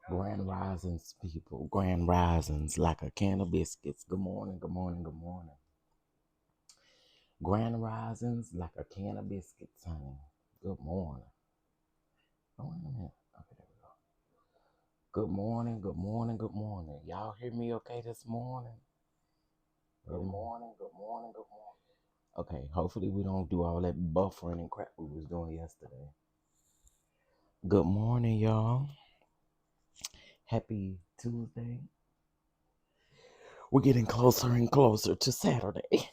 Grand risings, people. Grand risings, like a can of biscuits. Good morning, good morning, good morning. Grand risings, like a can of biscuits, honey. Good morning. Oh, wait a minute. Okay, there we go. Good morning, good morning, good morning. Y'all hear me okay this morning? Good morning, good morning, good morning. Okay, hopefully we don't do all that buffering and crap we was doing yesterday. Good morning, y'all. Happy Tuesday. We're getting closer and closer to Saturday.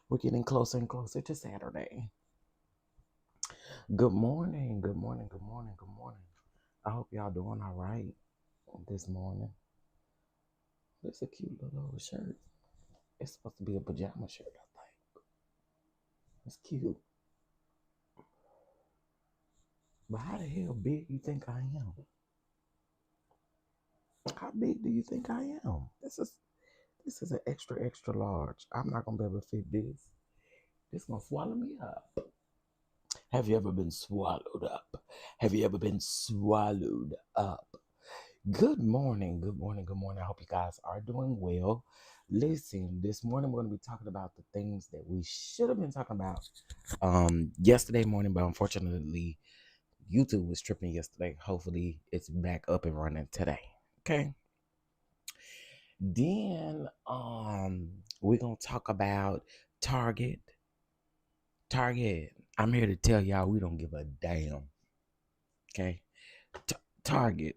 We're getting closer and closer to Saturday. Good morning, good morning, good morning, good morning. I hope y'all doing all right this morning. It's a cute little shirt. It's supposed to be a pajama shirt, I think. It's cute. But how the hell big you think I am? How big do you think I am? This is an extra large. I'm not gonna be able to fit this. This gonna swallow me up. Have you ever been swallowed up? Have you ever been swallowed up? Good morning, good morning, good morning. I hope you guys are doing well. Listen, this morning we're going to be talking about the things that we should have been talking about yesterday morning, but unfortunately YouTube was tripping yesterday. Hopefully it's back up and running today. Okay. Then we're going to talk about Target. Target. I'm here to tell y'all we don't give a damn. Okay. Target.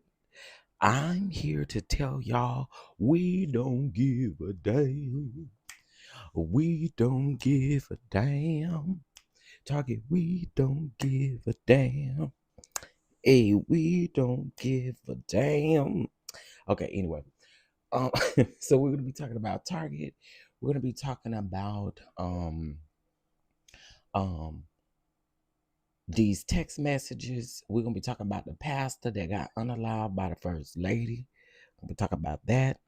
I'm here to tell y'all we don't give a damn. We don't give a damn. Target, we don't give a damn. Hey, we don't give a damn. Okay, anyway. Um, so we're gonna be talking about Target. We're gonna be talking about um these text messages. We're gonna be talking about the pastor that got unalived by the first lady. We'll be talking about that.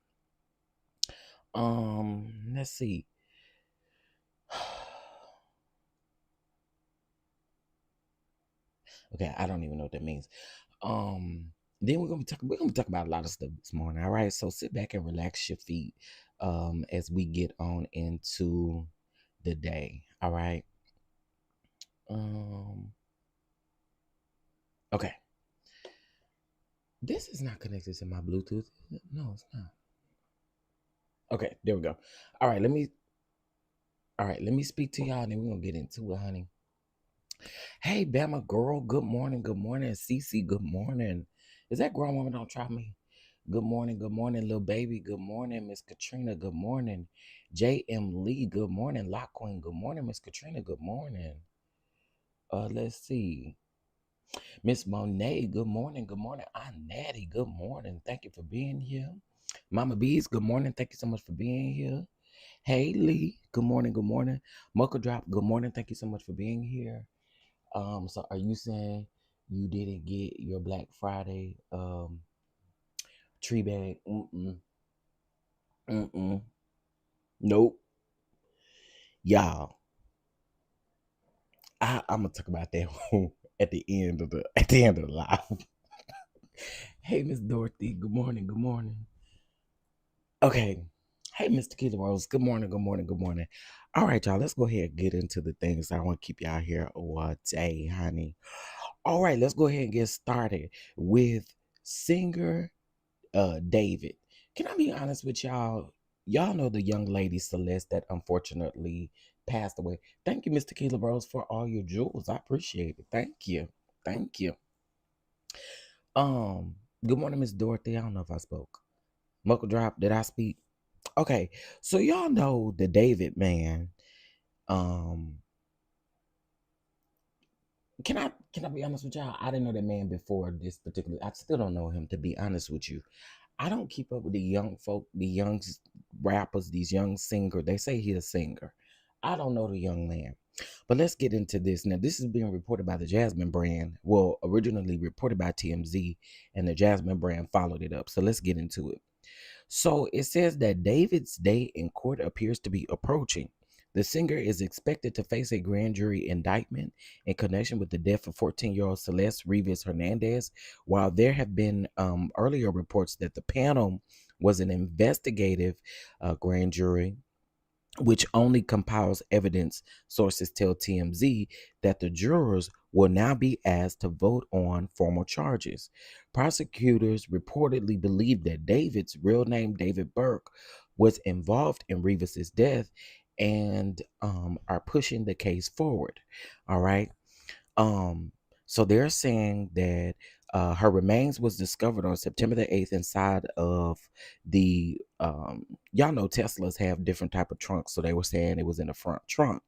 Let's see. Okay, I don't even know what that means. Then we're gonna be talking about a lot of stuff this morning. All right, so sit back and relax your feet as we get on into the day. All right. Um, okay. This is not connected to my Bluetooth. No, it's not. Okay, there we go. All right, let me speak to y'all and then we're gonna get into it, honey. Hey, Bama girl, good morning, good morning. Cece, good morning. Is that grown woman don't try me? Good morning, little baby. Good morning, Miss Katrina. Good morning, J.M. Lee. Good morning, Lock Queen. Good morning, Miss Katrina. Good morning. Let's see, Miss Monet. Good morning. Good morning, Aunt Natty. Good morning. Thank you for being here. Mama Bees. Good morning. Thank you so much for being here. Hey Lee. Good morning. Good morning. Mocha Drop. Good morning. Thank you so much for being here. So are you saying you didn't get your Black Friday tree bag? Mm-mm. Nope. Y'all, I'm gonna talk about that at the end of the live. Hey Miss Dorothy, good morning, good morning. Okay. Hey Mr. Keely Rose, good morning, good morning, good morning. All right, y'all, let's go ahead and get into the things. I don't want to keep y'all here all day, honey. All right, let's go ahead and get started with singer David. Can I be honest with y'all? Y'all know the young lady Celeste that unfortunately passed away. Thank you, Mr. Keela Rose, for all your jewels. I appreciate it. Thank you. Thank you. Um, Good morning, Miss Dorothy. I don't know if I spoke. Mocha Drop, did I speak? Okay, so y'all know the David man. Um, can I be honest with y'all? I didn't know that man before this particular. I still don't know him, to be honest with you. I don't keep up with the young folk, the young rappers, these young singers. They say he's a singer. I don't know the young man. But let's get into this. Now, this is being reported by the Jasmine brand. Well, originally reported by TMZ, and the Jasmine brand followed it up. So let's get into it. So it says that David's day in court appears to be approaching. The singer is expected to face a grand jury indictment in connection with the death of 14-year-old Celeste Rivas Hernandez, while there have been earlier reports that the panel was an investigative grand jury which only compiles evidence. Sources tell TMZ that the jurors will now be asked to vote on formal charges. Prosecutors reportedly believe that David's real name, David Burke, was involved in Rivas's death and are pushing the case forward. All right. Um, so they're saying that her remains was discovered on September the 8th inside of the y'all know Teslas have different type of trunks. So they were saying it was in the front trunk,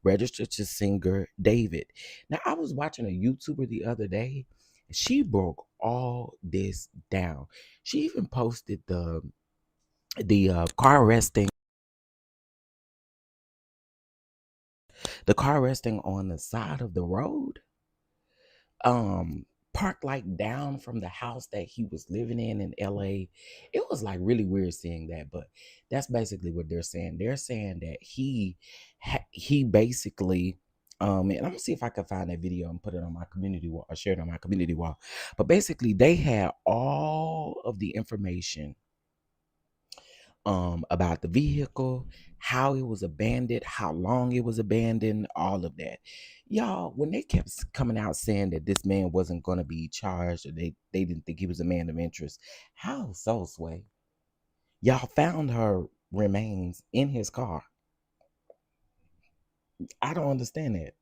registered to singer David. Now I was watching a YouTuber the other day. She broke all this down. She even posted the car resting on the side of the road, parked like down from the house that he was living in LA. It was like really weird seeing that, but that's basically what they're saying. They're saying that he basically and I'm gonna see if I can find that video and put it on my community wall or share it on my community wall. But basically they had all of the information about the vehicle, how it was abandoned, how long it was abandoned, all of that. Y'all, when they kept coming out saying that this man wasn't going to be charged or they didn't think he was a man of interest, how so, Sway? Y'all found her remains in his car. I don't understand that.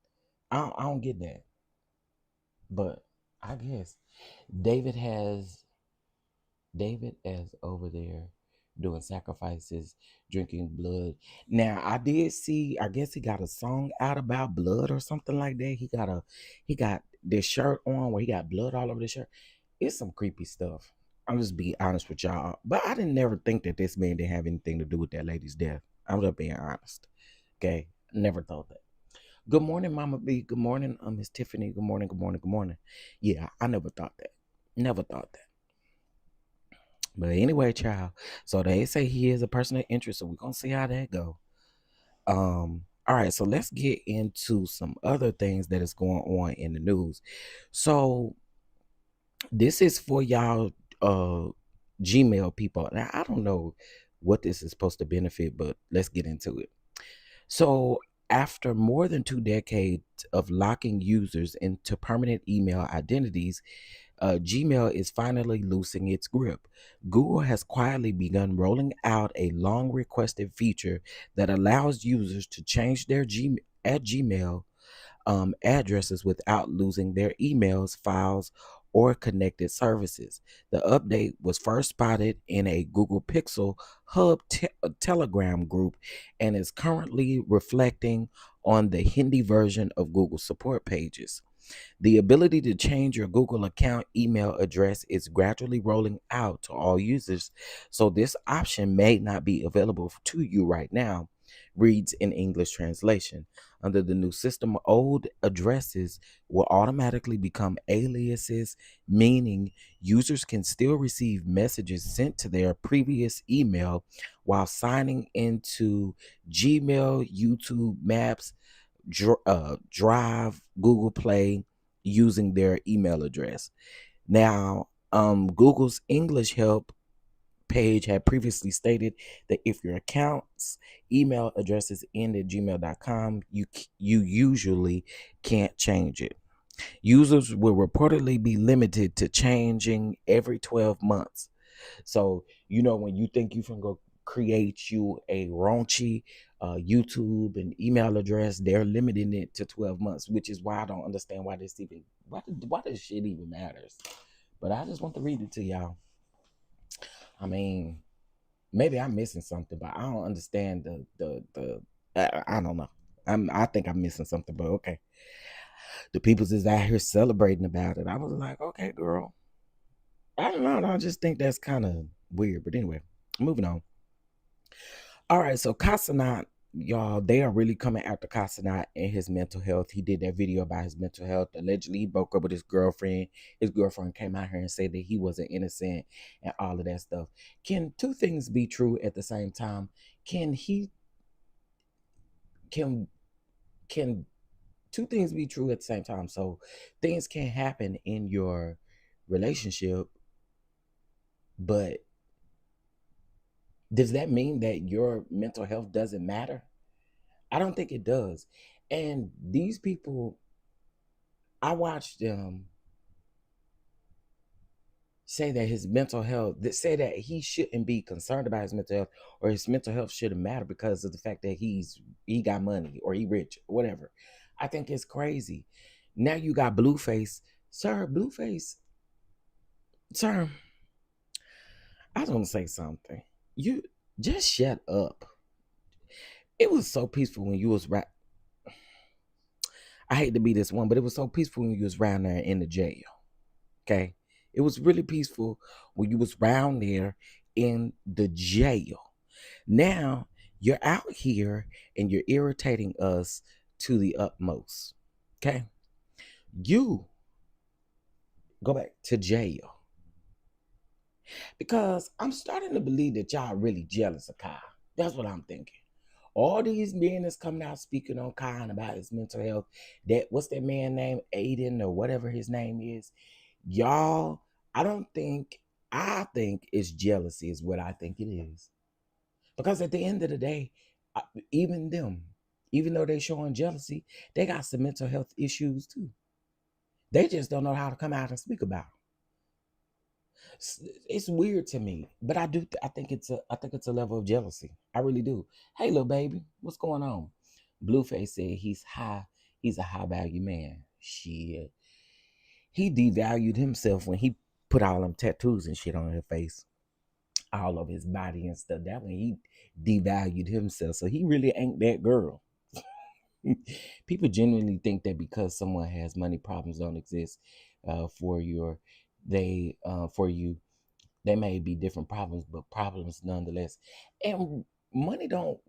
I don't get that. But I guess David has David is over there doing sacrifices, drinking blood. Now I did see, I guess he got a song out about blood or something like that. He got this shirt on where he got blood all over the shirt. It's some creepy stuff. I'm just be honest with y'all. But I didn't never think that this man didn't have anything to do with that lady's death. I'm just being honest. Okay. Never thought that. Good morning, Mama B. Good morning, Miss Tiffany. Good morning, good morning, good morning. Yeah, I never thought that. Never thought that. But anyway, child. So they say he is a person of interest, so we're gonna see how that go. All right, so let's get into some other things that is going on in the news. So this is for y'all Gmail people. Now I don't know what this is supposed to benefit, but let's get into it. So after more than 2 decades of locking users into permanent email identities, Gmail is finally loosening its grip. Google has quietly begun rolling out a long requested feature that allows users to change their Gmail addresses without losing their emails, files, or connected services. The update was first spotted in a Google Pixel Hub Telegram group and is currently reflecting on the Hindi version of Google support pages. The ability to change your Google account email address is gradually rolling out to all users, so this option may not be available to you right now, reads in English translation. Under the new system, old addresses will automatically become aliases, meaning users can still receive messages sent to their previous email while signing into Gmail, YouTube, Maps, Drive, Google Play using their email address. Now, Google's English help page had previously stated that if your account's email address is in at gmail.com, you usually can't change it. Users will reportedly be limited to changing every 12 months. So, when you think you can go create you a raunchy YouTube and email address, they're limiting it to 12 months, which is why I don't understand why this shit even matters. But I just want to read it to y'all. I mean, maybe I'm missing something, but I don't understand I don't know. I think I'm missing something, but okay. The people's is out here celebrating about it. I was like, okay, girl. I don't know. I just think that's kind of weird. But anyway, moving on. All right, so Casanat, y'all, they are really coming after Casanat and his mental health. He did that video about his mental health. Allegedly, he broke up with his girlfriend. His girlfriend came out here and said that he wasn't innocent and all of that stuff. Can two things be true at the same time? Can can can two things be true at the same time? So things can happen in your relationship, but does that mean that your mental health doesn't matter? I don't think it does. And these people, I watched them say that his mental health, that say that he shouldn't be concerned about his mental health, or his mental health shouldn't matter because of the fact that he got money or he rich, whatever. I think it's crazy. Now you got Blueface, sir. Blueface, sir. I was gonna say something. You just shut up. It was so peaceful when you was right. I hate to be this one, but it was so peaceful when you was around there in the jail. Okay, it was really peaceful when you was round there in the jail. Now you're out here and you're irritating us to the utmost. Okay, you go back to jail because I'm starting to believe that y'all really jealous of Kyle. That's what I'm thinking. All these men that's coming out speaking on Kyle about his mental health. That what's that man name, Aiden or whatever his name is. Y'all, I don't think. I think it's jealousy is what I think it is. Because at the end of the day, even them, even though they're showing jealousy, they got some mental health issues too. They just don't know how to come out and speak about them. It's weird to me, but I do. I think it's a level of jealousy. I really do. Hey, little baby, what's going on? Blueface said he's high. He's a high value man. Shit, he devalued himself when he put all them tattoos and shit on his face, all over his body and stuff. That when he devalued himself. So he really ain't that girl. People genuinely think that because someone has money, problems don't exist for your for you. They may be different problems, but problems nonetheless. And money don't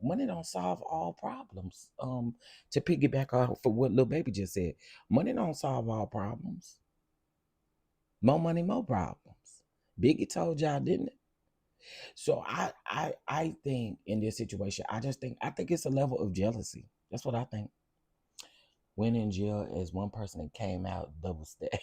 solve all problems. To piggyback off for what little baby just said, money don't solve all problems. More money, more problems. Biggie told y'all, didn't it? So I think in this situation, I think it's a level of jealousy. That's what I think. Went in jail as one person and came out double stack.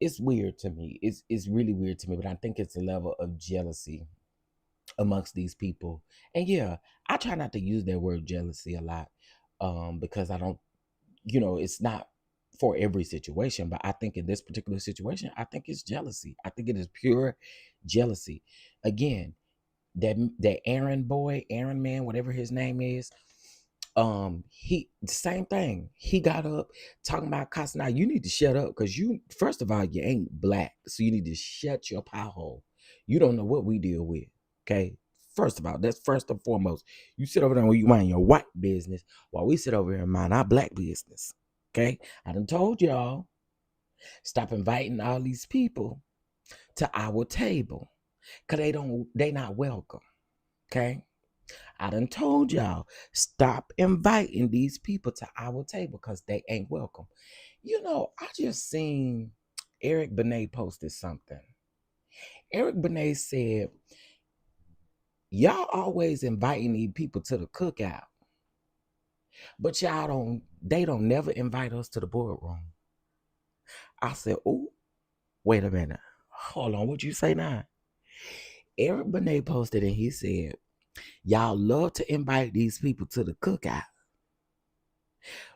It's weird to me. It's really weird to me, but I think it's a level of jealousy amongst these people. And yeah, I try not to use that word jealousy a lot, because I don't, it's not for every situation, but I think in this particular situation, I think it's jealousy. I think it is pure jealousy. Again, that Aaron man, whatever his name is, he the same thing. He got up talking about cussing out. You need to shut up because you, first of all, you ain't black, so you need to shut your pie hole. You don't know what we deal with. Okay. First of all, that's first and foremost. You sit over there where you mind your white business while we sit over here and mind our black business. Okay. I done told y'all, stop inviting all these people to our table. Cause they not welcome. Okay. I done told y'all, stop inviting these people to our table because they ain't welcome. I just seen Eric Benet posted something. Eric Benet said, y'all always inviting these people to the cookout, but they don't never invite us to the boardroom. I said, oh, wait a minute. Hold on, what you say now? Eric Benet posted and he said, y'all love to invite these people to the cookout,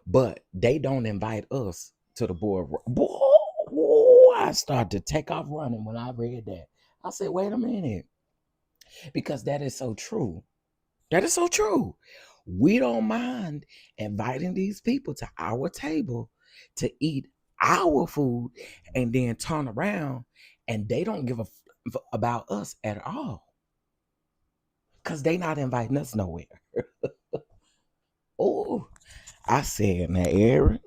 but they don't invite us to the boardroom. Boy, I started to take off running when I read that. I said, wait a minute, because that is so true. That is so true. We don't mind inviting these people to our table to eat our food and then turn around and they don't give about us at all because they not inviting us nowhere. Oh, I said, now, Aaron,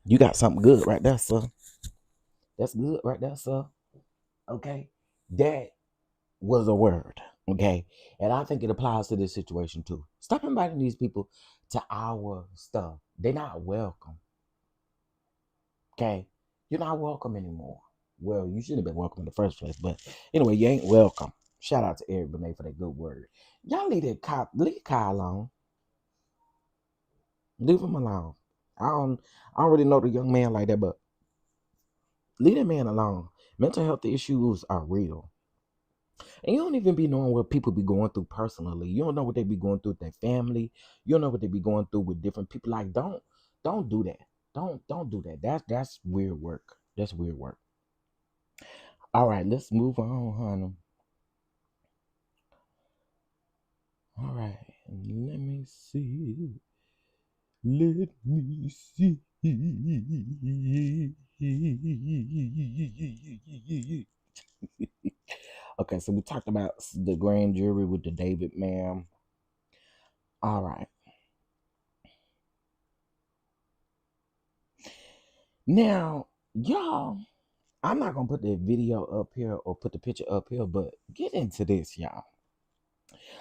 you got something good right there, sir. That's good right there, sir. Okay. That was a word. Okay. And I think it applies to this situation too. Stop inviting these people to our stuff. They're not welcome. Okay. You're not welcome anymore. Well, you shouldn't have been welcome in the first place. But anyway, you ain't welcome. Shout out to Eric Benet for that good word. Y'all leave Kyle alone. Leave him alone. I don't really know the young man like that, but leave that man alone. Mental health issues are real. And you don't even be knowing what people be going through personally. You don't know what they be going through with their family. You don't know what they be going through with different people. Like, don't do that. Don't do that. That's weird work. That's weird work. All right, let's move on, honey. All right, let me see. Let me see. Okay, so we talked about the grand jury with the David ma'am. All right. Now, y'all, I'm not gonna put the video up here or put the picture up here, but get into this, y'all.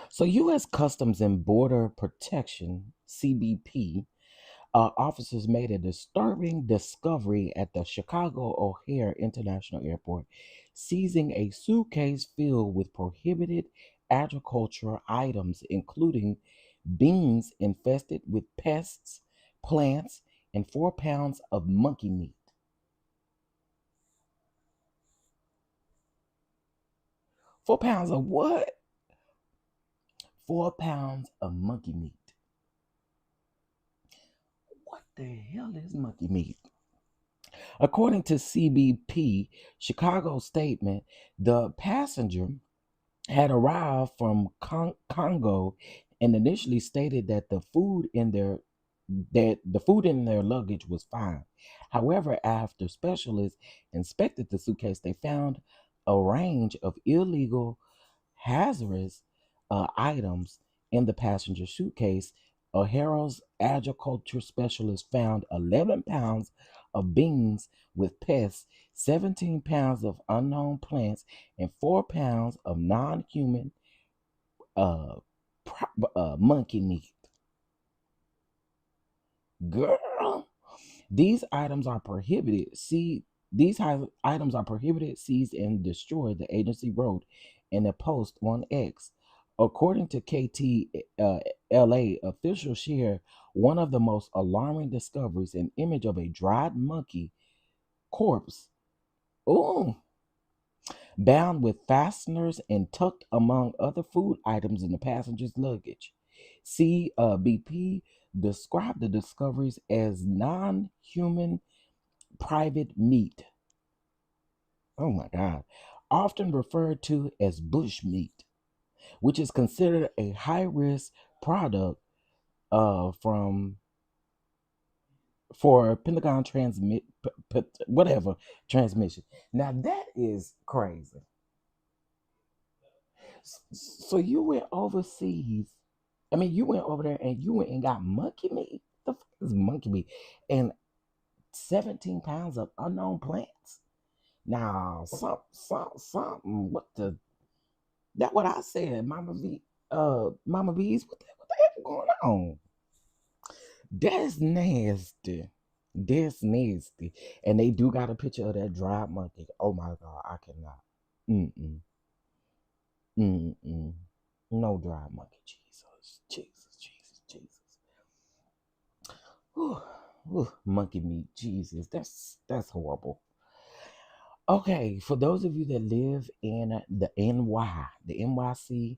So, U.S. Customs and Border Protection (CBP) officers made a disturbing discovery at the Chicago O'Hare International Airport, seizing a suitcase filled with prohibited agricultural items, including beans infested with pests, plants, and 4 pounds of monkey meat. 4 pounds of what? 4 pounds of monkey meat. What the hell is monkey meat? According to CBP Chicago statement, the passenger had arrived from Congo and initially stated that the food in their luggage was fine. However, after specialists inspected the suitcase, they found a range of illegal hazardous items in the passenger suitcase. O'Hara's agriculture specialist found 11 pounds of beans with pests, 17 pounds of unknown plants, and 4 pounds of non human uh, monkey meat. Girl, these items are prohibited. Items are prohibited, seized, and destroyed, the agency wrote in a post on X. According to KTLA, officials share one of the most alarming discoveries, an image of a dried monkey corpse. Ooh, bound with fasteners and tucked among other food items in the passenger's luggage. CBP described the discoveries as non human private meat. Oh my God. Often referred to as bush meat, which is considered a high risk product from for Pentagon whatever transmission. Now that is crazy. So you went overseas. I mean, you went over there and you went and got monkey meat. The fuck is monkey meat? And 17 pounds of unknown plants. Now, something. What the? That what I said, Mama Bees. What the heck going on? That's nasty. That's nasty. And they do got a picture of that dried monkey. Oh my God, I cannot. Mm-mm. Mm-mm. No dried monkey. Jesus. Jesus. Jesus. Jesus. Whew. Whew. Monkey meat. Jesus. That's horrible. Okay, for those of you that live in the the NYC,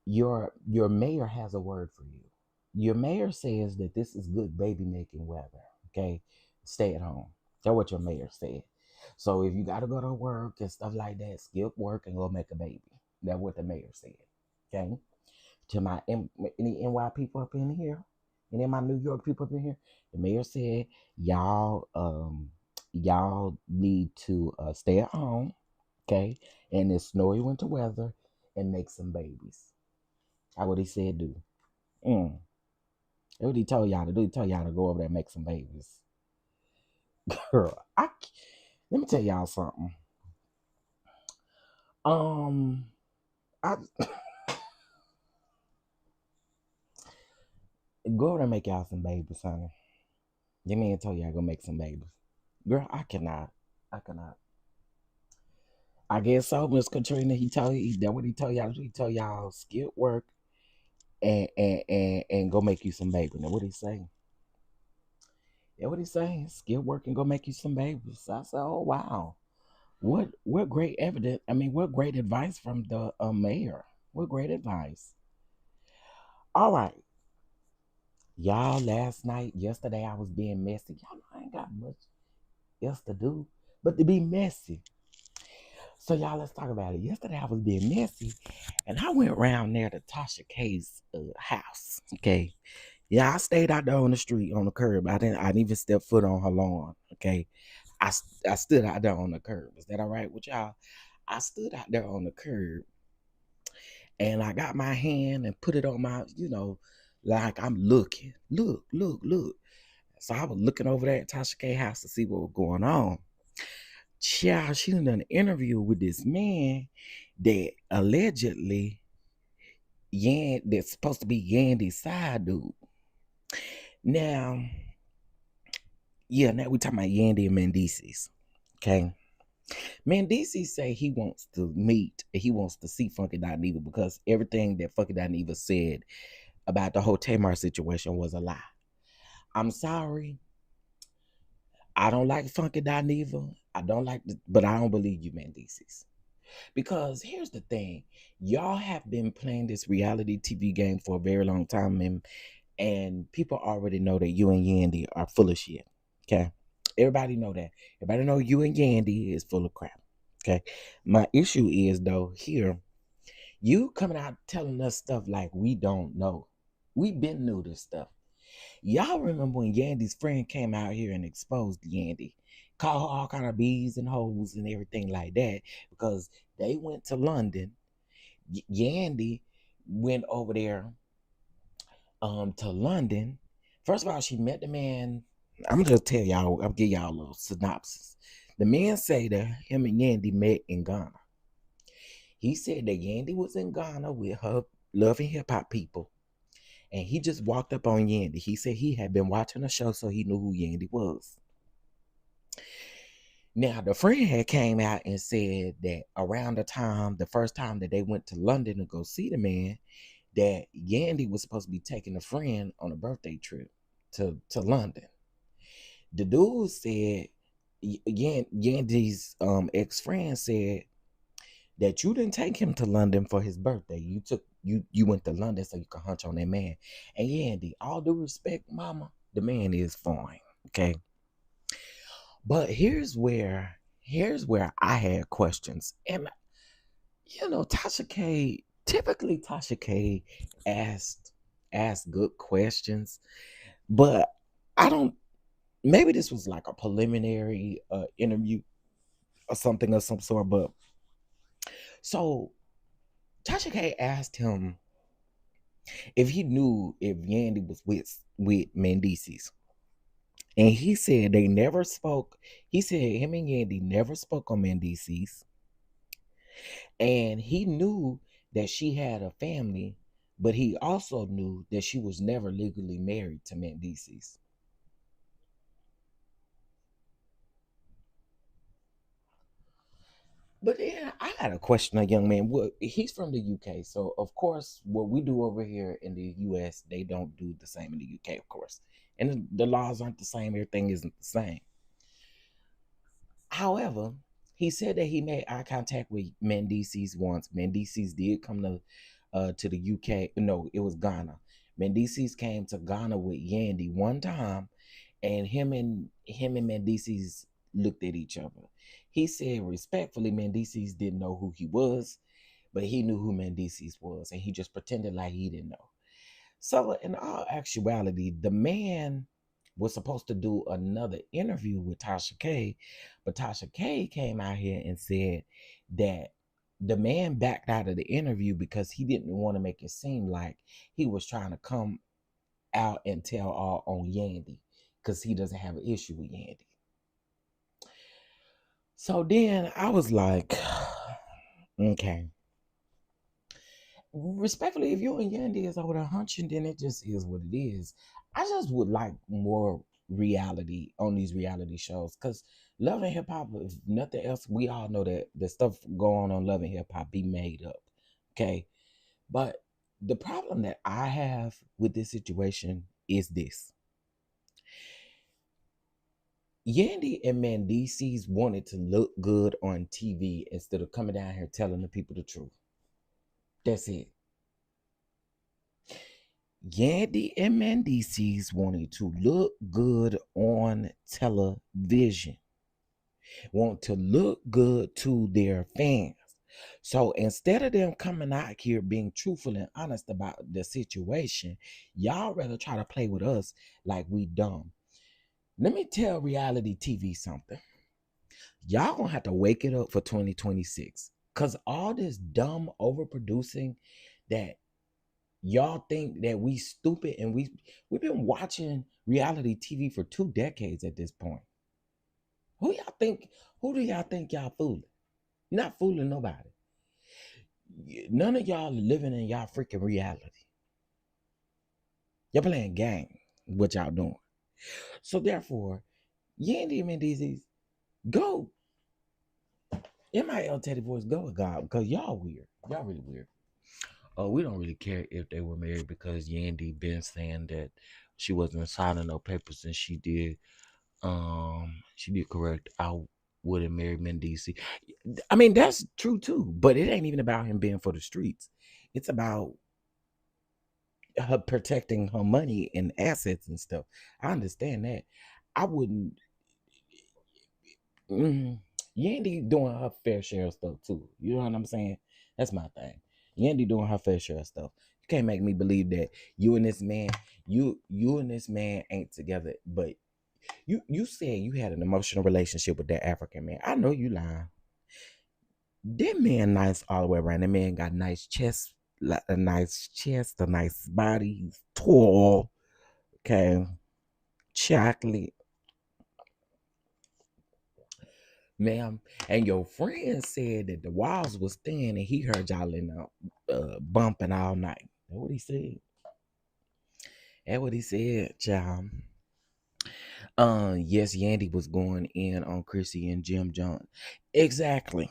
your mayor has a word for you. Your mayor says that this is good baby making weather. Okay, stay at home. That's what your mayor said. So if you got to go to work and stuff like that, skip work and go make a baby. That's what the mayor said. Okay, to any NY people up in here, any of my New York people up in here, the mayor said y'all need to stay at home, okay, in this snowy winter weather and make some babies. That's what he said do. Mm. That's what he told y'all to do. He told y'all to go over there and make some babies. Girl, let me tell y'all something. I go over there and make y'all some babies, honey. Let me tell y'all go make some babies. Girl, I cannot. I cannot. I guess so, Miss Katrina. That what he told y'all. He told y'all skip work and go make you some baby. Now what he saying? Yeah, what he saying? Skip work and go make you some babies. I said, oh wow, what great evidence. I mean, what great advice from the mayor. What great advice. All right, y'all. Yesterday, I was being messy. Y'all know I ain't got much else to do but to be messy. So y'all, let's talk about it. Yesterday, I was being messy, and I went around there to Tasha K's house. Okay, yeah, I stayed out there on the street on the curb. I didn't even step foot on her lawn. Okay, I stood out there on the curb. Is that all right with y'all? I stood out there on the curb, and I got my hand and put it on my, like I'm looking. Look, look, look. So I was looking over there at Tasha K house to see what was going on. Child, she done an interview with this man that allegedly that's supposed to be Yandy's side dude. Now, yeah, now we talking about Yandy and Mendices. Okay. Mendices say he wants to see Funky Dineva because everything that Funky Dineva said about the whole Tamar situation was a lie. I'm sorry. I don't like Funky Dineva. But I don't believe you, Mendices. Because here's the thing. Y'all have been playing this reality TV game for a very long time, and people already know that you and Yandy are full of shit. Okay. Everybody know that. Everybody know you and Yandy is full of crap. Okay. My issue is though, here, you coming out telling us stuff like we don't know. We been knew this stuff. Y'all remember when Yandy's friend came out here and exposed Yandy, called her all kind of bees and hoes and everything like that because they went to London. Yandy went over there to London. First of all, she met the man. I'm gonna just tell y'all, I'll give y'all a little synopsis. The man say that him and Yandy met in Ghana. He said that Yandy was in Ghana with her loving hip hop people. And he just walked up on Yandy. He said he had been watching the show, so he knew who Yandy was. Now, the friend had came out and said that around the first time that they went to London to go see the man, that Yandy was supposed to be taking a friend on a birthday trip to London. The dude said, Yandy's ex-friend said that you didn't take him to London for his birthday. You went to London so you could hunch on that man. And Yandy, all due respect, mama, the man is fine. Okay. But here's where I had questions. And typically Tasha K asked good questions, but I don't maybe this was like a preliminary interview or something of some sort. But so Tasha K asked him if he knew if Yandy was with Mendices. And he said they never spoke. He said him and Yandy never spoke on Mendices. And he knew that she had a family, but he also knew that she was never legally married to Mendices. But yeah, I got a question, a young man. What he's from the UK, so of course, what we do over here in the US, they don't do the same in the UK, of course. And the laws aren't the same, everything isn't the same. However, he said that he made eye contact with Mendices once. Mendices did come to the UK. No, it was Ghana. Mendices came to Ghana with Yandy one time, and him and Mendices looked at each other. He said respectfully, Mendices didn't know who he was, but he knew who Mendices was, and he just pretended like he didn't know. So, in all actuality, the man was supposed to do another interview with Tasha K, but Tasha K came out here and said that the man backed out of the interview because he didn't want to make it seem like he was trying to come out and tell all on Yandy because he doesn't have an issue with Yandy. So then I was like, okay. Respectfully, if you and Yandy is over there hunching, then it just is what it is. I just would like more. reality on these reality shows. Because Love and Hip Hop, if nothing else, we all know that the stuff going on Love and Hip Hop be made up. Okay. But the problem that I have with this situation is this. Yandy and Mendeecees wanted to look good on TV instead of coming down here telling the people the truth. That's it. Yandy and Mendeecees wanted to look good on television, want to look good to their fans. So instead of them coming out here being truthful and honest about the situation, y'all rather try to play with us like we dumb. Let me tell reality TV something. Y'all gonna have to wake it up for 2026. Cause all this dumb overproducing that y'all think that we stupid, and we've been watching reality TV for 2 decades at this point. Who do y'all think y'all fooling? You're not fooling nobody. None of y'all are living in y'all freaking reality. Y'all playing game, what y'all doing. So therefore, Yandy and Mendeecees, go. MIL Teddy Boys, go with God, because y'all weird. Y'all really weird. We don't really care if they were married, because Yandy been saying that she wasn't signing no papers, and she did correct. I wouldn't marry Mendeecees. I mean, that's true too, but it ain't even about him being for the streets. It's about her protecting her money and assets and stuff. I understand that. I wouldn't. Mm, Yandy doing her fair share of stuff too. You know what I'm saying? That's my thing. Yandy doing her fair share of stuff. You can't make me believe that you and this man, you and this man ain't together. But you said you had an emotional relationship with that African man. I know you lying. That man nice all the way around. That man got nice chest, a nice chest, a nice body. He's tall. Okay, chocolate, ma'am. And your friend said that the walls was thin, and he heard y'all in bumping all night. That's what he said. That's what he said, child. Yes, Yandy was going in on Chrissy and Jim John. Exactly.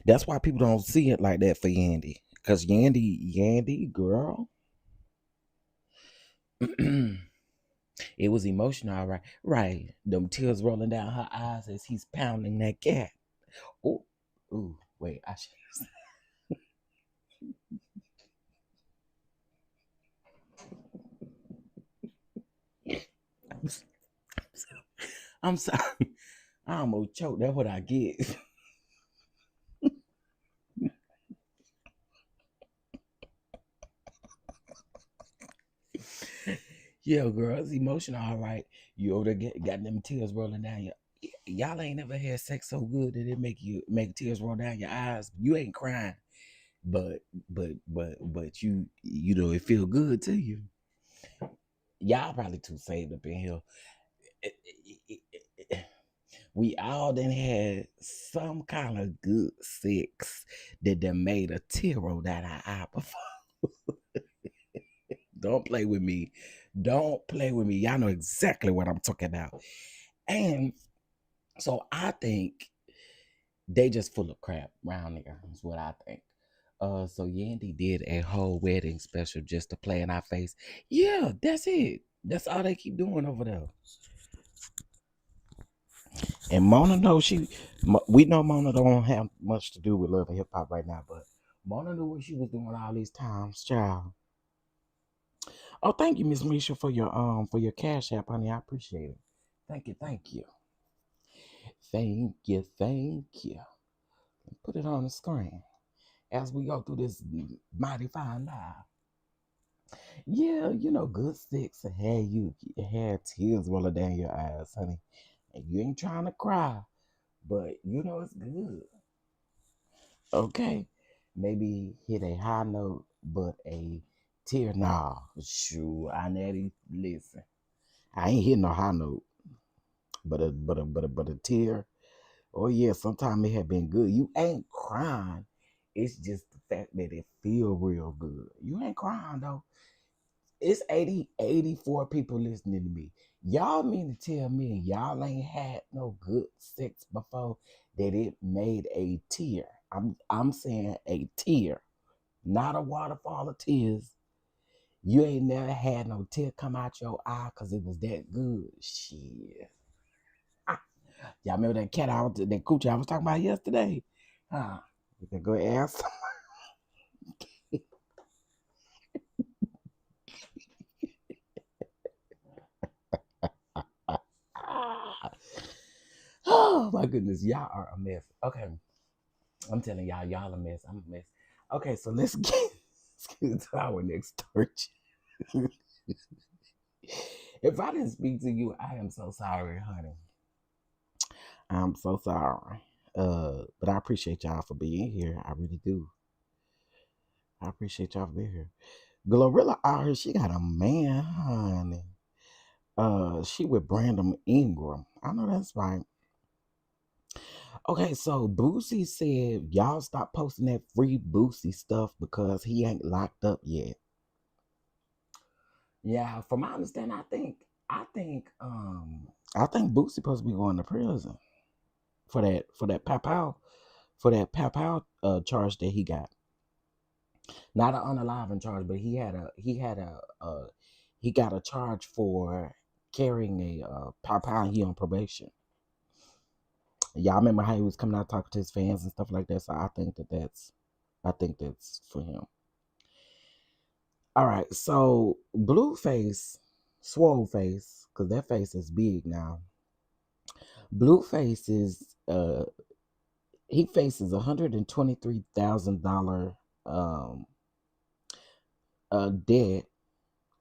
That's why people don't see it like that for Yandy. Cause Yandy, girl, it was emotional, all right. Right. Them tears rolling down her eyes as he's pounding that cat. Oh, ooh, wait, I should. I'm sorry. I almost choked. That's what I get. Yeah, girl, it's emotional, all right. You over there got them tears rolling down your. Y'all ain't never had sex so good that it make tears roll down your eyes. You ain't crying, but you know it feel good to you. Y'all probably too saved up in here. We all done had some kind of good sex that done made a tear roll down our eye before. Don't play with me. Don't play with me. Y'all know exactly what I'm talking about. And so I think they just full of crap around there, is what I think. So Yandy did a whole wedding special just to play in our face. Yeah, that's it. That's all they keep doing over there. And Mona knows we know Mona don't have much to do with Love and Hip Hop right now, but Mona knew what she was doing all these times, child. Oh, thank you, Miss Misha, for your cash app, honey. I appreciate it. Thank you, thank you. Thank you, thank you. Put it on the screen as we go through this mighty fine live. Yeah, you know, good sex and had tears rolling down your eyes, honey. And you ain't trying to cry, but you know it's good. Okay. Maybe hit a high note, but a tear. Nah, shoot, I need listen. I ain't hitting no high note, but a tear. Oh yeah, sometimes it have been good. You ain't crying. It's just the fact that it feel real good. You ain't crying though. It's 84 people listening to me. Y'all mean to tell me y'all ain't had no good sex before that it made a tear? I'm saying a tear, not a waterfall of tears. You ain't never had no tear come out your eye because it was that good. Shit. Ah, y'all remember that cat out that coochie I was talking about yesterday? Huh. You can go ask. Oh my goodness, y'all are a mess. Okay, I'm telling y'all, y'all a mess. I'm a mess. Okay, so let's get to our next story. If I didn't speak to you, I am so sorry, honey. I'm so sorry. But I appreciate y'all for being here. I really do. I appreciate y'all for being here. Glorilla out here, she got a man, honey. She with Brandon Ingram. I know that's right. Okay, so Boosie said y'all stop posting that free Boosie stuff because he ain't locked up yet. Yeah, from my understanding, I think Boosie's supposed to be going to prison for that pow charge that he got. Not an unalive charge, but he got a charge for carrying a pow. He on probation. Y'all remember how he was coming out talking to his fans and stuff like that. So I think that's for him. All right, so Blueface, swole face, because that face is big now. Blueface is he faces $123,000 debt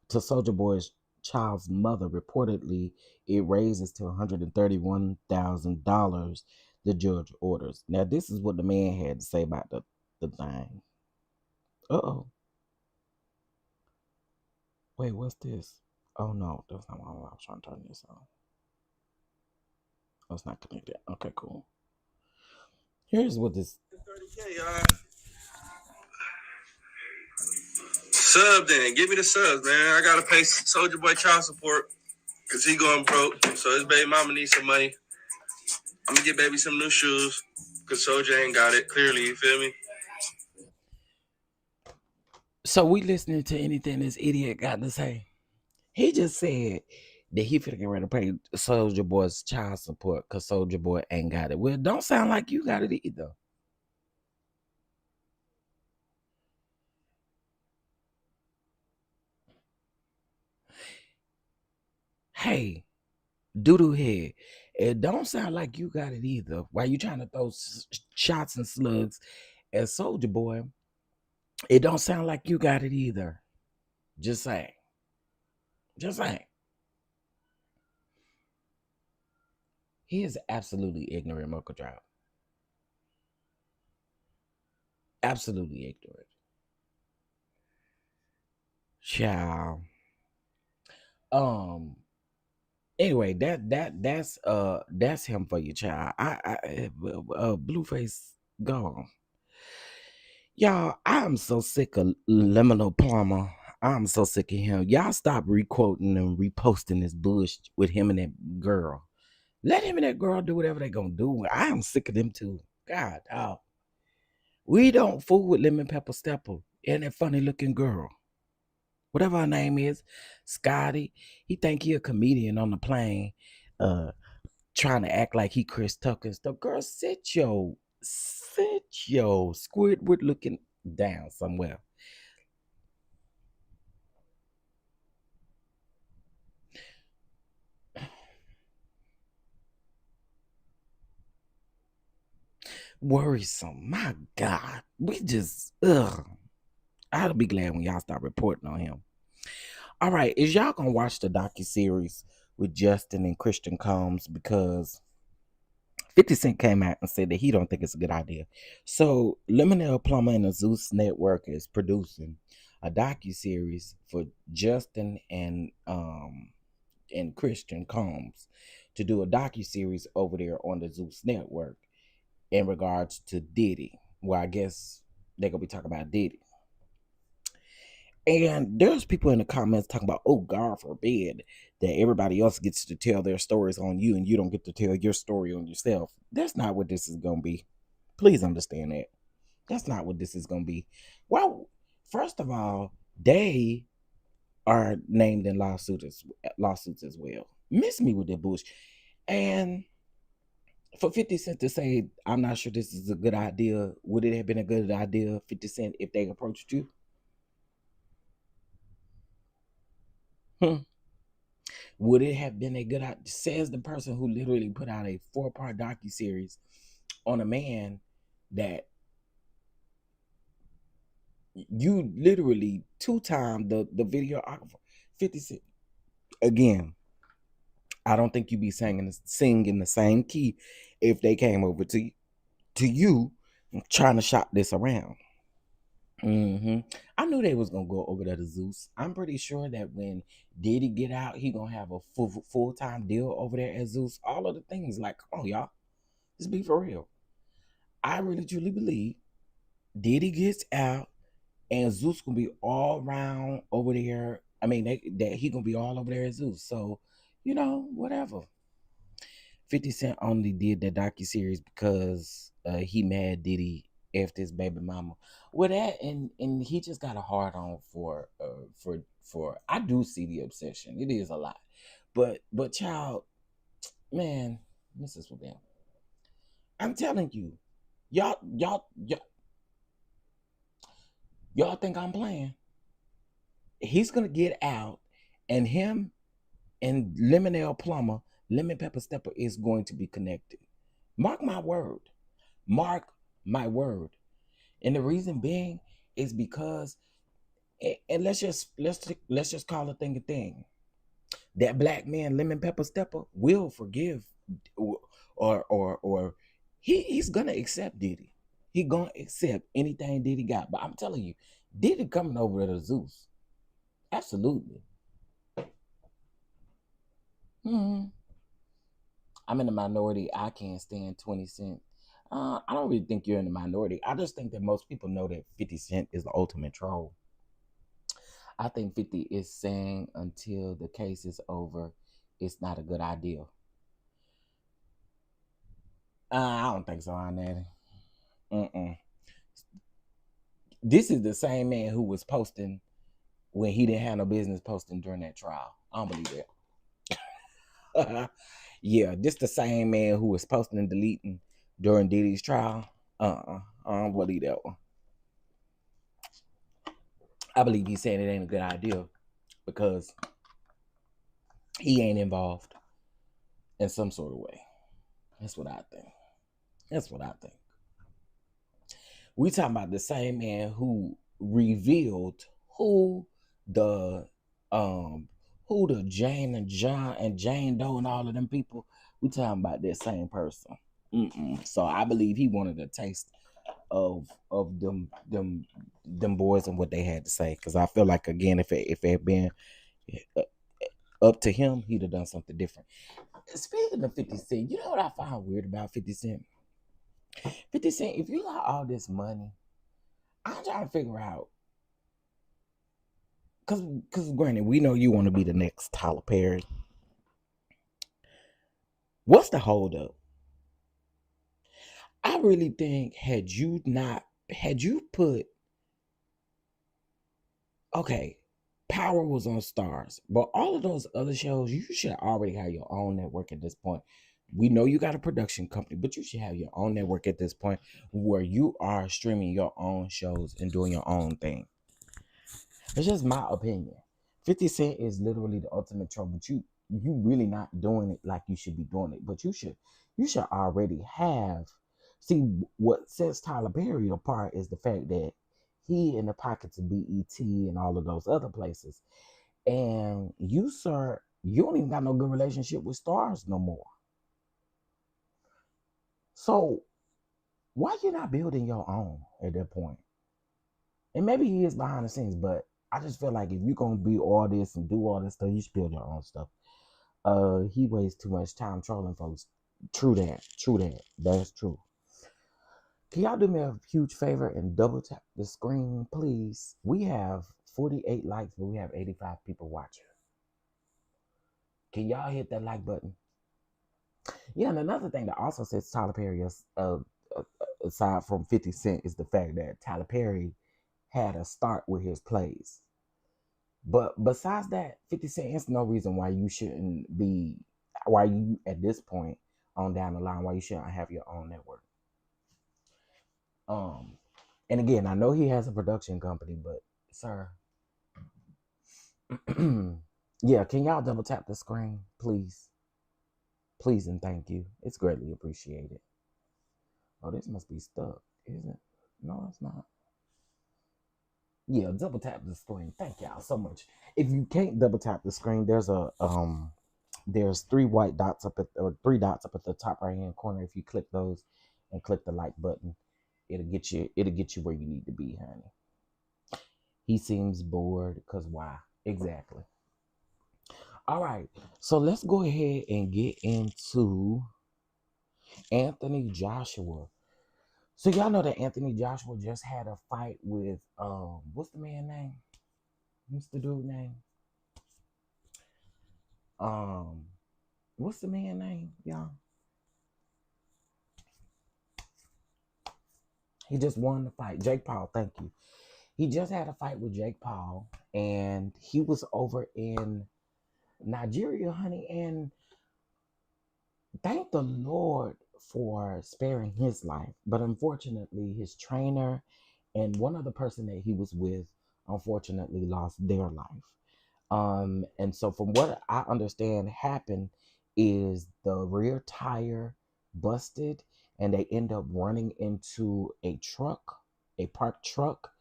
to Soldier Boy's child's mother. Reportedly, it raises to $131,000. The judge orders. Now, this is what the man had to say about the thing. Oh, wait, what's this? Oh no, that's not what I was trying to turn this on. Oh, it's not connected. Okay, cool. Here's what this. 30K, y'all. Sub then. Give me the subs, man. I gotta pay Soldier Boy child support because he going broke. So his baby mama needs some money. I'm gonna get baby some new shoes because Soldier ain't got it. Clearly, you feel me? So we listening to anything this idiot got to say. He just said that he finna get ready to pay Soldier Boy's child support because Soldier Boy ain't got it. Well, don't sound like you got it either. Hey, doodoo head. It don't sound like you got it either. Why you trying to throw shots and slugs at Soldier Boy? It don't sound like you got it either. Just saying. Just saying. He is absolutely ignorant, Mocha Drop. Absolutely ignorant. Child. Um. Anyway, that's him for you, child. Blueface gone. Y'all, I'm so sick of Liminal Plumber. I'm so sick of him. Y'all stop requoting and reposting this bush with him and that girl. Let him and that girl do whatever they gonna do. I am sick of them too. God, dog. We don't fool with Lemon Pepper Stepper and that funny looking girl. Whatever her name is, Scotty. He think he a comedian on the plane, uh, trying to act like he Chris Tucker and stuff. Girl, sit your Squidward looking down somewhere. Worrisome. My God. We just I'll be glad when y'all start reporting on him. All right, is y'all gonna watch the docu-series with Justin and Christian Combs? Because 50 Cent came out and said that he don't think it's a good idea. So Lemonade Plumber and the Zeus Network is producing a docu-series for Justin and Christian Combs to do a docu-series over there on the Zeus Network in regards to Diddy. Well, I guess they're gonna be talking about Diddy. And there's people in the comments talking about, oh, God forbid that everybody else gets to tell their stories on you and you don't get to tell your story on yourself. That's not what this is going to be. Please understand that. That's not what this is going to be. Well, first of all, they are named in lawsuits as well. Miss me with that bullshit. And for 50 Cent to say, I'm not sure this is a good idea, would it have been a good idea, 50 Cent, if they approached you? Would it have been a good idea? Says the person who literally put out a 4-part docuseries on a man that you literally 2-time the videographer. 50 Cent. Again, I don't think you'd be singing the same key if they came over to you trying to shop this around. I knew they was gonna go over there to Zeus. I'm pretty sure that when Diddy get out, he gonna have a full-time deal over there at Zeus. All of the things, like, come on, y'all, let's be for real. I really truly believe Diddy gets out and Zeus gonna be all around over there. I mean, that he gonna be all over there at Zeus. So, whatever. 50 Cent only did that docuseries because he mad Diddy after his baby mama. With that, and he just got a hard on for I do see the obsession. It is a lot. But child, man, Mrs. with them. I'm telling you, y'all think I'm playing. He's gonna get out, and him and Lemonade Plumber, Lemon Pepper Stepper is going to be connected. Mark my word. Mark my word. And the reason being is because, and let's just call a thing a thing. That black man, Lemon Pepper Stepper, will forgive, or he's gonna accept Diddy. He gonna accept anything Diddy got. But I'm telling you, Diddy coming over to Zeus. Absolutely. I'm in the minority. I can't stand 20 Cent. I don't really think you're in the minority. I just think that most people know that 50 Cent is the ultimate troll. I think 50 is saying until the case is over, it's not a good idea. I don't think so, on that. This is the same man who was posting when he didn't have no business posting during that trial. I don't believe that. Yeah, this the same man who was posting and deleting during Diddy's trial. I don't believe that one. I believe he's saying it ain't a good idea because he ain't involved in some sort of way. That's what I think. We talking about the same man who revealed who the Jane and John and Jane Doe and all of them people. We talking about that same person. So I believe he wanted a taste of them boys and what they had to say. Because I feel like, again, if it had been up to him, he'd have done something different. Speaking of 50 Cent, you know what I find weird about 50 Cent? 50 Cent, if you got all this money, I'm trying to figure out, because granted, we know you want to be the next Tyler Perry. What's the holdup? I really think had you put, okay, Power was on Stars, but all of those other shows, you should already have your own network at this point. We know you got a production company, but you should have your own network at this point where you are streaming your own shows and doing your own thing. It's just my opinion. 50 Cent is literally the ultimate troll, but you really not doing it like you should be doing it. But you should already have. See, what sets Tyler Perry apart is the fact that he in the pockets of BET and all of those other places. And you, sir, you don't even got no good relationship with Stars no more. So why you not building your own at that point? And maybe he is behind the scenes, but I just feel like if you're gonna be all this and do all this stuff, you should build your own stuff. He wastes too much time trolling folks. True that. That's true. Can y'all do me a huge favor and double tap the screen, please? We have 48 likes, but we have 85 people watching. Can y'all hit that like button? Yeah, and another thing that also sets Tyler Perry aside from 50 Cent is the fact that Tyler Perry had a start with his plays. But besides that, 50 Cent is no reason why you shouldn't be, why you at this point on down the line, why you shouldn't have your own network. And again, I know he has a production company, but sir, yeah, can y'all double tap the screen, please? Please and thank you. It's greatly appreciated. Oh, this must be stuck, isn't it? No, it's not. Yeah, double tap the screen. Thank y'all so much. If you can't double tap the screen, there's three dots up at the top right hand corner. If you click those and click the like button, it'll get you where you need to be, honey. He seems bored, because why? Exactly. All right, so let's go ahead and get into Anthony Joshua. So y'all know that Anthony Joshua just had a fight with what's the man name? What's the dude name? What's the man name, y'all? He just won the fight. Jake Paul, thank you. He just had a fight with Jake Paul, and he was over in Nigeria, honey, and thank the Lord for sparing his life. But unfortunately, his trainer and one other person that he was with, unfortunately, lost their life. And so from what I understand happened is the rear tire busted and they end up running into a truck, a parked truck,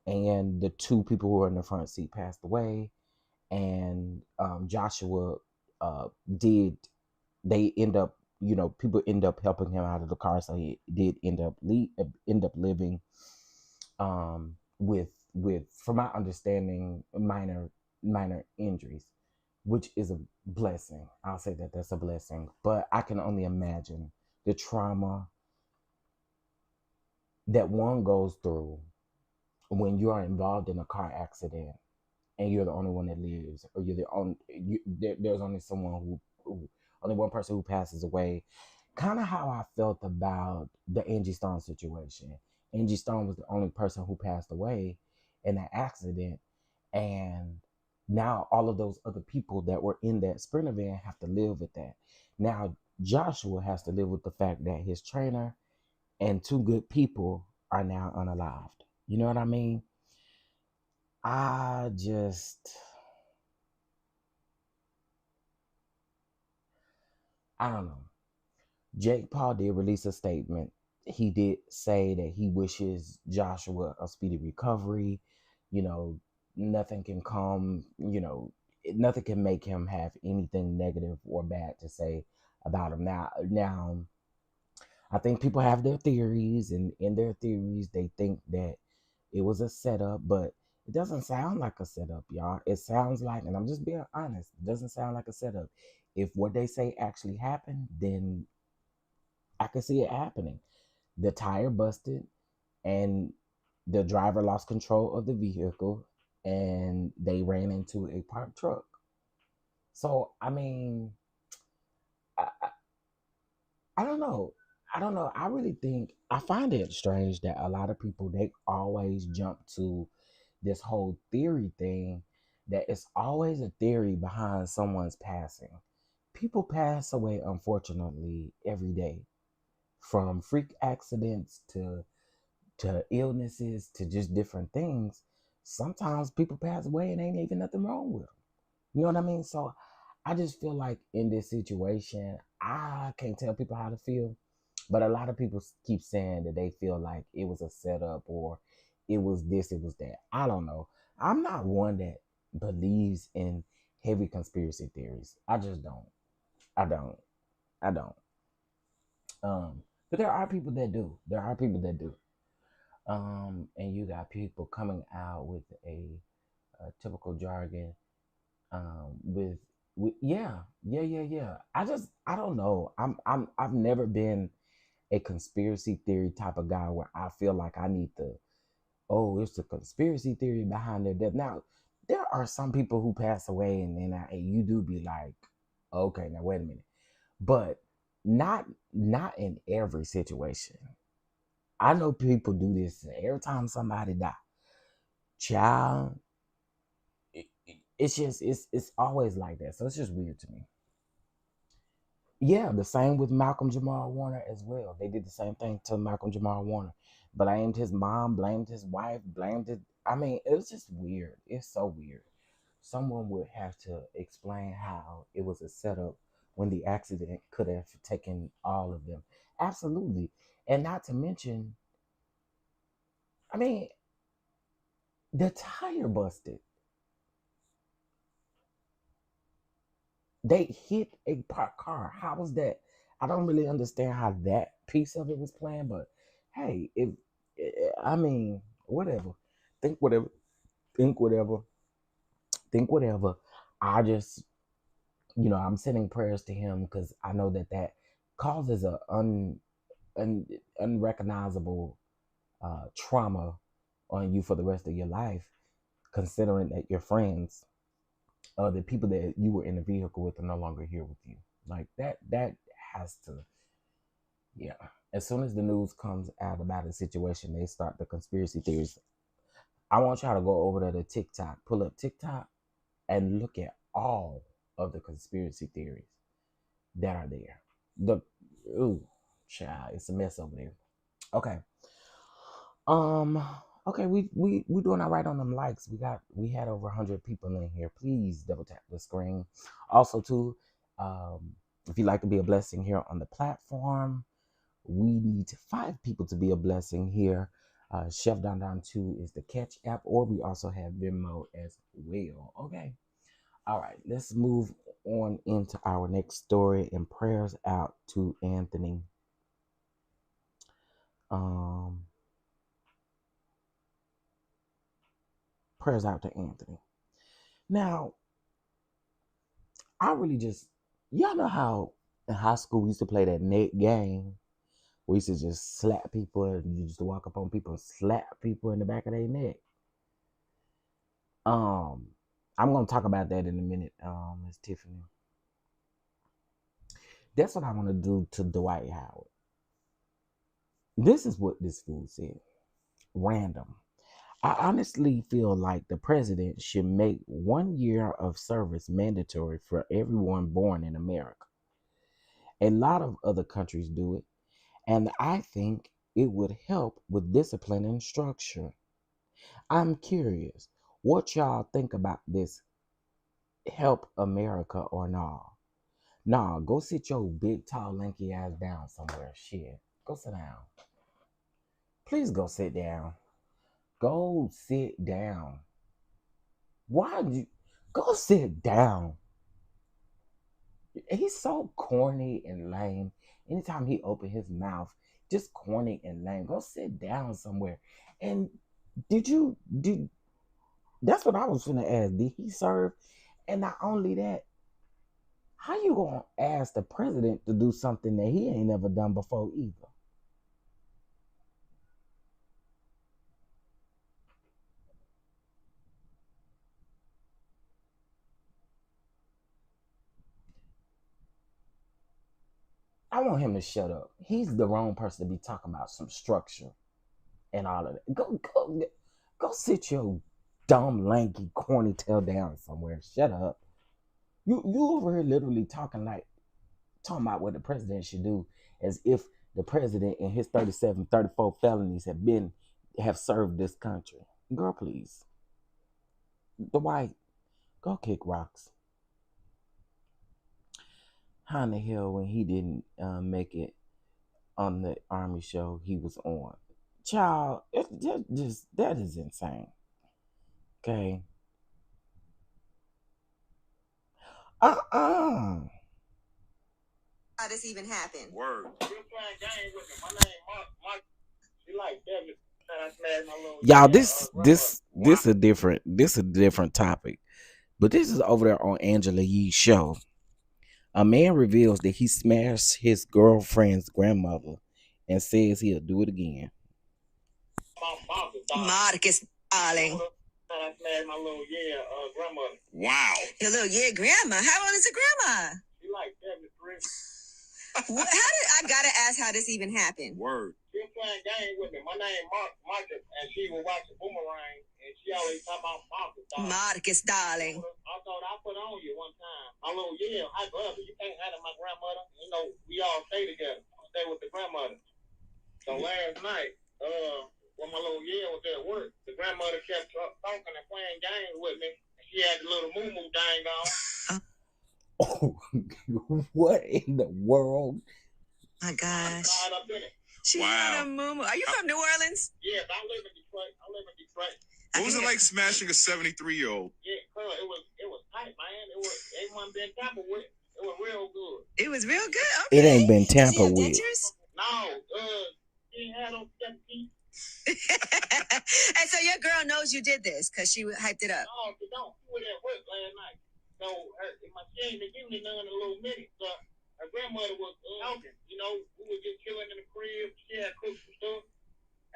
and the two people who were in the front seat passed away. And Joshua did, they end up, people end up helping him out of the car, so he did end up living with, from my understanding, minor injuries, which is a blessing. I'll say that that's a blessing. But I can only imagine the trauma that one goes through when you are involved in a car accident and you're the only one that lives, or there's only someone only one person who passes away. Kind of how I felt about the Angie Stone situation. Angie Stone was the only person who passed away in that accident, and now all of those other people that were in that Sprinter van have to live with that. Now Joshua has to live with the fact that his trainer and two good people are now unalived. You know what I mean? I don't know. Jake Paul did release a statement. He did say that he wishes Joshua a speedy recovery. You know, nothing can come, nothing can make him have anything negative or bad to say about him. Now, I think people have their theories, and in their theories, they think that it was a setup, but it doesn't sound like a setup, y'all. It sounds like, and I'm just being honest, it doesn't sound like a setup. If what they say actually happened, then I can see it happening. The tire busted, and the driver lost control of the vehicle, and they ran into a parked truck. So, I mean, I, I, I don't know. I don't know. I really think I find it strange that a lot of people, they always jump to this whole theory thing, that it's always a theory behind someone's passing. People pass away, unfortunately, every day, from freak accidents to illnesses to just different things. Sometimes people pass away and ain't even nothing wrong with them. You know what I mean? So I just feel like in this situation, I can't tell people how to feel, but a lot of people keep saying that they feel like it was a setup, or it was this, it was that. I don't know. I'm not one that believes in heavy conspiracy theories. I just don't. I don't. I don't. But there are people that do. There are people that do. And you got people coming out with a typical jargon, with yeah. I don't know. I've never been a conspiracy theory type of guy where I feel like I need to oh, it's a conspiracy theory behind their death. Now, there are some people who pass away, and then you do be like, okay, now wait a minute, but not in every situation. I know people do this every time somebody die. Child, it's just it's always like that. So it's just weird to me. Yeah, the same with Malcolm Jamal Warner as well. They did the same thing to Malcolm Jamal Warner. Blamed his mom, blamed his wife, blamed it. I mean, it was just weird. It's so weird. Someone would have to explain how it was a setup when the accident could have taken all of them. Absolutely. And not to mention, I mean, the tire busted. They hit a parked car. How was that? I don't really understand how that piece of it was planned, but hey, if I mean, whatever. Think whatever. Think whatever. Think whatever. I just, I'm sending prayers to him because I know that that causes a un, unrecognizable trauma on you for the rest of your life, considering that your friends, the people that you were in the vehicle with, are no longer here with you. Like that has to, yeah. As soon as the news comes out about the situation, they start the conspiracy theories. I want y'all to go over to the TikTok, pull up TikTok, and look at all of the conspiracy theories that are there. The ooh, child, it's a mess over there. Okay. Um. Okay, we doing all right on them likes. We had over 100 people in here. Please double tap the screen. Also, too, if you'd like to be a blessing here on the platform, we need 5 people to be a blessing here. Chef DonDon 2 is the catch app, or we also have Venmo as well. Okay. All right, let's move on into our next story, and prayers out to Anthony. Um, Prayers out to Anthony. Now, I really just, y'all know how in high school we used to play that net game. We used to just slap people, and you just walk up on people and slap people in the back of their neck. Um, I'm gonna talk about that in a minute, Miss Tiffany. That's what I want to do to Dwight Howard. This is what this fool said. Random. I honestly feel like the president should make 1 year of service mandatory for everyone born in America. A lot of other countries do it, and I think it would help with discipline and structure. I'm curious, what y'all think about this? Help America or not? Nah, go sit your big, tall, lanky ass down somewhere. Shit. Go sit down. Please go sit down. Go sit down. Why you go sit down? He's so corny and lame. Anytime he open his mouth, just corny and lame. Go sit down somewhere. And did that's what I was gonna ask. Did he serve? And not only that, how you gonna ask the president to do something that he ain't never done before either? I want him to shut up. He's the wrong person to be talking about some structure and all of that. Go sit your dumb, lanky, corny tail down somewhere. Shut up. You over here literally talking about what the president should do, as if the president and his 37, 34 felonies have served this country. Girl, please. The white, go kick rocks. How in the hell when he didn't make it on the army show he was on? Child, that is insane. Okay. Uh-uh. How this even happened? Word. Y'all, this a different topic. But this is over there on Angela Yee's show. A man reveals that he smashed his girlfriend's grandmother and says he'll do it again. Marcus, darling. I smashed my little grandmother. Wow. Your little grandma? How old is a grandma? She like 73. I gotta ask how this even happened. Word. She was playing game with me. My name Marcus, and she was watching Boomerang, and she always talking about Marcus, darling. Marcus, darling. I thought I put on you one time. My little I love you. You can't handle my grandmother. You know, we all stay together. I stay with the grandmother. So last night, when my little was at work, the grandmother kept talking and playing games with me. She had the little moo-moo dang on. Oh, what in the world? My gosh. Caught up in it. She had a moo-moo. Are you from New Orleans? Yes, I live in Detroit. What was it like smashing a 73-year-old? Yeah, it was tight, man. It wasn't been tampered with. It was real good. It was real good. Okay. It ain't been tampered with. No, she had on 17. And so your girl knows you did this because she hyped it up. No, she don't. She was at work last night. So she ain't been giving me none in a little minute. So her grandmother was talking. You know, we were just chilling in the crib. She had cooked some stuff.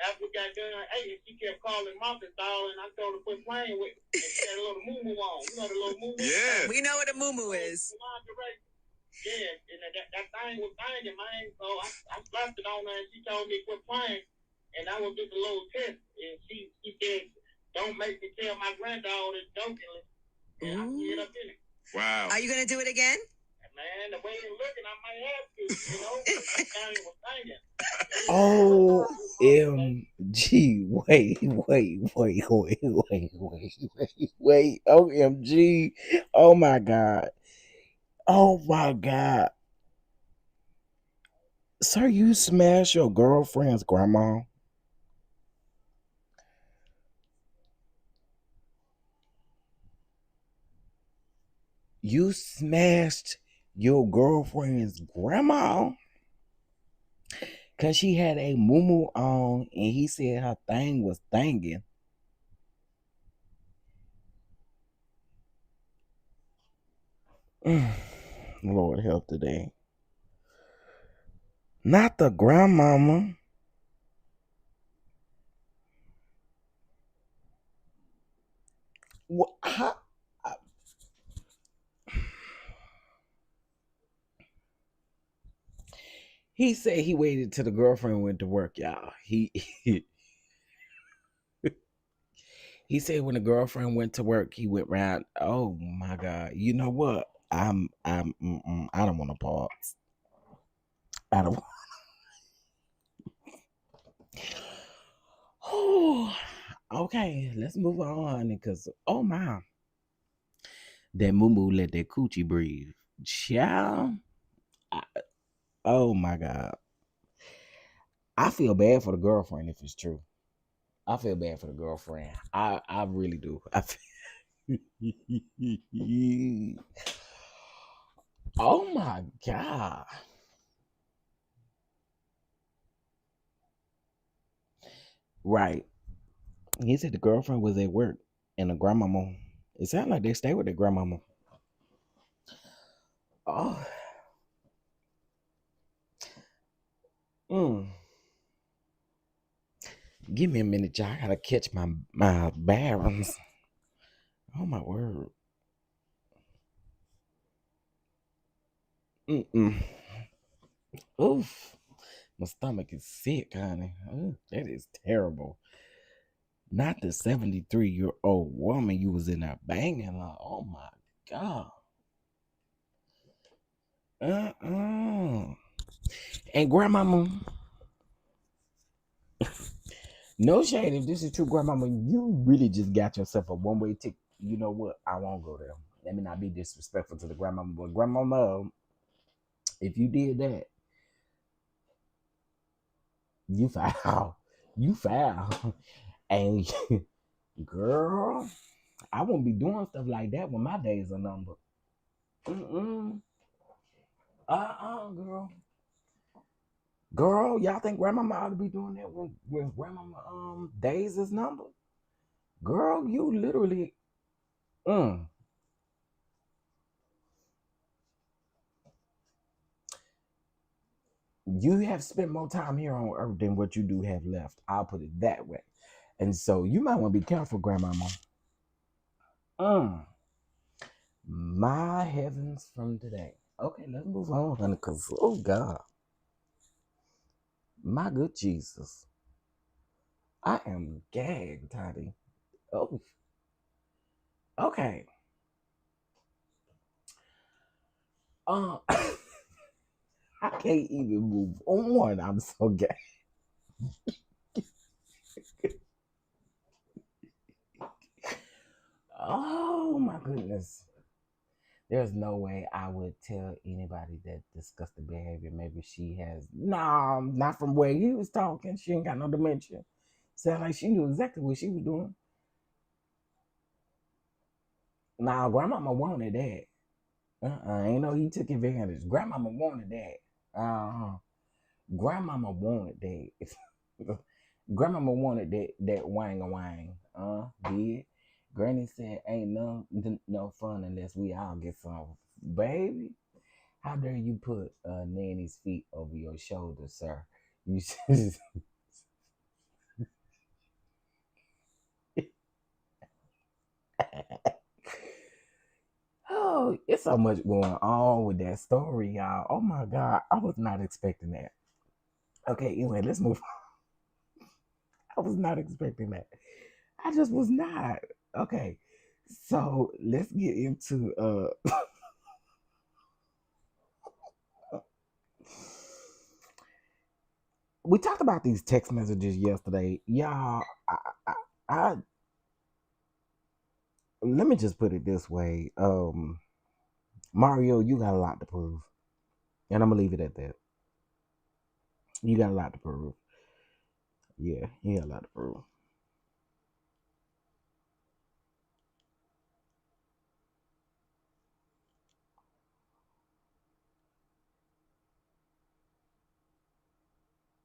After we got done eating, she kept calling Marcus, darling. I told her to quit playing with me. And she had a little moo-moo on. You know the little moo-moo? Yeah. We know what a moo-moo is. Yeah, and that thing was banging, man. So I slapped it on her, and she told me to quit playing. And I was just a little test. And she said, don't make me tell my granddaughter jokingly. And I get up in it. Wow. Are you going to do it again? Man, the way you're looking, I might have to, you know? That thing was banging. OMG. Wait. OMG. Oh my God. Oh my God. Sir, you smashed your girlfriend's grandma? You smashed your girlfriend's grandma? Because she had a moo on and he said her thing was thanging. Lord help today. Not the grandmama. What? How? He said he waited till the girlfriend went to work, y'all. He said when the girlfriend went to work, he went round. Oh my God! You know what? I don't want to pause. I don't. Oh, okay. Let's move on because oh my, that moo let that coochie breathe. Child. Oh my God. I feel bad for the girlfriend if it's true. I feel bad for the girlfriend. I really do. Oh my God. Right. He said the girlfriend was at work and the grandmama. It sounded like they stay with their grandmama. Oh. Give me a minute, y'all. I gotta catch my bearings. Oh my word. Oof. My stomach is sick, honey. Ooh, that is terrible. Not the 73-year-old woman you was in there banging on. Oh my God. And grandmama. No shade if this is true, grandmama. You really just got yourself a one-way ticket. You know what? I won't go there. Let me not be disrespectful to the grandmama, but grandmama, if you did that, you foul. You foul. And girl, I won't be doing stuff like that when my days are numbered. Girl. Girl, y'all think grandmama ought to be doing that when grandmama days is numbered? Girl, you literally you have spent more time here on earth than what you do have left. I'll put it that way. And so you might want to be careful, grandmama. My heavens from today. Okay, let's move on, honey, because, oh, God. My good Jesus. I am gagged, honey. Oh, okay. I can't even move on. I'm so gagged. Oh, my goodness. There's no way I would tell anybody that disgusting behavior. Maybe she has. No, not from where he was talking. She ain't got no dementia. Sound like she knew exactly what she was doing. Nah, grandmama wanted that. Ain't no he took advantage. Grandmama wanted that. Grandmama wanted that. Grandmama wanted that wang a wang. Did. Granny said ain't no fun unless we all get some. Baby, how dare you put Nanny's feet over your shoulders, sir? You Oh, it's so much going on with that story, y'all. Oh my God, I was not expecting that. Okay, anyway, let's move on. I was not expecting that. I just was not. Okay, so let's get into we talked about these text messages yesterday, y'all. I let me just put it this way. Mario, you got a lot to prove, and I'm gonna leave it at that. You got a lot to prove. Yeah, you got a lot to prove.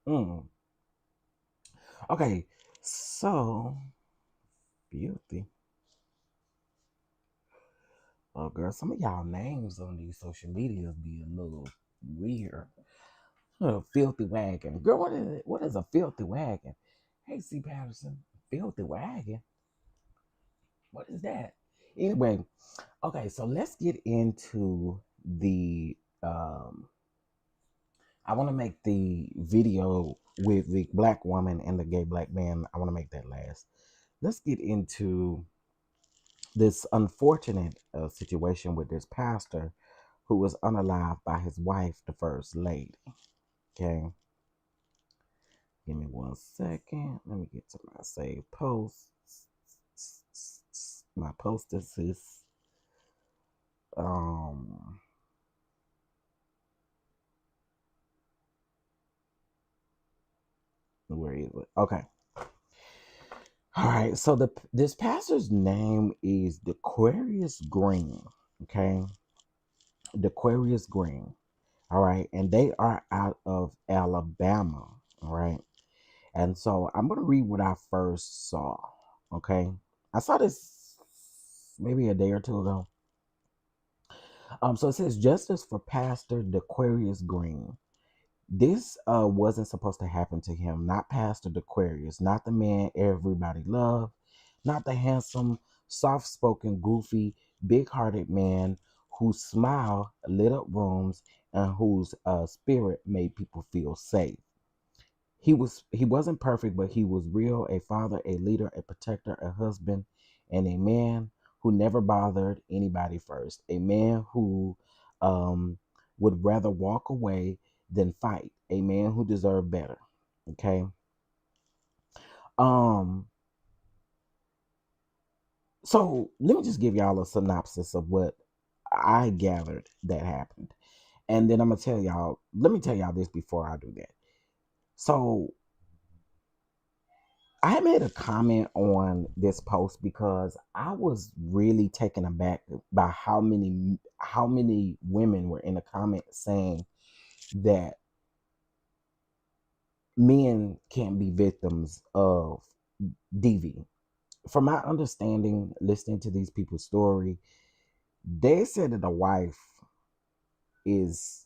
Mm. Okay, so filthy. Oh, girl, some of y'all names on these social medias be a little weird. Filthy wagon. Girl, what is it? What is a filthy wagon? Hey, C. Patterson, filthy wagon. What is that? Anyway, okay, so let's get into the. I want to make the video with the black woman and the gay black man. I want to make that last. Let's get into this unfortunate situation with this pastor who was unalived by his wife, the first lady. Okay. Give me 1 second. Let me get to my saved posts. My postesses. Where is it? Okay. All right. So this pastor's name is Aquarius Green. Okay. Aquarius Green. All right. And they are out of Alabama. All right. And so I'm going to read what I first saw. Okay. I saw this maybe a day or two ago. So it says justice for Pastor Aquarius Green. This wasn't supposed to happen to him. Not Pastor Aquarius, not the man everybody loved, not the handsome, soft-spoken, goofy, big-hearted man whose smile lit up rooms and whose spirit made people feel safe. He wasn't perfect, but he was real, a father, a leader, a protector, a husband, and a man who never bothered anybody first. A man who would rather walk away than fight. A man who deserved better. Okay. So let me just give y'all a synopsis of what I gathered that happened. And then I'm gonna tell y'all, let me tell y'all this before I do that. So I made a comment on this post because I was really taken aback by how many women were in the comments saying that men can't be victims of DV. From my understanding, listening to these people's story, they said that the wife is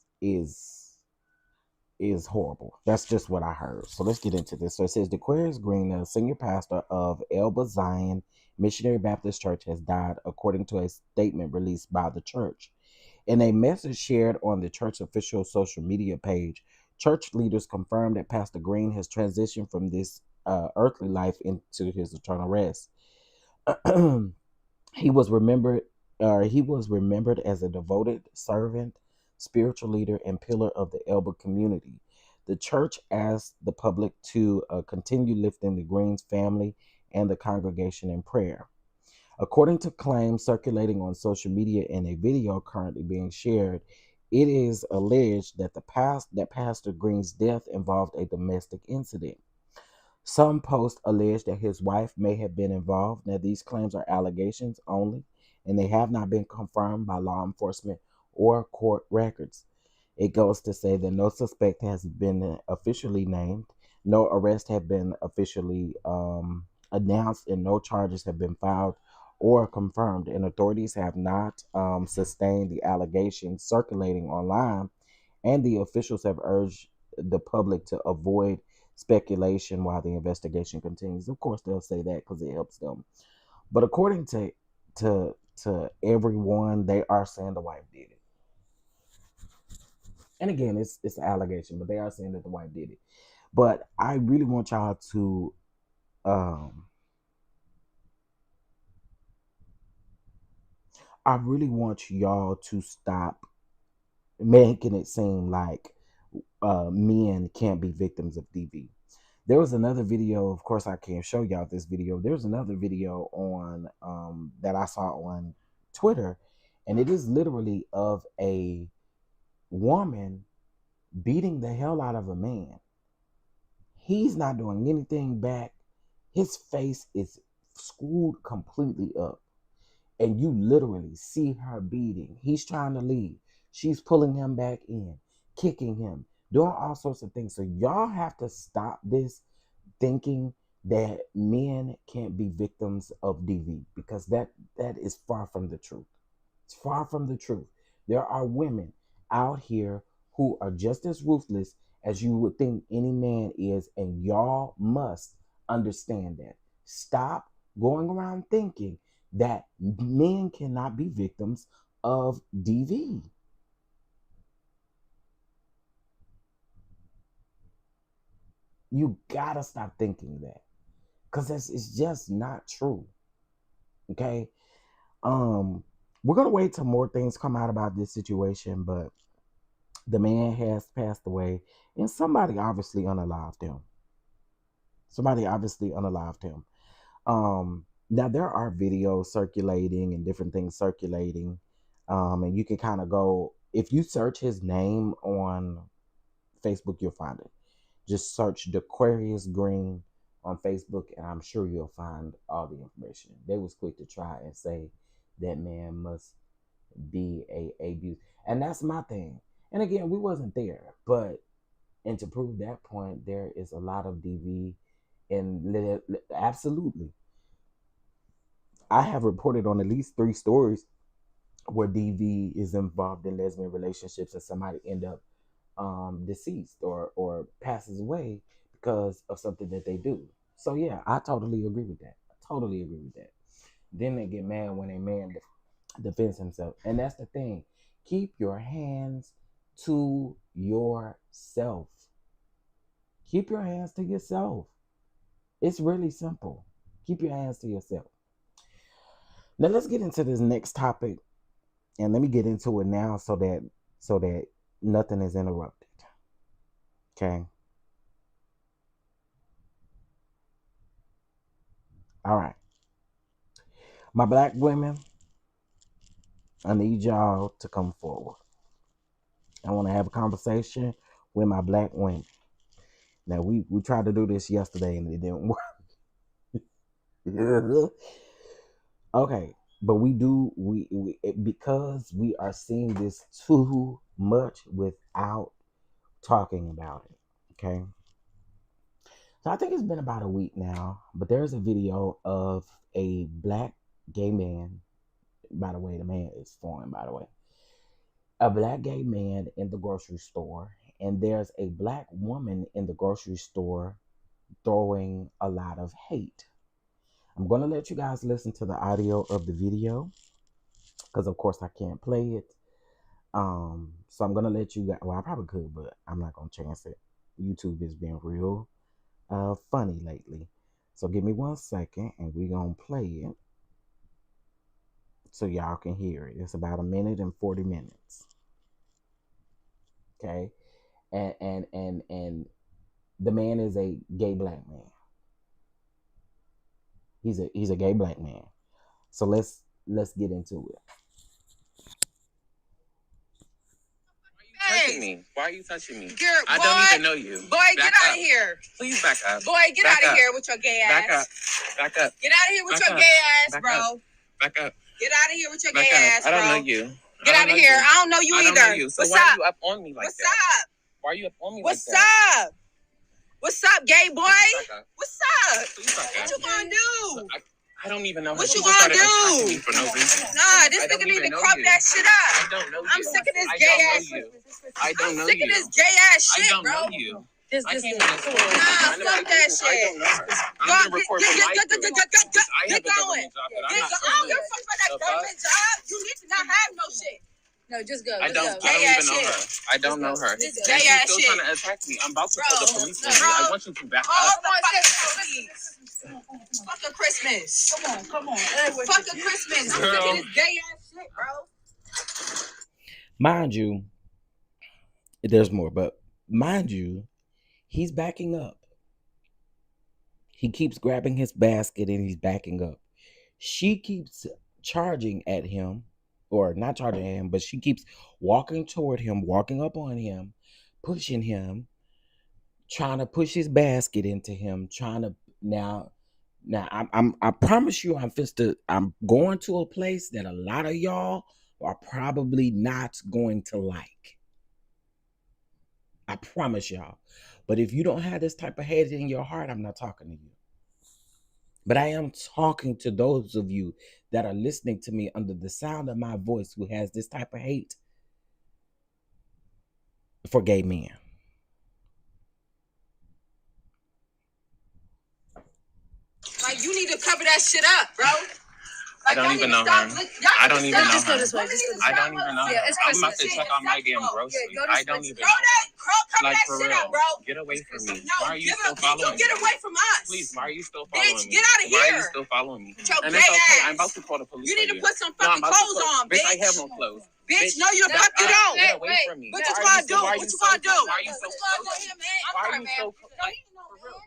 is horrible. That's just what I heard. So let's get into this. So it says Aquarius Green, a senior pastor of Elba Zion Missionary Baptist Church, has died, according to a statement released by the church. In a message shared on the church official social media page, church leaders confirmed that Pastor Green has transitioned from this earthly life into his eternal rest. He was remembered. He was remembered as a devoted servant, spiritual leader, and pillar of the Elba community. The church asked the public to continue lifting the Greens family and the congregation in prayer. According to claims circulating on social media and a video currently being shared, it is alleged that that Pastor Green's death involved a domestic incident. Some posts allege that his wife may have been involved. Now, these claims are allegations only, and they have not been confirmed by law enforcement or court records. It goes to say that no suspect has been officially named, no arrests have been officially announced, and no charges have been filed or confirmed. And authorities have not sustained the allegations circulating online, and the officials have urged the public to avoid speculation while the investigation continues. Of course, they'll say that because it helps them. But according to everyone, they are saying the wife did it. And again, it's an allegation, but they are saying that the wife did it. But I really want y'all to I really want y'all to stop making it seem like men can't be victims of DV. There was another video, of course, I can't show y'all this video. There's another video on that I saw on Twitter, and it is literally of a woman beating the hell out of a man. He's not doing anything back. His face is screwed completely up, and you literally see her beating. He's trying to leave. She's pulling him back in, kicking him, doing all sorts of things. So y'all have to stop this thinking that men can't be victims of DV, because that is far from the truth. It's far from the truth. There are women out here who are just as ruthless as you would think any man is, and y'all must understand that. Stop going around thinking that men cannot be victims of DV. You gotta stop thinking that, because it's just not true. Okay. We're gonna wait till more things come out about this situation, but the man has passed away, and somebody obviously unalived him. Now there are videos circulating and different things circulating, and you can kind of go, if you search his name on Facebook, you'll find it. Just search Aquarius Green on Facebook, and I'm sure you'll find all the information. They was quick to try and say that man must be a abuse, and that's my thing. And again, we wasn't there, but and to prove that point, there is a lot of DV, and absolutely, I have reported on at least 3 stories where DV is involved in lesbian relationships, and somebody end up deceased or passes away because of something that they do. So yeah, I totally agree with that. Then they get mad when a man defends himself, and that's the thing. Keep your hands to yourself. Keep your hands to yourself. It's really simple. Keep your hands to yourself. Now let's get into this next topic, and let me get into it now so that nothing is interrupted. Okay. All right. My black women, I need y'all to come forward. I want to have a conversation with my black women. Now we tried to do this yesterday and it didn't work. Okay, but we because we are seeing this too much without talking about it. Okay. So I think it's been about a week now, but there's a video of a black gay man. By the way, the man is foreign, by the way. A black gay man in the grocery store, and there's a black woman in the grocery store throwing a lot of hate. I'm going to let you guys listen to the audio of the video because, of course, I can't play it. So I'm going to let you guys, well, I probably could, but I'm not going to chance it. YouTube is being real funny lately. So give me 1 second and we're going to play it so y'all can hear it. It's about 1 minute and 40 minutes. Okay. And the man is a gay black man. He's a gay black man. So let's get into it. Touching me? Why are you touching me? I don't even know you. Boy, get out of here. Please back up. Boy, get out of here with your gay ass. Back up. Get out of here with your gay ass, bro. Back up. Get out of here with your gay ass, bro. I don't know you. Get out of here. I don't know you either. Know you. So What's why up? are you up on me like What's that? up? Why are you up on me What's like that? up? What's up, gay boy? What's up? Please back What up. you gonna do? I don't even know. What you just gonna started attacking do? me for no reason. Nah, this I don't nigga need to even know crop you. that shit I up. don't know you. I'm sick of this I gay don't know ass you. shit. I don't know I'm sick you. of this gay ass I shit, don't bro. know you. This I can't even Nah, fuck that shit. I don't know her. I'm Go, gonna report for life. get I have a going. government job that I'm I not don't supposed give a fuck about that government job. You need to not have no shit. No, just go. I don't Gay even ass know shit. her. I don't know her. This And gay she's ass still shit. trying to attack me. I'm about to call the police on you. bro. I want you to back Call up. the fucking police. Fuck a Christmas. Come on. Fuck a Christmas. I'm sick of this gay ass shit, bro. Mind you, there's more, but mind you, he's backing up. He keeps grabbing his basket and he's backing up. She keeps charging at him, or not charging at him, but she keeps walking toward him, walking up on him, pushing him, trying to push his basket into him, trying to now I promise you I'm going to a place that a lot of y'all are probably not going to like. I promise y'all. But if you don't have this type of hate in your heart, I'm not talking to you. But I am talking to those of you that are listening to me under the sound of my voice who has this type of hate for gay men. Like, you need to cover that shit up, bro. I don't even know her. I don't even know her. I don't even know her. I'm about to check out my damn groceries. I don't even know her. Like, for real. Get away from me. Why are you still following me? Get away from us. Please, why are you still following me? Get out of Why are you here. still following me? With your And gay it's okay. ass. I'm about to call the police. You need to put some No, I'm fucking about to clothes call- on, Bitch, bitch. I have no clothes. Bitch, no, you the fuck you Get don't. away from me. What you Why are gonna do? why are What you so- gonna do? Why are you so close? Why are you so close? Like, for real.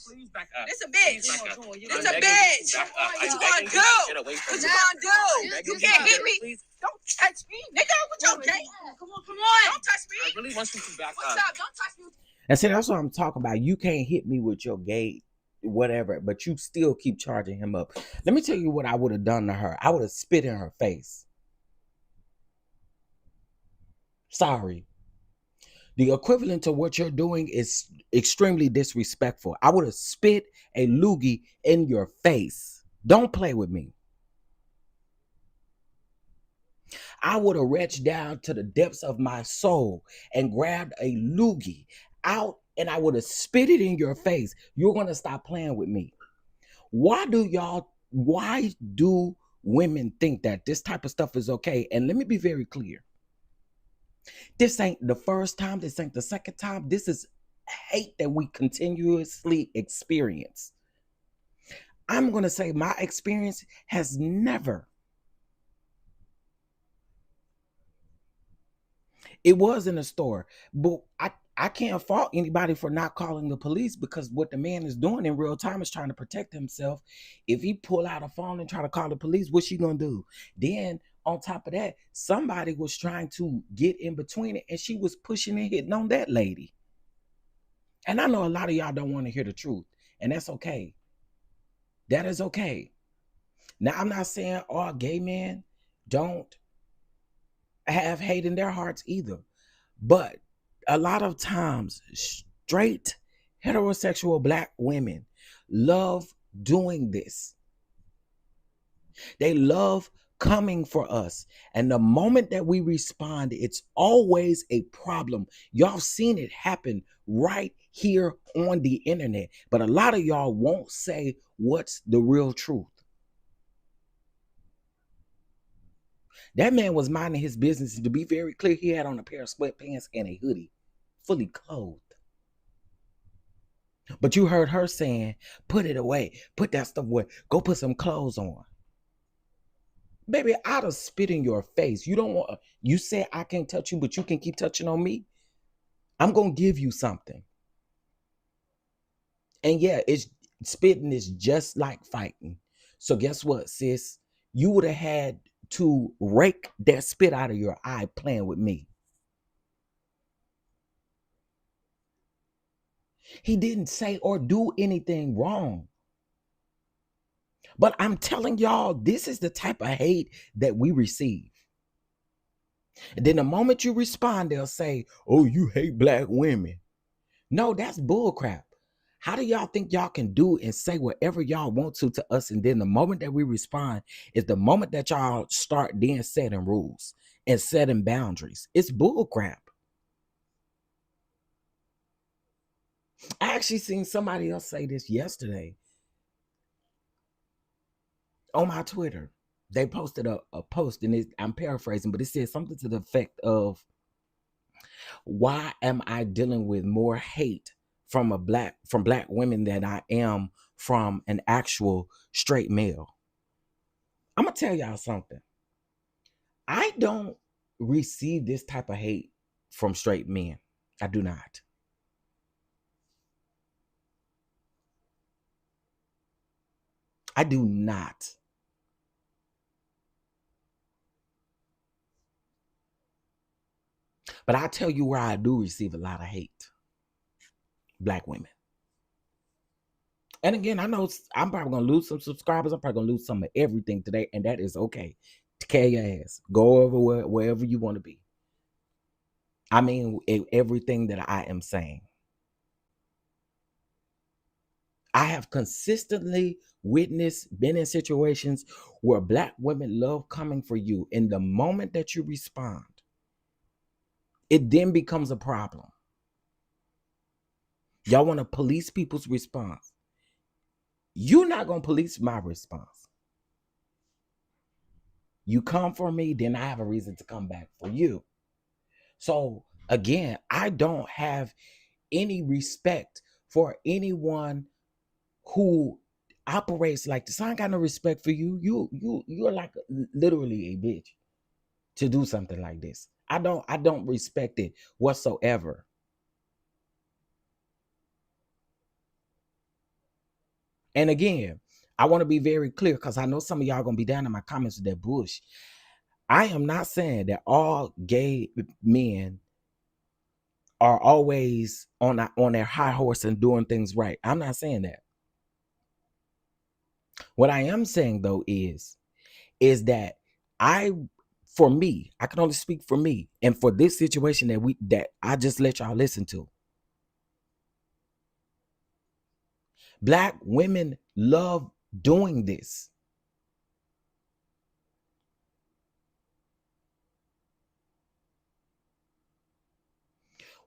Please back up. This a bitch. Please back up. This I'm a begging bitch. you to back up. What you I'm gonna begging do? you to get away from What me. you gonna do? I'm begging You can't hit me. Please. Don't touch me, nigga. With your gay ass. Come on. Don't touch me. I really want you to back What's up. up? Don't touch me. And see, that's what I'm talking about. You can't hit me with your gay whatever, but you still keep charging him up. Let me tell you what I would have done to her. I would have spit in her face. Sorry. The equivalent to what you're doing is extremely disrespectful. I would have spit a loogie in your face. Don't play with me. I would have reached down to the depths of my soul and grabbed a loogie out and I would have spit it in your face. You're going to stop playing with me. Why do women think that this type of stuff is okay? And let me be very clear. This ain't the first time. This ain't the second time. This is hate that we continuously experience. I'm going to say my experience has never. It was in a store, but I can't fault anybody for not calling the police because what the man is doing in real time is trying to protect himself. If he pull out a phone and try to call the police, what's she going to do? Then on top of that, somebody was trying to get in between it and she was pushing and hitting on that lady. And I know a lot of y'all don't want to hear the truth, and that's okay. That is okay. Now, I'm not saying all gay men don't have hate in their hearts either, but a lot of times straight heterosexual black women love doing this. They love coming for us. And the moment that we respond, it's always a problem. Y'all seen it happen right here on the internet. But a lot of y'all won't say what's the real truth. That man was minding his business. To be very clear, he had on a pair of sweatpants and a hoodie, fully clothed. But you heard her saying, put it away, put that stuff away, go put some clothes on. Baby, I'd have spit in your face. You don't want, you say I can't touch you, but you can keep touching on me. I'm going to give you something. And yeah, spitting is just like fighting. So guess what, sis? You would have had to rake that spit out of your eye playing with me. He didn't say or do anything wrong. But I'm telling y'all, this is the type of hate that we receive. And then the moment you respond, they'll say, oh, you hate black women. No, that's bullcrap. How do y'all think y'all can do and say whatever y'all want to us? And then the moment that we respond is the moment that y'all start then setting rules and setting boundaries. It's bullcrap. I actually seen somebody else say this yesterday on my Twitter. They posted a post, and I'm paraphrasing, but it said something to the effect of, why am I dealing with more hate from black women than I am from an actual straight male? I'm gonna tell y'all something. I don't receive this type of hate from straight men. I do not. I do not. But I'll tell you where I do receive a lot of hate. Black women. And again, I know I'm probably going to lose some subscribers. I'm probably going to lose some of everything today. And that is okay. Carry your ass. Go over wherever you want to be. I mean, everything that I am saying. I have consistently witnessed, been in situations where black women love coming for you. And the moment that you respond, it then becomes a problem. Y'all want to police people's response. You're not going to police my response. You come for me, then I have a reason to come back for you. So again, I don't have any respect for anyone who operates like this. I ain't got no respect for you. You're like literally a bitch to do something like this. I don't respect it whatsoever. And again, I want to be very clear, because I know some of y'all gonna be down in my comments with that bullshit. I am not saying that all gay men are always on their high horse and doing things right. I'm not saying that. What I am saying though is that for me, I can only speak for me and for this situation that I just let y'all listen to. Black women love doing this.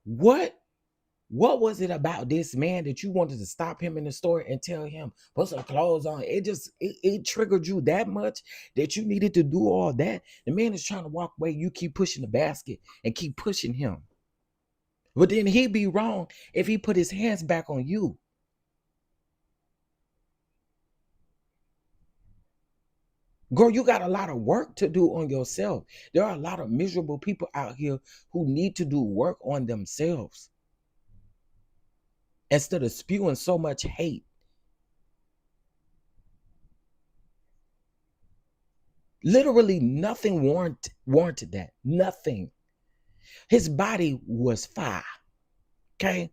What was it about this man that you wanted to stop him in the store and tell him, put some clothes on? It triggered you that much that you needed to do all that? The man is trying to walk away. You keep pushing the basket and keep pushing him. But then he'd be wrong if he put his hands back on you. Girl, you got a lot of work to do on yourself. There are a lot of miserable people out here who need to do work on themselves instead of spewing so much hate. Literally nothing warranted that. Nothing. His body was fire. Okay?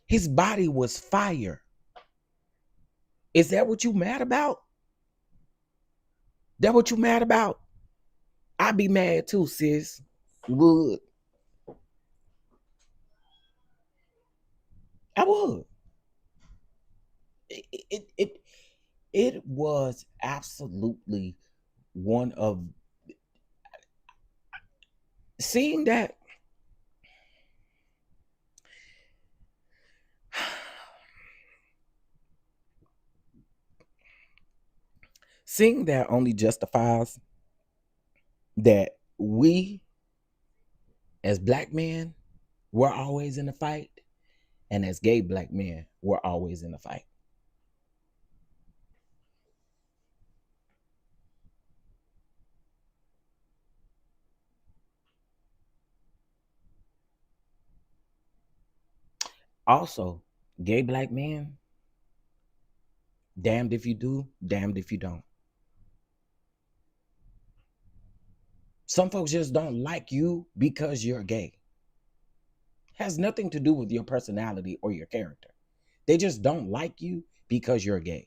His body was fire. Is that what you mad about? That what you mad about? I'd be mad too, sis. Would. I would. It was absolutely one of seeing that. Seeing that only justifies that we as black men, we're always in the fight, and as gay black men, we're always in the fight. Also, gay black men, damned if you do, damned if you don't. Some folks just don't like you because you're gay. Has nothing to do with your personality or your character. They just don't like you because you're gay.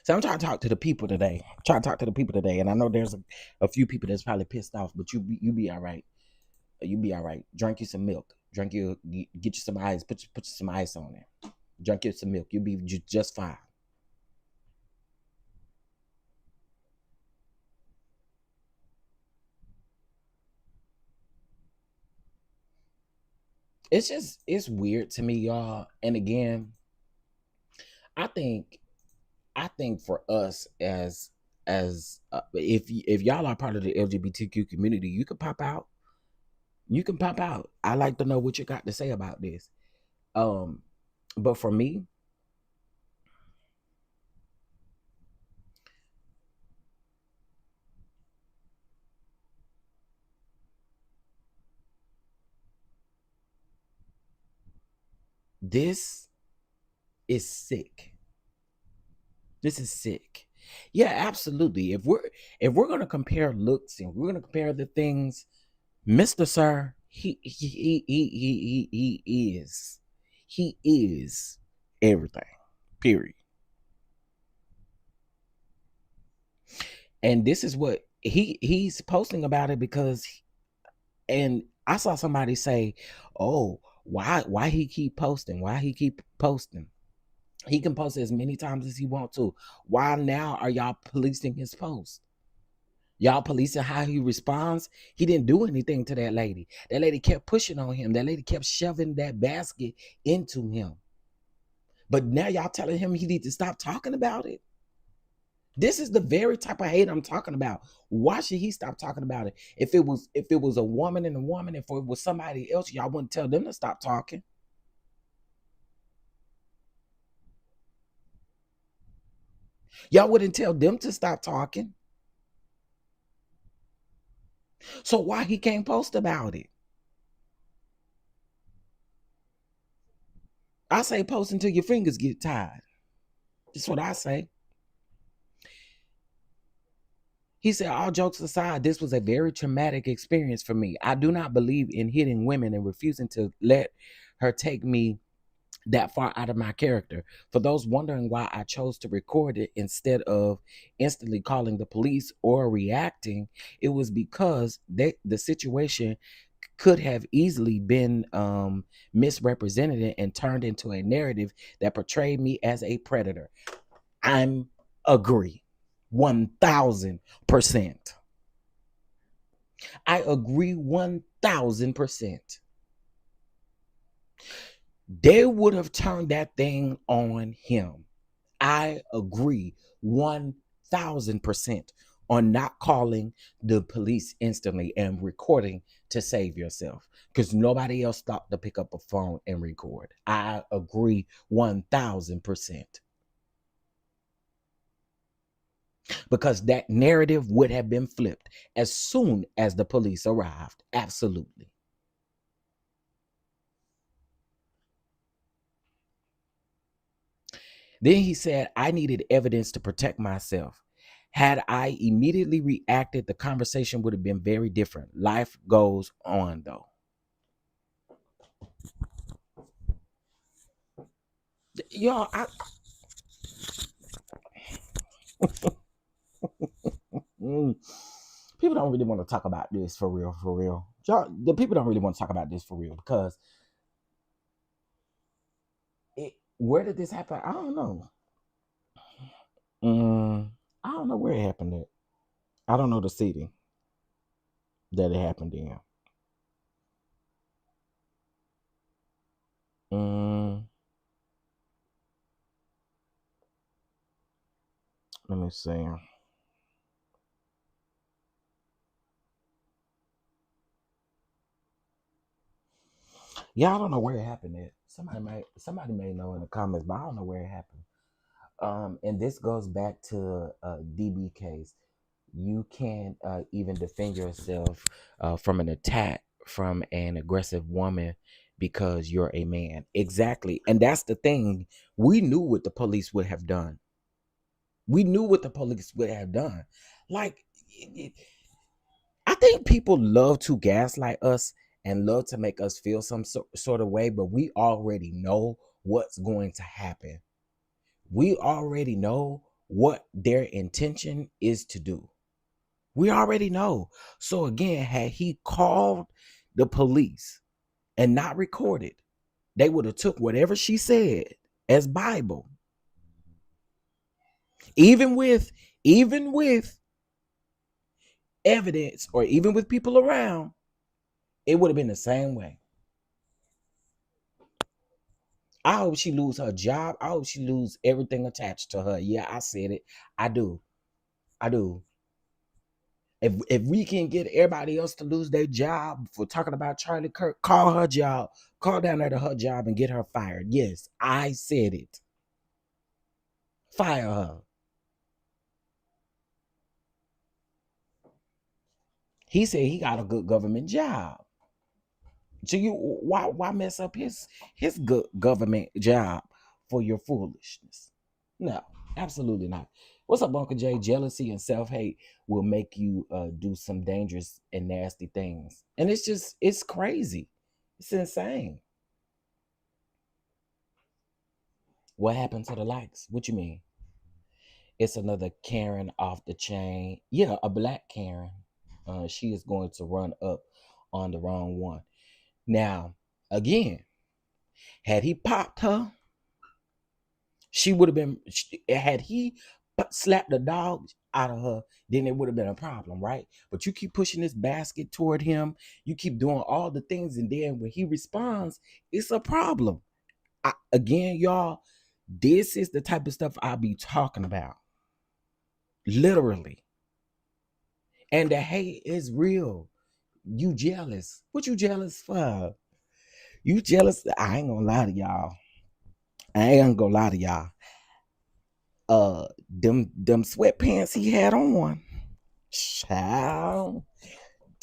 So I'm trying to talk to the people today. And I know there's a few people that's probably pissed off, but you be all right. You be all right. Drink you some milk. Get you some ice. Put some ice on there. Drink you some milk. You'll be just fine. It's weird to me, y'all. And again, I think for us if y'all are part of the LGBTQ community, you can pop out. You can pop out. I like to know what you got to say about this. But for me, this is sick. This is sick. Yeah, absolutely. If we're gonna compare looks and we're gonna compare the things, Mr. Sir, he is everything. Period. And this is what he's posting about it because and I saw somebody say, "Oh, why he keep posting? Why he keep posting? He can post as many times as he want to. Why now are y'all policing his post? Y'all policing how he responds? He didn't do anything to that lady. That lady kept pushing on him. That lady kept shoving that basket into him. But now y'all telling him he need to stop talking about it. This is the very type of hate I'm talking about. Why should he stop talking about it? If it was a woman and a woman, if it was somebody else, y'all wouldn't tell them to stop talking. Y'all wouldn't tell them to stop talking. So why he can't post about it? I say post until your fingers get tired. That's what I say. He said, all jokes aside, this was a very traumatic experience for me. I do not believe in hitting women and refusing to let her take me that far out of my character. For those wondering why I chose to record it instead of instantly calling the police or reacting, it was because the situation could have easily been misrepresented and turned into a narrative that portrayed me as a predator. I'm agree 1000%. I agree 1000%. They would have turned that thing on him. I agree 1000% on not calling the police instantly and recording to save yourself because nobody else thought to pick up a phone and record. I agree 1000%. Because that narrative would have been flipped as soon as the police arrived. Absolutely. Then he said, I needed evidence to protect myself. Had I immediately reacted, the conversation would have been very different. Life goes on, though. Y'all, People don't really want to talk about this for real, for real. The people don't really want to talk about this for real because where did this happen? I don't know. I don't know where it happened at. I don't know the city that it happened in. Let me see. Yeah, I don't know where it happened at. Somebody may know in the comments, but I don't know where it happened. And this goes back to DB case. You can't even defend yourself from an attack from an aggressive woman because you're a man. Exactly. And that's the thing. We knew what the police would have done. We knew what the police would have done. Like, I think people love to gaslight us and love to make us feel some sort of way, but we already know what's going to happen. We already know what their intention is to do. We already know. So again, had he called the police and not recorded, they would have took whatever she said as Bible. Even with evidence or even with people around, it would have been the same way. I hope she lose her job. I hope she lose everything attached to her. Yeah, I said it. I do. If we can get everybody else to lose their job for talking about Charlie Kirk, call her job, call down there to her job and get her fired. Yes, I said it. Fire her. He said he got a good government job. So why mess up his good government job for your foolishness? No, absolutely not. What's up, Uncle Jay? Jealousy and self-hate will make you do some dangerous and nasty things. And it's crazy. It's insane. What happened to the likes? What you mean? It's another Karen off the chain. Yeah, a black Karen. She is going to run up on the wrong one. Now, again, had he popped her, she would have been, had he slapped the dog out of her, then it would have been a problem, right? But you keep pushing this basket toward him, you keep doing all the things, and then when he responds, it's a problem. Again, y'all, this is the type of stuff I'll be talking about. Literally. And the hate is real. You jealous. What you jealous for? You jealous? I ain't gonna lie to y'all. Them sweatpants he had on, child,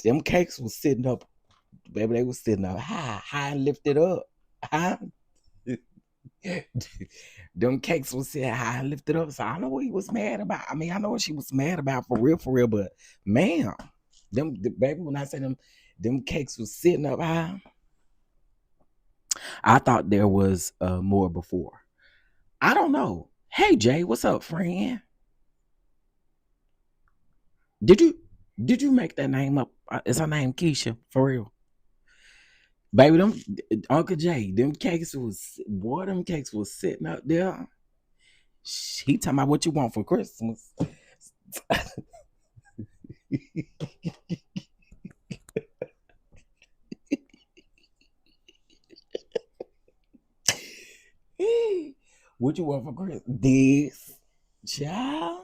them cakes was sitting up, baby. They was sitting up high and lifted up. Huh? Them cakes was sitting high and lifted up. So I know what he was mad about. I mean, I know what she was mad about for real. But man, baby, when I say them cakes was sitting up high, I thought there was more before. I don't know. Hey Jay, what's up, friend? Did you make that name up? Is her name Keisha? For real? Baby, them Uncle Jay, them cakes was sitting up there. He talking about what you want for Christmas. What you want for Christmas? This child.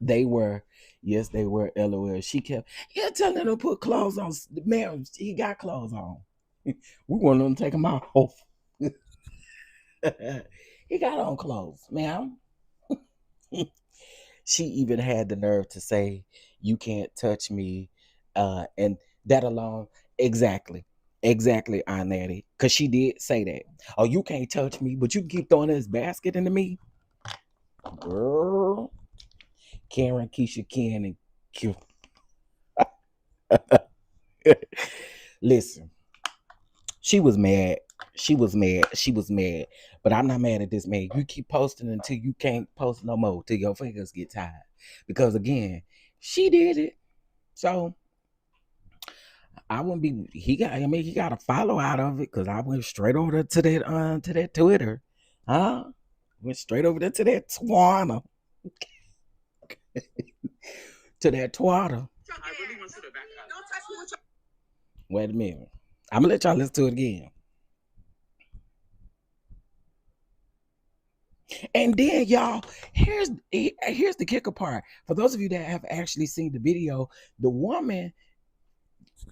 They were, yes, they were. LOL. She kept, telling her to put clothes on. Man, he got clothes on. We want him to take them off. He got on clothes, ma'am. She even had the nerve to say, "You can't touch me," and that alone, exactly, Aunt Natty, because she did say that. Oh, you can't touch me, but you keep throwing this basket into me, girl. Karen, Keisha, Ken, and Q. Listen, she was mad. But I'm not mad at this man. You keep posting until you can't post no more, till your fingers get tired. Because again, she did it. So I wouldn't be. He got a follow out of it because I went straight over to that Twitter, huh? Went straight over there to that Twana, to that Twitter. I really want you to back up. Don't touch me with your. Wait a minute. I'm gonna let y'all listen to it again. And then y'all, here's the kicker part. For those of you that have actually seen the video, the woman,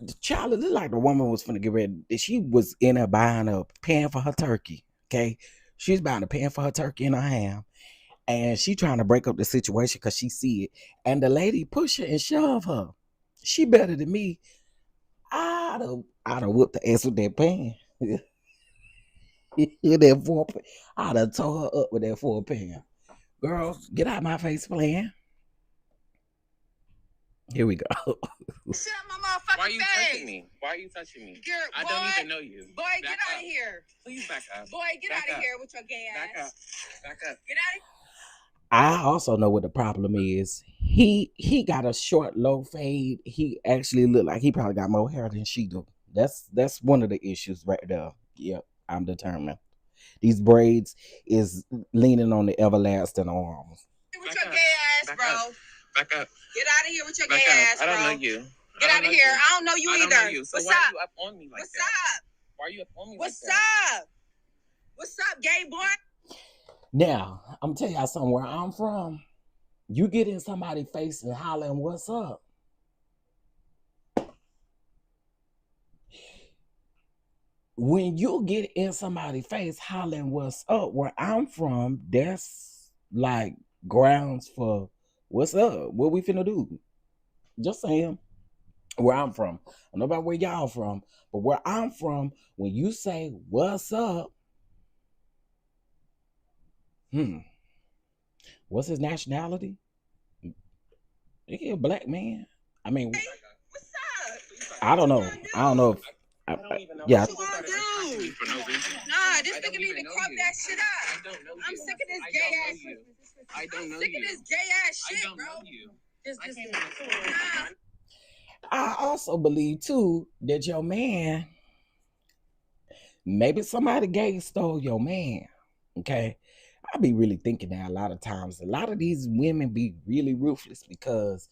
the child, it looked like the woman was finna get ready. She was in there buying a pan for her turkey. Okay, she's buying a pan for her turkey and her ham, and she trying to break up the situation because she see it. And the lady push her and shove her. She better than me. I'd have whooped the ass with that pan. I'd have tore her up with that 4 pan. Girl, get out my face playing. Here we go. Shut my motherfucking Why are you face. touching me? Why are you touching me? Girl, I boy, don't even know you. Boy, Back get up. out of here. Please back up. Boy, get Back out of up. here with your gay ass. Back up. Back up. Get out of here. I also know what the problem is. He got a short, low fade. He actually look like he probably got more hair than she do. That's one of the issues right there. Yep, I'm determined. These braids is leaning on the everlasting arms. With Back your up. gay ass, Back bro. up. Back up. Get out of here with your Back gay up. ass, I bro. don't know you. Get out of here. I don't know you I either. don't know you. So What's why up? are you up on me like What's that? up? Why are you up on me What's like that? up? What's up, gay boy? Now, I'm gonna tell y'all something. Where I'm from, you get in somebody's face and hollering, "What's up?" When you get in somebody's face hollering, "What's up?" Where I'm from, that's like grounds for "What's up? What we finna do?" Just saying. Where I'm from, I don't know about where y'all from, but where I'm from, when you say "What's up?" What's his nationality? He a black man. I mean, What's up? I don't know. I don't know if. I don't even know. Yeah. What you gonna do? For no reason. Nah, this I don't nigga need even to know crop you. that shit I up. don't know you. I'm sick of this I gay don't know ass you. shit. I don't know I'm sick you. of this gay ass I shit, don't bro. know you. Just, I just, can't even nah. I also believe too that your man, maybe somebody gay stole your man. Okay, I be really thinking that a lot of times. A lot of these women be really ruthless because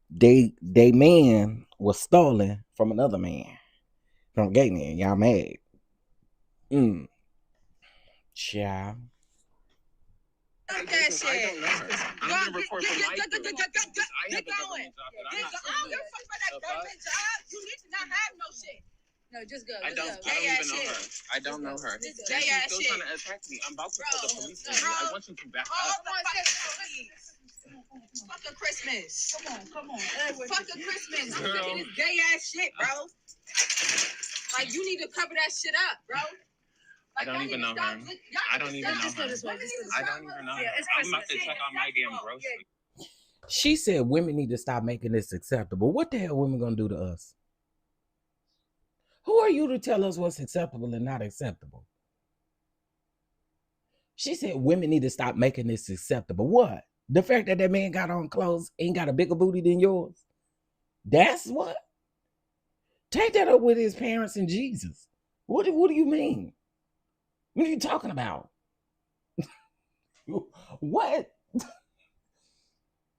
they man was stolen from another man, from a gay man. Y'all mad? Child. Fuck that I shit. don't know her. I'm gonna report for my Get crew. I have a government job that I'm not I don't supposed give to. a fuck about that government job. You need to not have no shit. No, just go. I don't Gay even ass know shit. her. I don't know her. This And gay she's ass still shit. trying to attack me. I'm about to call the police on you. Bro. I want you to back Oh, up. fuck a Christmas. Come on. Fuck a Christmas. I'm Girl. sick of this gay ass shit, bro. Like, you need to cover that shit up, bro. I don't even know her. I don't even know her. I don't even know her. I'm about to check on my damn groceries. She said women need to stop making this acceptable. What the hell women gonna do to us? Who are you to tell us what's acceptable and not acceptable? She said women need to stop making this acceptable. What? The fact that that man got on clothes ain't got a bigger booty than yours? That's what? Take that up with his parents and Jesus. What do you mean? What are you talking about? What?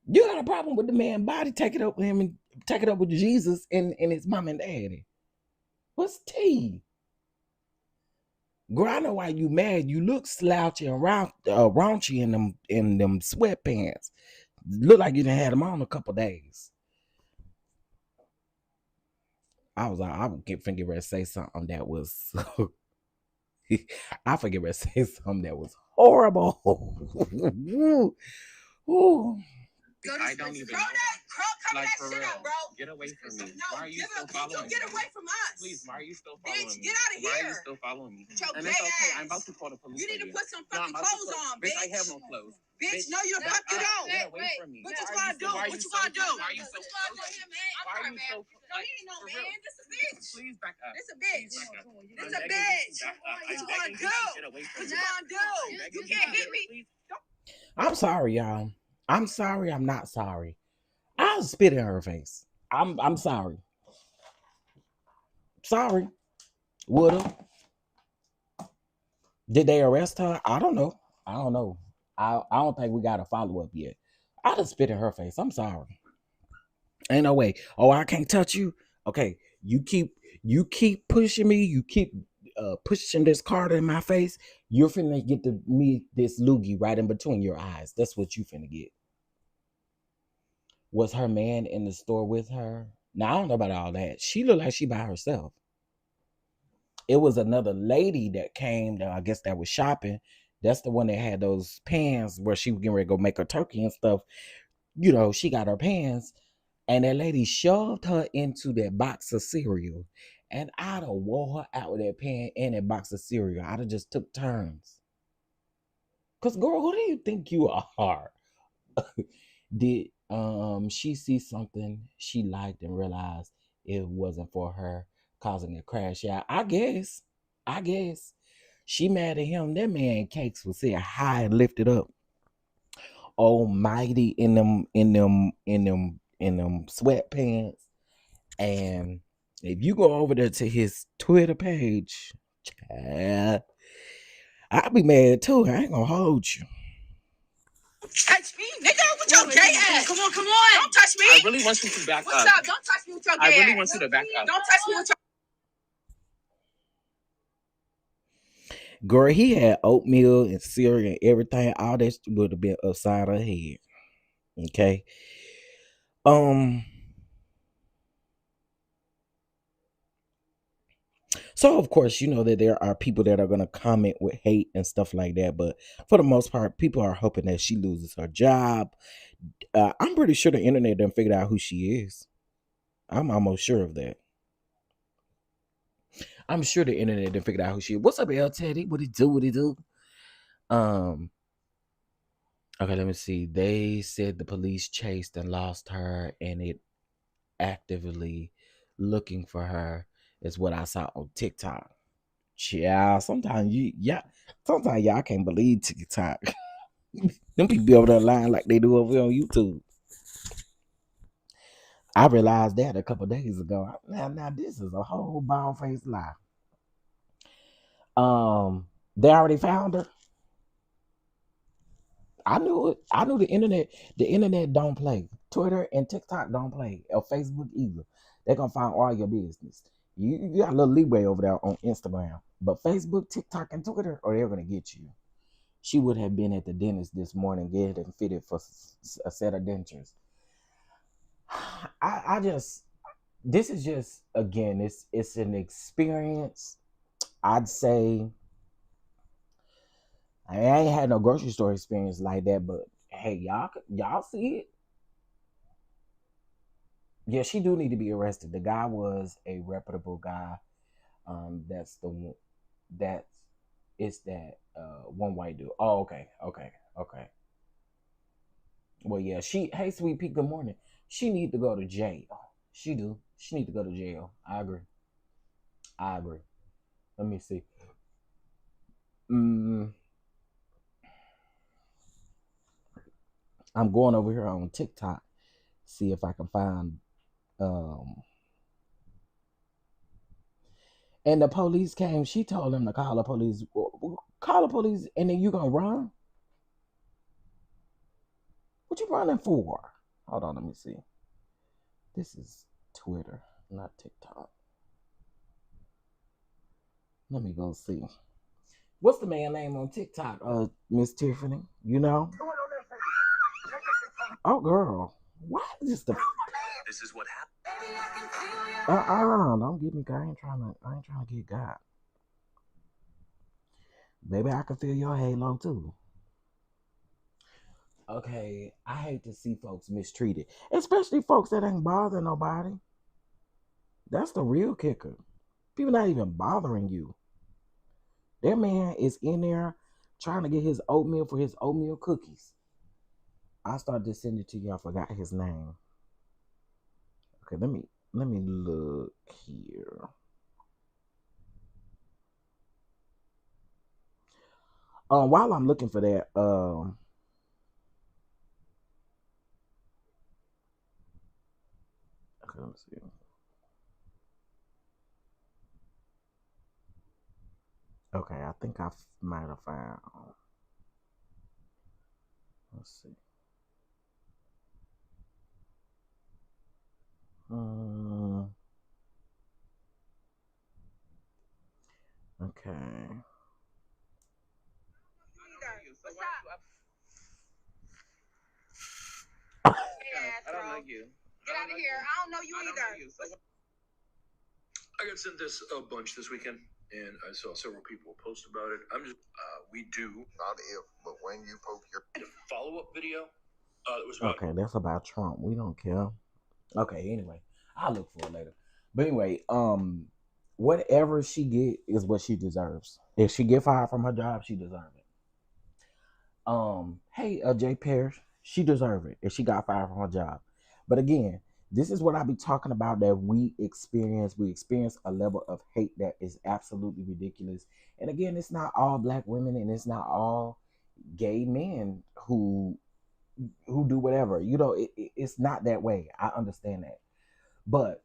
You got a problem with the man body? Take it up with him and take it up with Jesus and his mom and daddy. What's tea? Girl, I know why you mad. You look slouchy and raunchy in them sweatpants. Look like you done had them on a couple days. I was like, I would get ready to say something that was I forget ready to say something that was horrible. Ooh. I don't even know. Like, for real. Get away from me. Why are you still following me? Get away from us. Please, why are you still following me? Bitch, get out of Why are you here. still following me? Your And gay it's okay. ass. I'm about to call the police. You need on to put some No, I'm fucking about to clothes call- on, bitch. I have no clothes. Bitch, no, you Back fucking up. don't. Get away from me. What you Why are gonna do? why are What you so- gonna do? Why are you so What you gonna do close? here, man? Why are you so No, he ain't no for man. real? This a bitch. Please back up. This a bitch. Please back up. This I'm a begging you bitch. to back up. What you I'm gonna begging do? you to get away from What me. you gonna do? I'm begging You to can't get hit me. Please. I'm sorry, y'all. I'm sorry. I'm not sorry. I'll spit in her face. I'm sorry. Sorry. Woulda. Did they arrest her? I don't know. I don't know. I don't think we got a follow up yet. I just spit in her face. I'm sorry. Ain't no way. Oh, I can't touch you. Okay, you keep pushing me. You keep pushing this card in my face. You're finna get to me this loogie right in between your eyes. That's what you finna get. Was her man in the store with her? Now I don't know about all that. She looked like she by herself. It was another lady that came. That I guess that was shopping. That's the one that had those pans where she was getting ready to go make her turkey and stuff. She got her pans. And that lady shoved her into that box of cereal. And I'd have wore her out with that pan and that box of cereal. I'd have just took turns. Cause girl, who do you think you are? Did she see something she liked and realized it wasn't for her, causing a crash? Yeah, I guess. I guess. She mad at him. That man cakes was there high and lifted up. Almighty in them sweatpants. And if you go over there to his Twitter page, child, I'll be mad too. I ain't gonna hold you. Touch me, nigga, with your gay ass. Come on. Don't touch me. I really want you to back What's up. up? Don't touch me with your gay ass. I really want you to back up. Don't touch me with your. Girl, he had oatmeal and cereal and everything. All that would have been upside her head. Okay. So of course, you know that there are people that are gonna comment with hate and stuff like that, but for the most part, people are hoping that she loses her job. I'm pretty sure the internet done figured out who she is. I'm almost sure of that. I'm sure the internet done figured out who she is. What's up, L Teddy? What he do? What he do? Um. Okay, let me see. They said the police chased and lost her, and it actively looking for her is what I saw on TikTok. Yeah, sometimes y'all can't believe TikTok. Them people be over there lying like they do over on YouTube. I realized that a couple days ago. Now this is a whole bald faced lie. They already found her. I knew it. I knew the internet. The internet don't play. Twitter and TikTok don't play. Or Facebook either. They're gonna find all your business. You got a little leeway over there on Instagram, but Facebook, TikTok, and Twitter, or they're gonna get you. She would have been at the dentist this morning, getting fitted for a set of dentures. I just, this is just again, it's an experience. I'd say I ain't had no grocery store experience like that, but hey, y'all see it? Yeah, she do need to be arrested. The guy was a reputable guy. That's the one. That's it's that one white dude. Oh, okay. Well, yeah, hey, Sweet Pea, good morning. She need to go to jail. She do. She need to go to jail. I agree. Let me see. I'm going over here on TikTok, see if I can find. And the police came. She told them to call the police. Call the police, and then you gonna run? What you running for? Hold on, let me see. This is Twitter, not TikTok. Let me go see. What's the man name on TikTok? Miss Tiffany. You know? Oh, girl. What is the? This is what happened. Don't get me. I ain't trying to get got. Baby, I can feel your halo too. Okay, I hate to see folks mistreated, especially folks that ain't bothering nobody. That's the real kicker. People not even bothering you. That man is in there trying to get his oatmeal for his oatmeal cookies. I started to send it to you. I forgot his name. Okay, let me look here. While I'm looking for that, Okay, let's see. Okay, I think I might have found. Let's see. Okay. I don't know you. Get out of here. I don't know you either. I got sent this a bunch this weekend, and I saw several people post about it. We do not if, but when you poke your follow-up video. It was about Okay, that's about Trump. We don't care. Okay, anyway, I'll look for it later. But anyway, whatever she get is what she deserves. If she get fired from her job, she deserves it. Hey, Jay Parrish, she deserve it if she got fired from her job. But again, this is what I be talking about that we experience. We experience a level of hate that is absolutely ridiculous. And again, it's not all black women and it's not all gay men who do whatever. You know, it's not that way. I understand that. But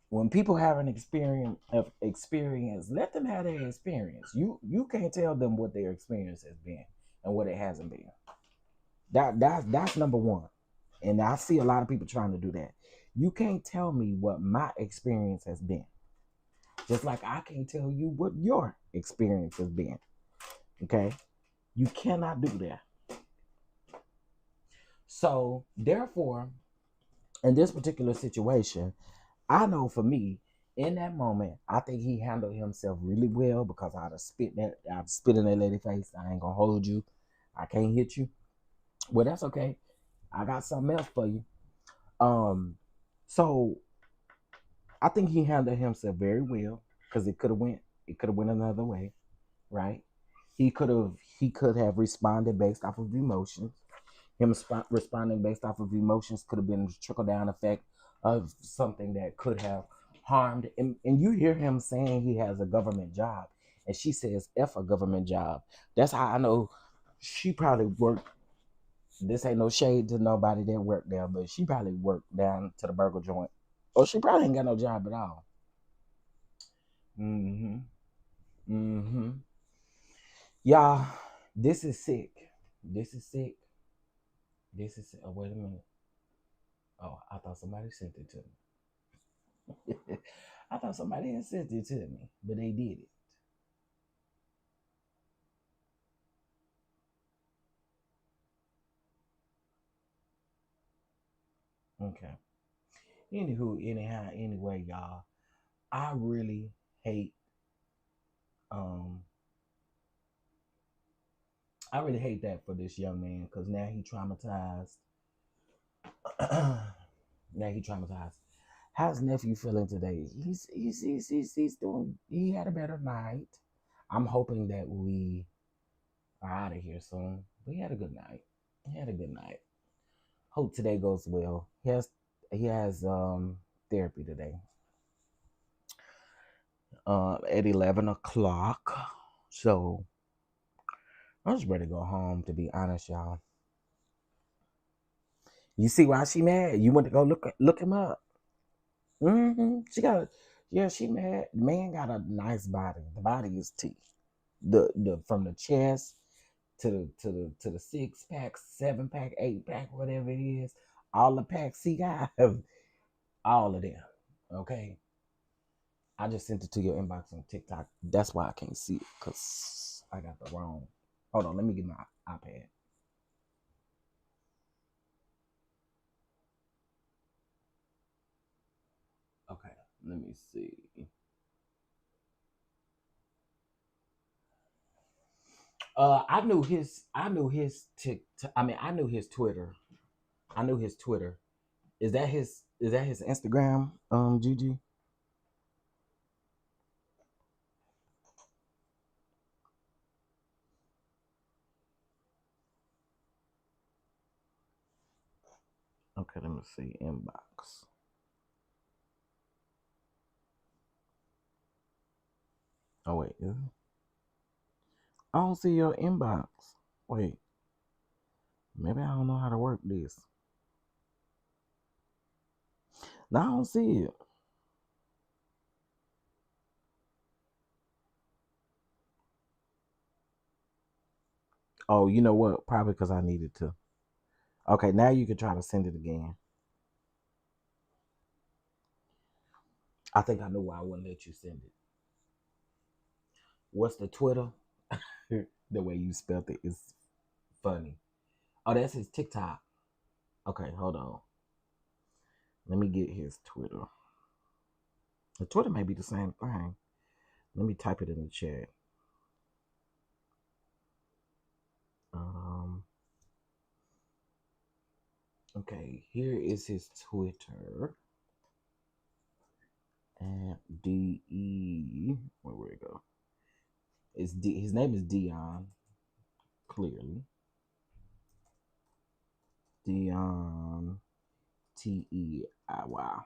when people have an experience, let them have their experience. You can't tell them what their experience has been and what it hasn't been. That's number one. And I see a lot of people trying to do that. You can't tell me what my experience has been. Just like I can't tell you what your experience has been. Okay? You cannot do that. So, therefore, in this particular situation, I know for me, in that moment, I think he handled himself really well because I'd spit in that lady's face. I ain't gonna hold you. I can't hit you. Well, that's okay. I got something else for you. So I think he handled himself very well because it could have went another way, right? He could have responded based off of emotions. Him responding based off of emotions could have been a trickle down effect of something that could have harmed. And you hear him saying he has a government job, and she says F a government job. That's how I know she probably worked. This ain't no shade to nobody that worked there, but she probably worked down to the burger joint. Or she probably ain't got no job at all. Y'all, this is sick. Oh, wait a minute. Oh, I thought somebody sent it to me. I thought somebody had sent it to me, but they did it. Okay. Anyway, y'all, I really hate that for this young man because now he traumatized. How's nephew feeling today? He's doing. He had a better night. I'm hoping that we are out of here soon. But he had a good night. Hope today goes well. He has therapy today. At 11 o'clock. So I'm just ready to go home, to be honest, y'all. You see why she mad? You went to go look him up. She mad. The man got a nice body. The body is T. The from the chest to the 6-pack, 7-pack, 8-pack, whatever it is, all the packs he got, all of them. Okay. I just sent it to your inbox on TikTok. That's why I can't see it, because I got the wrong. Hold on, let me get my iPad. Okay, let me see. I knew his Twitter. I knew his Twitter. Is that his Instagram, Gigi? Okay, let me see. Inbox. Oh, wait. I don't see your inbox. Wait. Maybe I don't know how to work this. No, I don't see it. Oh, you know what? Probably because I needed to. Okay, now you can try to send it again. I think I know why I wouldn't let you send it. What's the Twitter? The way you spelled it is funny. Oh, that's his TikTok. Okay, hold on. Let me get his Twitter. The Twitter may be the same thing. Let me type it in the chat. Okay, here is his Twitter. And DE, where it go? It's D. His name is Dion. Clearly, Dion TEIY.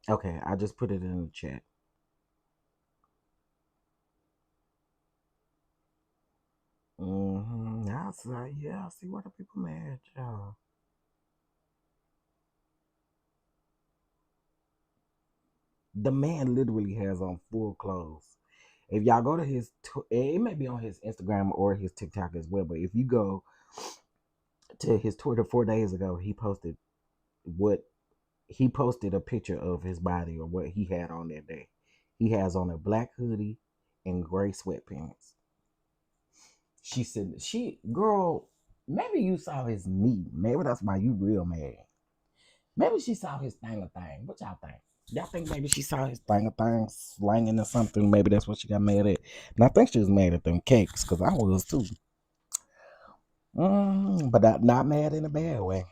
Okay, I just put it in the chat. I see what the people mad, y'all. The man literally has on full clothes. If y'all go to his, it may be on his Instagram or his TikTok as well. But if you go to his Twitter 4 days ago, he posted a picture of his body or what he had on that day. He has on a black hoodie and gray sweatpants. She said, girl, maybe you saw his knee. Maybe that's why you real mad. Maybe she saw his thing. What y'all think? Y'all think maybe she saw his thing slanging or something? Maybe that's what she got mad at. And I think she was mad at them cakes because I was too. But not mad in a bad way.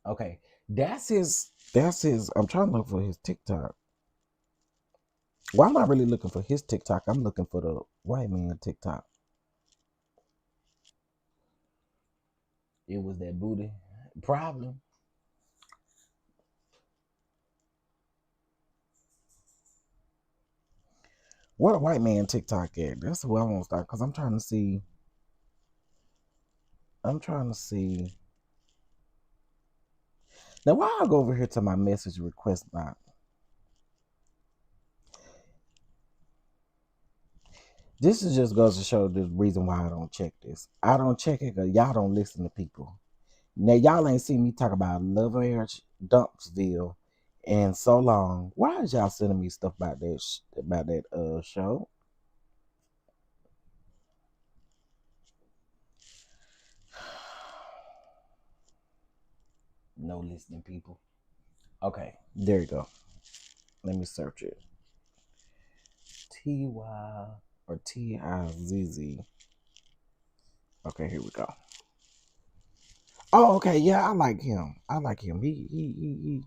Okay, that's his. I'm trying to look for his TikTok. Well, I'm not really looking for his TikTok. I'm looking for the white man TikTok. It was that booty problem. What a white man TikTok at? That's who I want to start because I'm trying to see. Now, why I go over here to my message request box? This is just goes to show the reason why I don't check this. I don't check it because y'all don't listen to people. Now, y'all ain't seen me talk about Love Air Dumpsville in so long. Why is y'all sending me stuff about that show? No listening people. Okay, there you go. Let me search it. TY or TIZZ. Okay, here we go. Oh, okay, yeah, I like him. He.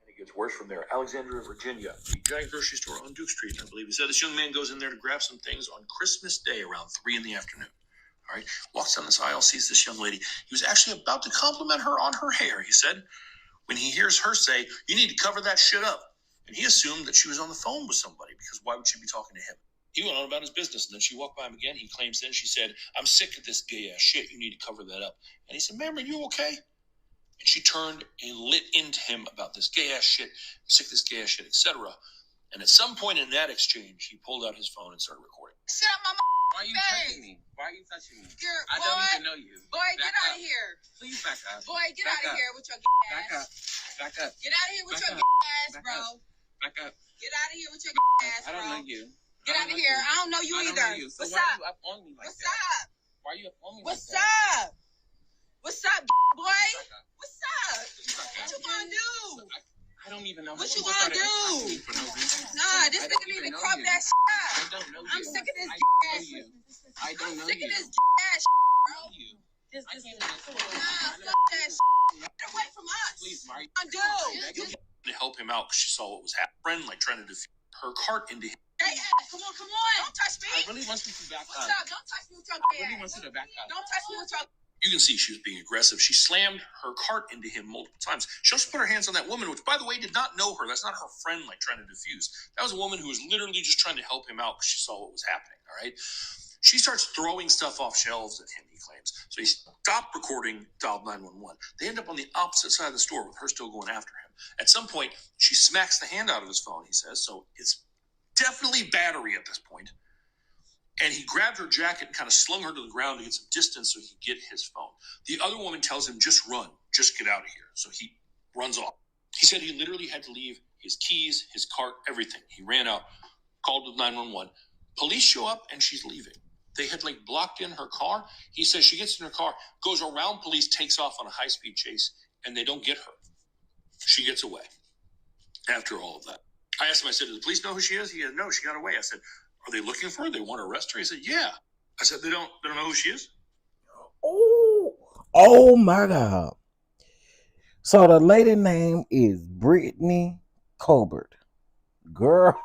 It gets worse from there. Alexandria, Virginia, the giant grocery store on Duke Street, I believe. He said this young man goes in there to grab some things on Christmas Day around 3 in the afternoon. All right, walks down this aisle, sees this young lady. He was actually about to compliment her on her hair, he said, when he hears her say, "You need to cover that shit up." And he assumed that she was on the phone with somebody because why would she be talking to him? He went on about his business, and then she walked by him again. He claims then she said, "I'm sick of this gay ass shit. You need to cover that up." And he said, "Ma'am, are you okay?" And she turned and lit into him about this gay ass shit, sick of this gay ass shit, etc. And at some point in that exchange, he pulled out his phone and started recording. Sit on my Why are you touching me? Why are you touching me? I don't even know you. Boy, get out of here. Please back up. Boy, get back out of up. here with your Back ass. up. Back up. Get out of here with Back your up. ass, Back bro. up. Back up. Get out of here with your ass, bro. I don't know you. Get out of here. I don't know you I either. don't know you. So What's why up? are you up on me like What's that? up? Why are you up on me What's like that? up? What's up, boy? What's up? What you gonna do? I don't even know. What you gonna do? For no reason. Nah, this nigga need to crop that shit I up. don't know you. I'm sick of this ass shit. I don't know I'm sick you. of this ass shit, bro. This Nah, fuck that shit. Get away from us. Please, Mari. What you gonna do? To help him out because she saw what was happening, like trying to defeat her cart into him. Hey, come on. Don't touch me. I really want you to back What's up. up? Don't touch me with your I really ass. want you to back up. Don't touch me with your You can see she was being aggressive. She slammed her cart into him multiple times. She also put her hands on that woman, which, by the way, did not know her. That's not her friend, like, trying to defuse. That was a woman who was literally just trying to help him out because she saw what was happening, all right? She starts throwing stuff off shelves at him, he claims. So he stopped recording, dialed 911. They end up on the opposite side of the store with her still going after him. At some point, she smacks the hand out of his phone, he says. So it's definitely battery at this point. And he grabbed her jacket and kind of slung her to the ground to get some distance so he could get his phone. The other woman tells him, just run, just get out of here. So he runs off. He said he literally had to leave his keys, his cart, everything. He ran out, called with 911. Police show up and she's leaving. They had like blocked in her car. He says she gets in her car, goes around police, takes off on a high-speed chase, and they don't get her. She gets away after all of that. I asked him, I said, do the police know who she is? He said, no, she got away. I said, are they looking for her? They want to arrest her? He said, yeah. I said, they don't know who she is? Oh my God. So the lady name is Brittany Colbert. Girl,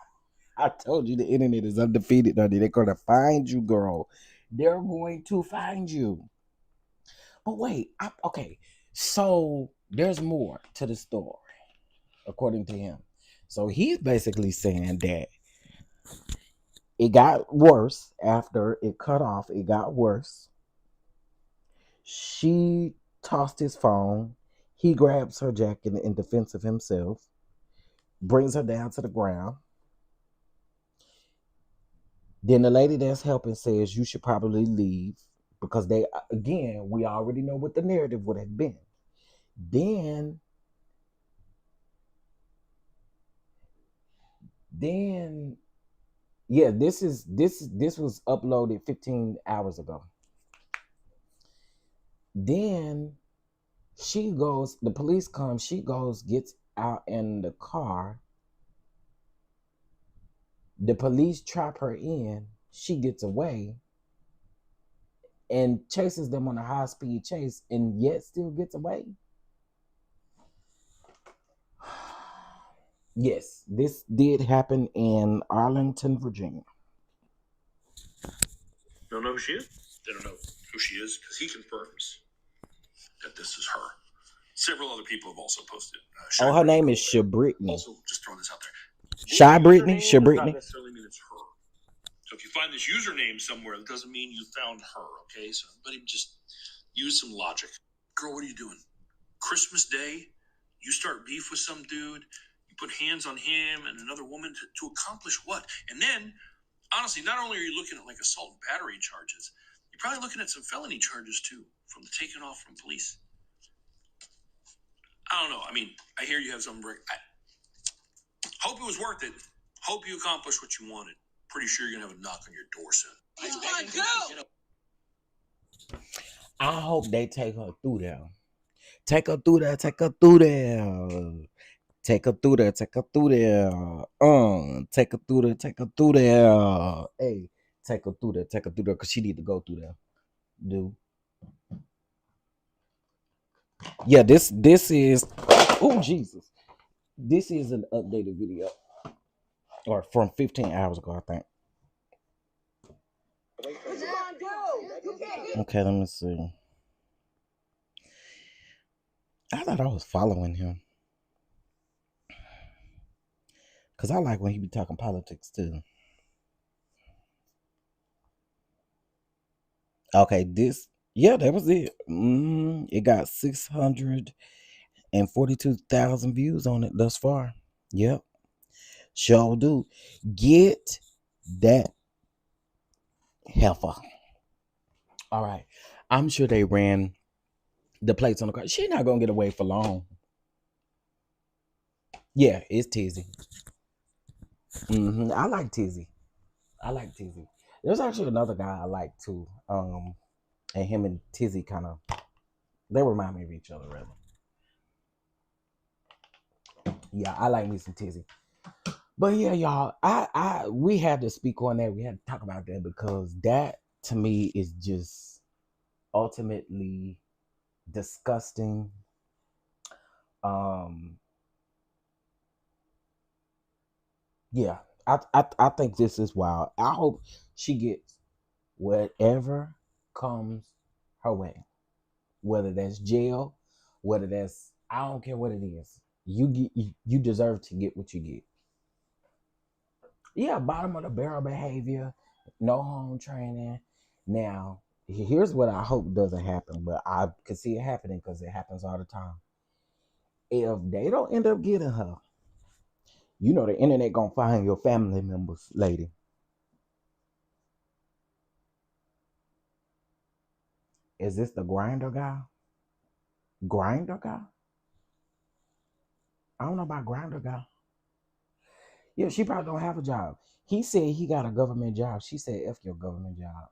I told you the internet is undefeated, honey. They're going to find you, girl. They're going to find you. But wait, okay. So there's more to the story, according to him. So he's basically saying that it got worse after it cut off. It got worse. She tossed his phone. He grabs her jacket in defense of himself, brings her down to the ground. Then the lady that's helping says you should probably leave because we already know what the narrative would have been. Then yeah, this was uploaded 15 hours ago. Then she goes, the police come, she goes, gets out in the car. The police trap her in, she gets away and chases them on a high-speed chase and yet still gets away. Yes, this did happen in Arlington, Virginia. Don't know who she is? They don't know who she is because he confirms that this is her. Several other people have also posted. Her name is Shabrittany. Also, just throwing this out there. Shabrittany? Does not necessarily mean it's her. So if you find this username somewhere, that doesn't mean you found her, okay? So everybody just use some logic. Girl, what are you doing? Christmas Day, you start beef with some dude, you put hands on him and another woman to accomplish what? And then, honestly, not only are you looking at like assault and battery charges, you're probably looking at some felony charges too from the taking off from police. I don't know. I mean, I hear you have some... hope it was worth it. Hope you accomplished what you wanted. Pretty sure you're going to have a knock on your door soon. I hope they take her through there. Take her through there. Take her through there. Take her through there. Take her through there. Take her through there. Take her through there. Hey, take her through there. Take her through there because she need to go through there. Dude. Yeah, this is... Oh, Jesus. This is an updated video. Or from 15 hours ago, I think. Okay, let me see. I thought I was following him. Because I like when he be talking politics, too. Okay, yeah, that was it. It got 642,000 views on it thus far. Yep. Sure do. Get that heifer. All right. I'm sure they ran the plates on the car. She's not going to get away for long. Yeah, it's Tizzy. I like Tizzy. There's actually another guy I like too. And him and Tizzy kind of, they remind me of each other, rather. Yeah, I like me some Tizzy. But yeah, y'all, we had to speak on that. We had to talk about that because that to me is just ultimately disgusting. Yeah, I think this is wild. I hope she gets whatever comes her way. whether that's jail, whether that's I don't care what it is. You deserve to get what you get. Yeah, bottom of the barrel behavior, no home training. Now, here's what I hope doesn't happen, but I can see it happening because it happens all the time. If they don't end up getting her, you know the internet gonna find your family members, lady. Is this the grinder guy? Grinder guy? I don't know about grinder guy. Yeah, she probably don't have a job. He said he got a government job. She said, F your government job.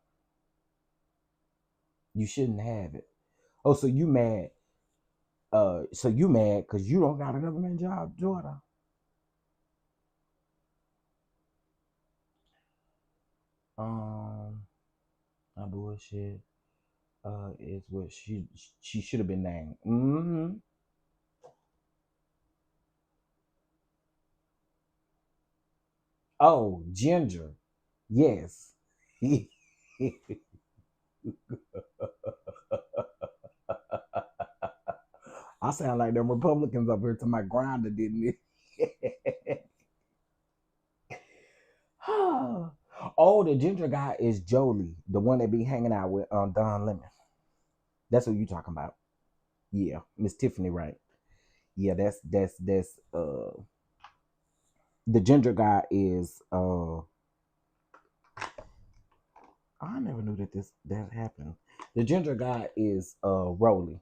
You shouldn't have it. Oh, so you mad? So you mad because you don't got a government job, daughter? I bullshit. Is what she should have been named. Mm-hmm. Oh, Ginger. Yes. I sound like them Republicans up here to my grinder, didn't it? Oh, the ginger guy is Jolie, the one that be hanging out with Don Lemon. That's what you talking about. Yeah, Miss Tiffany, right? Yeah, that's the ginger guy is I never knew that happened. The ginger guy is Rolly,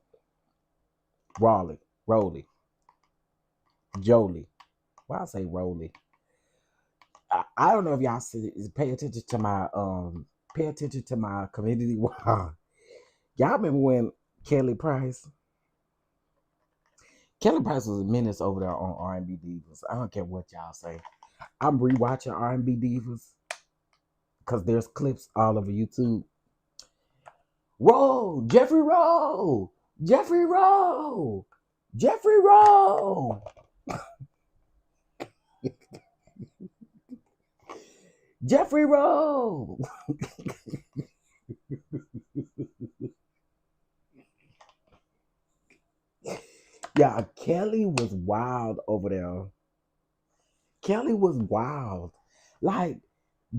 Jolie. Why I say Rolly? I don't know if y'all see, pay attention to my community. Wow. Y'all remember when Kelly Price was a menace over there on R&B Divas. I don't care what y'all say. I'm rewatching R&B Divas because there's clips all over YouTube. Roll, Jeffrey Roll, Jeffrey Roll, Jeffrey Roll. Jeffrey Roll. Yeah, Kelly was wild over there. Kelly was wild. Like,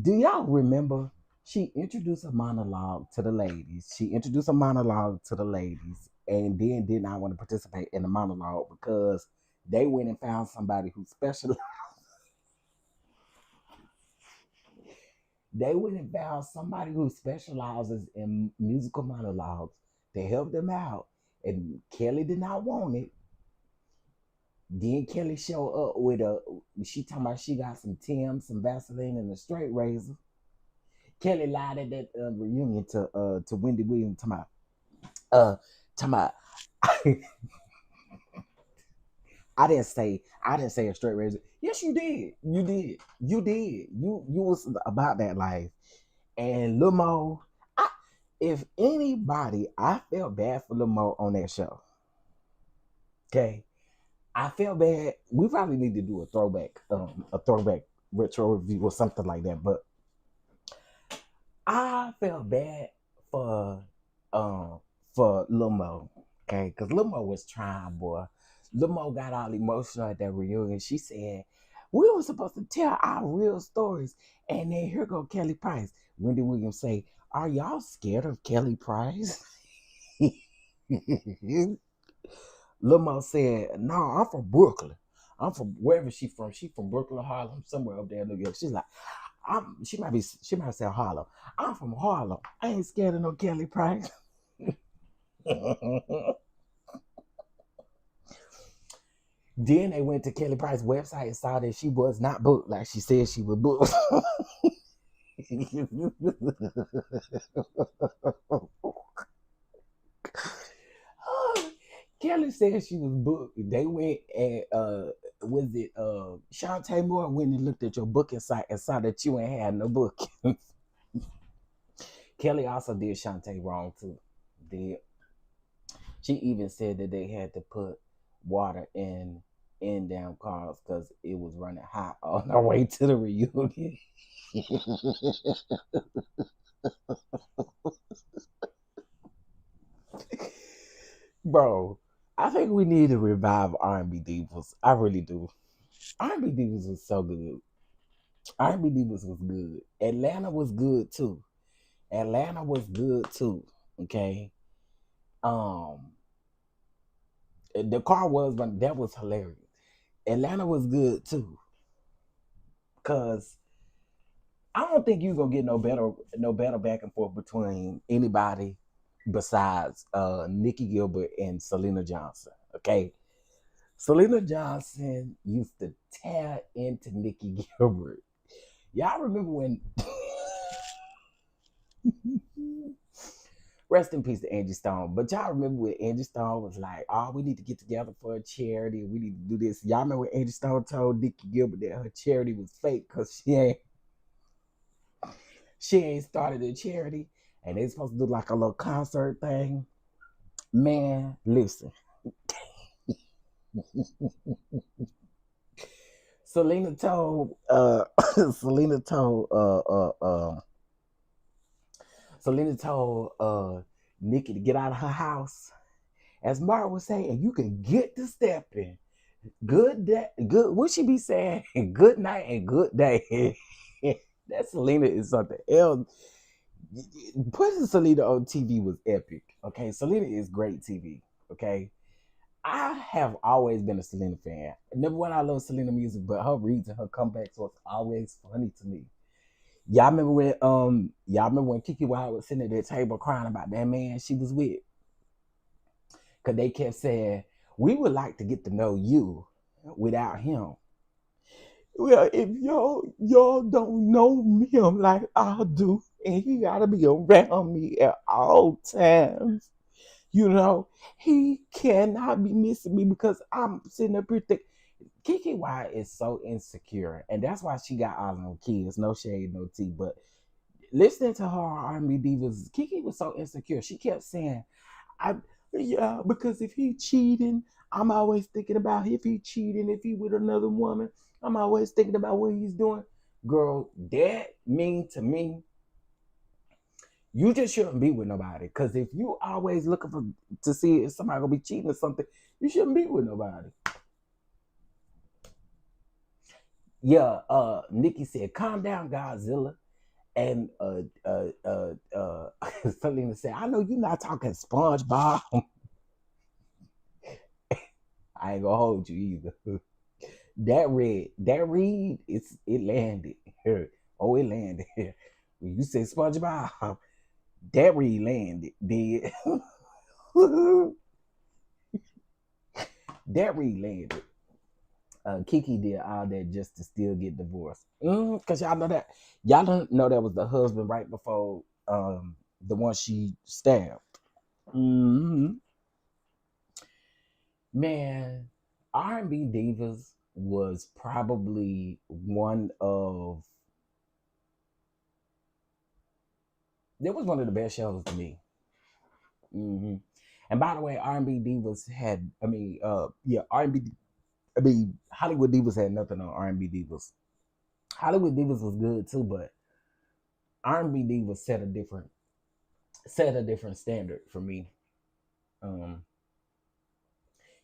do y'all remember she introduced a monologue to the ladies? And then did not want to participate in the monologue because they went and found somebody who specialized. They went and found somebody who specializes in musical monologues to help them out. And Kelly did not want it. Then Kelly show up with she talking about she got some Tim, some Vaseline, and a straight razor. Kelly lied at that reunion to Wendy Williams talking about I didn't say a straight razor. Yes, you did. You did. You was about that life. And Lil Mo, if anybody, I felt bad for Lil Mo on that show. Okay. I felt bad. We probably need to do a throwback retro review or something like that. But I felt bad for Lil Mo, okay, because Lil Mo was trying, boy. Lil Mo got all emotional at that reunion. She said, "We were supposed to tell our real stories," and then here go Kelly Price. Wendy Williams say, "Are y'all scared of Kelly Price?" Lil Mo said, "No, I'm from Brooklyn. I'm from wherever she from. She from Brooklyn, Harlem, somewhere up there in New York." She's like, she might say Harlem. "I'm from Harlem. I ain't scared of no Kelly Price." Then they went to Kelly Price's website and saw that she was not booked like she said she was booked. Kelly said she was booked. They went and was it Shantae Moore went and looked at your booking site and saw that you ain't had no booking. Kelly also did Shantae wrong too. She even said that they had to put water in damn cars because it was running hot on our way to the reunion. bro, I think we need to revive R&B Divas. I really do. R&B Divas was so good. R&B Divas was good. Atlanta was good too. Atlanta was good too. Okay. Um, the car was, but that was hilarious. Atlanta was good too. Cause I don't think you're gonna get no better back and forth between anybody besides Nikki Gilbert and Selena Johnson. Okay. Selena Johnson used to tear into Nikki Gilbert. Y'all remember when rest in peace to Angie Stone. But y'all remember when Angie Stone was like, oh, we need to get together for a charity. We need to do this. Y'all remember when Angie Stone told Nikki Gilbert that her charity was fake because she ain't started a charity and they supposed to do like a little concert thing. Man, listen. Selena told Selena told Selena told Nikki to get out of her house. As Mara was saying, you can get to stepping. Good day, good. What she be saying? Good night and good day. That Selena is something else. Putting Selena on TV was epic. Okay, Selena is great TV. Okay, I have always been a Selena fan. Never when I love Selena music, but her reads and her comebacks was always funny to me. Y'all remember when Kiki Wild was sitting at that table crying about that man she was with? Cause they kept saying, we would like to get to know you without him. Well, if y'all don't know him like I do, and he gotta be around me at all times, you know, he cannot be missing me because I'm sitting up here thinking Kiki Y is so insecure, and that's why she got all of them kids. No shade, no tea, but listening to her R&B divas, Kiki was so insecure. She kept saying, "I, yeah, because if he cheating, I'm always thinking about if he cheating, if he with another woman, I'm always thinking about what he's doing." Girl, that mean to me, you just shouldn't be with nobody. Cause if you always looking for to see if somebody gonna be cheating or something, you shouldn't be with nobody. Yeah, Nikki said, calm down, Godzilla. And Selena said, I know you're not talking SpongeBob. I ain't gonna hold you either. That read, it landed. Oh, it landed. When you said SpongeBob, that read landed. Did that read landed. Kiki did all that just to still get divorced. Cause y'all don't know that was the husband right before the one she stabbed. Mm-hmm. Man, R&B Divas was probably one of the best shows to me. Mm-hmm. And by the way, R&B Divas had, R&B. I mean, Hollywood Divas had nothing on R&B Divas. Hollywood Divas was good too, but R&B Divas set a different standard for me.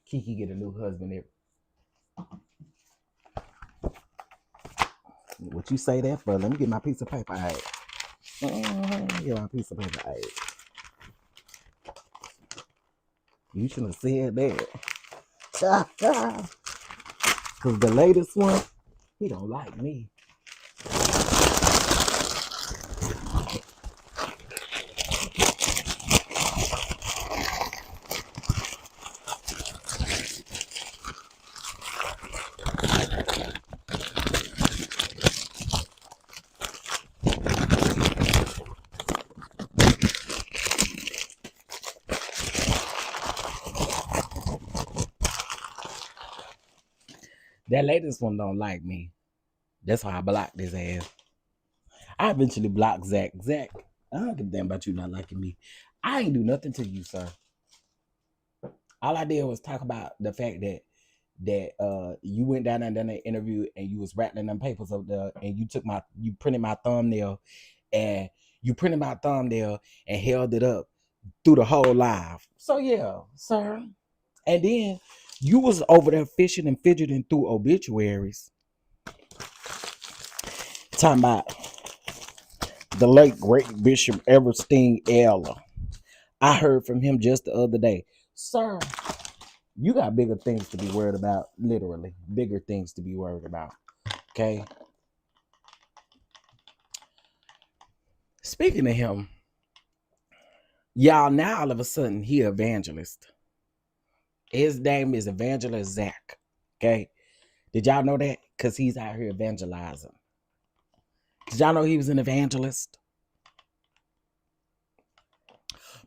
Kiki get a new husband. What you say that for? Let me get my piece of paper. All right. Get my piece of paper. All right. You shouldn't have said that. Cause the latest one, he don't like me. That latest one don't like me. That's why I blocked his ass. I eventually blocked Zach. Zach, I don't give a damn about you not liking me. I ain't do nothing to you, sir. All I did was talk about the fact that you went down and done that interview and you was rattling them papers up there and you printed my thumbnail and held it up through the whole live. So yeah, sir. And then you was over there fishing and fidgeting through obituaries, talking about the late great Bishop Eversteen Eller. I heard from him just the other day. Sir, you got bigger things to be worried about, literally. Bigger things to be worried about. Okay? Speaking of him, y'all, now all of a sudden he evangelist. His name is Evangelist Zach. Okay? Did y'all know that? Because he's out here evangelizing. Did y'all know he was an evangelist?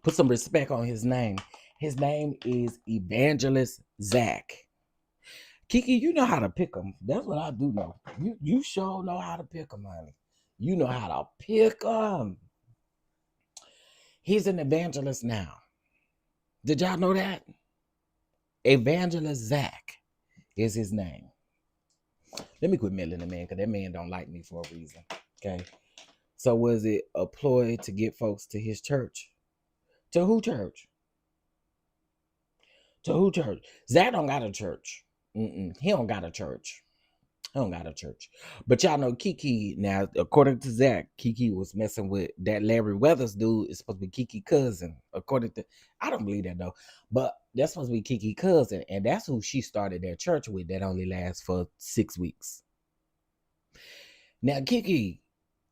Put some respect on his name. His name is Evangelist Zach. Kiki, you know how to pick them. That's what I do know. You sure know how to pick them, honey. You know how to pick them. He's an evangelist now. Did y'all know that? Evangelist Zach is his name. Let me quit milling the man, because that man don't like me for a reason. Okay. So was it a ploy to get folks to his church? To who church? To who church? Zach don't got a church. He don't got a church. He don't got a church. But y'all know Kiki, now, according to Zach, Kiki was messing with that Larry Weathers dude. Is supposed to be Kiki's cousin. According to, I don't believe that though. But that's supposed to be Kiki's cousin. And that's who she started their church with that only lasts for 6 weeks. Now, Kiki,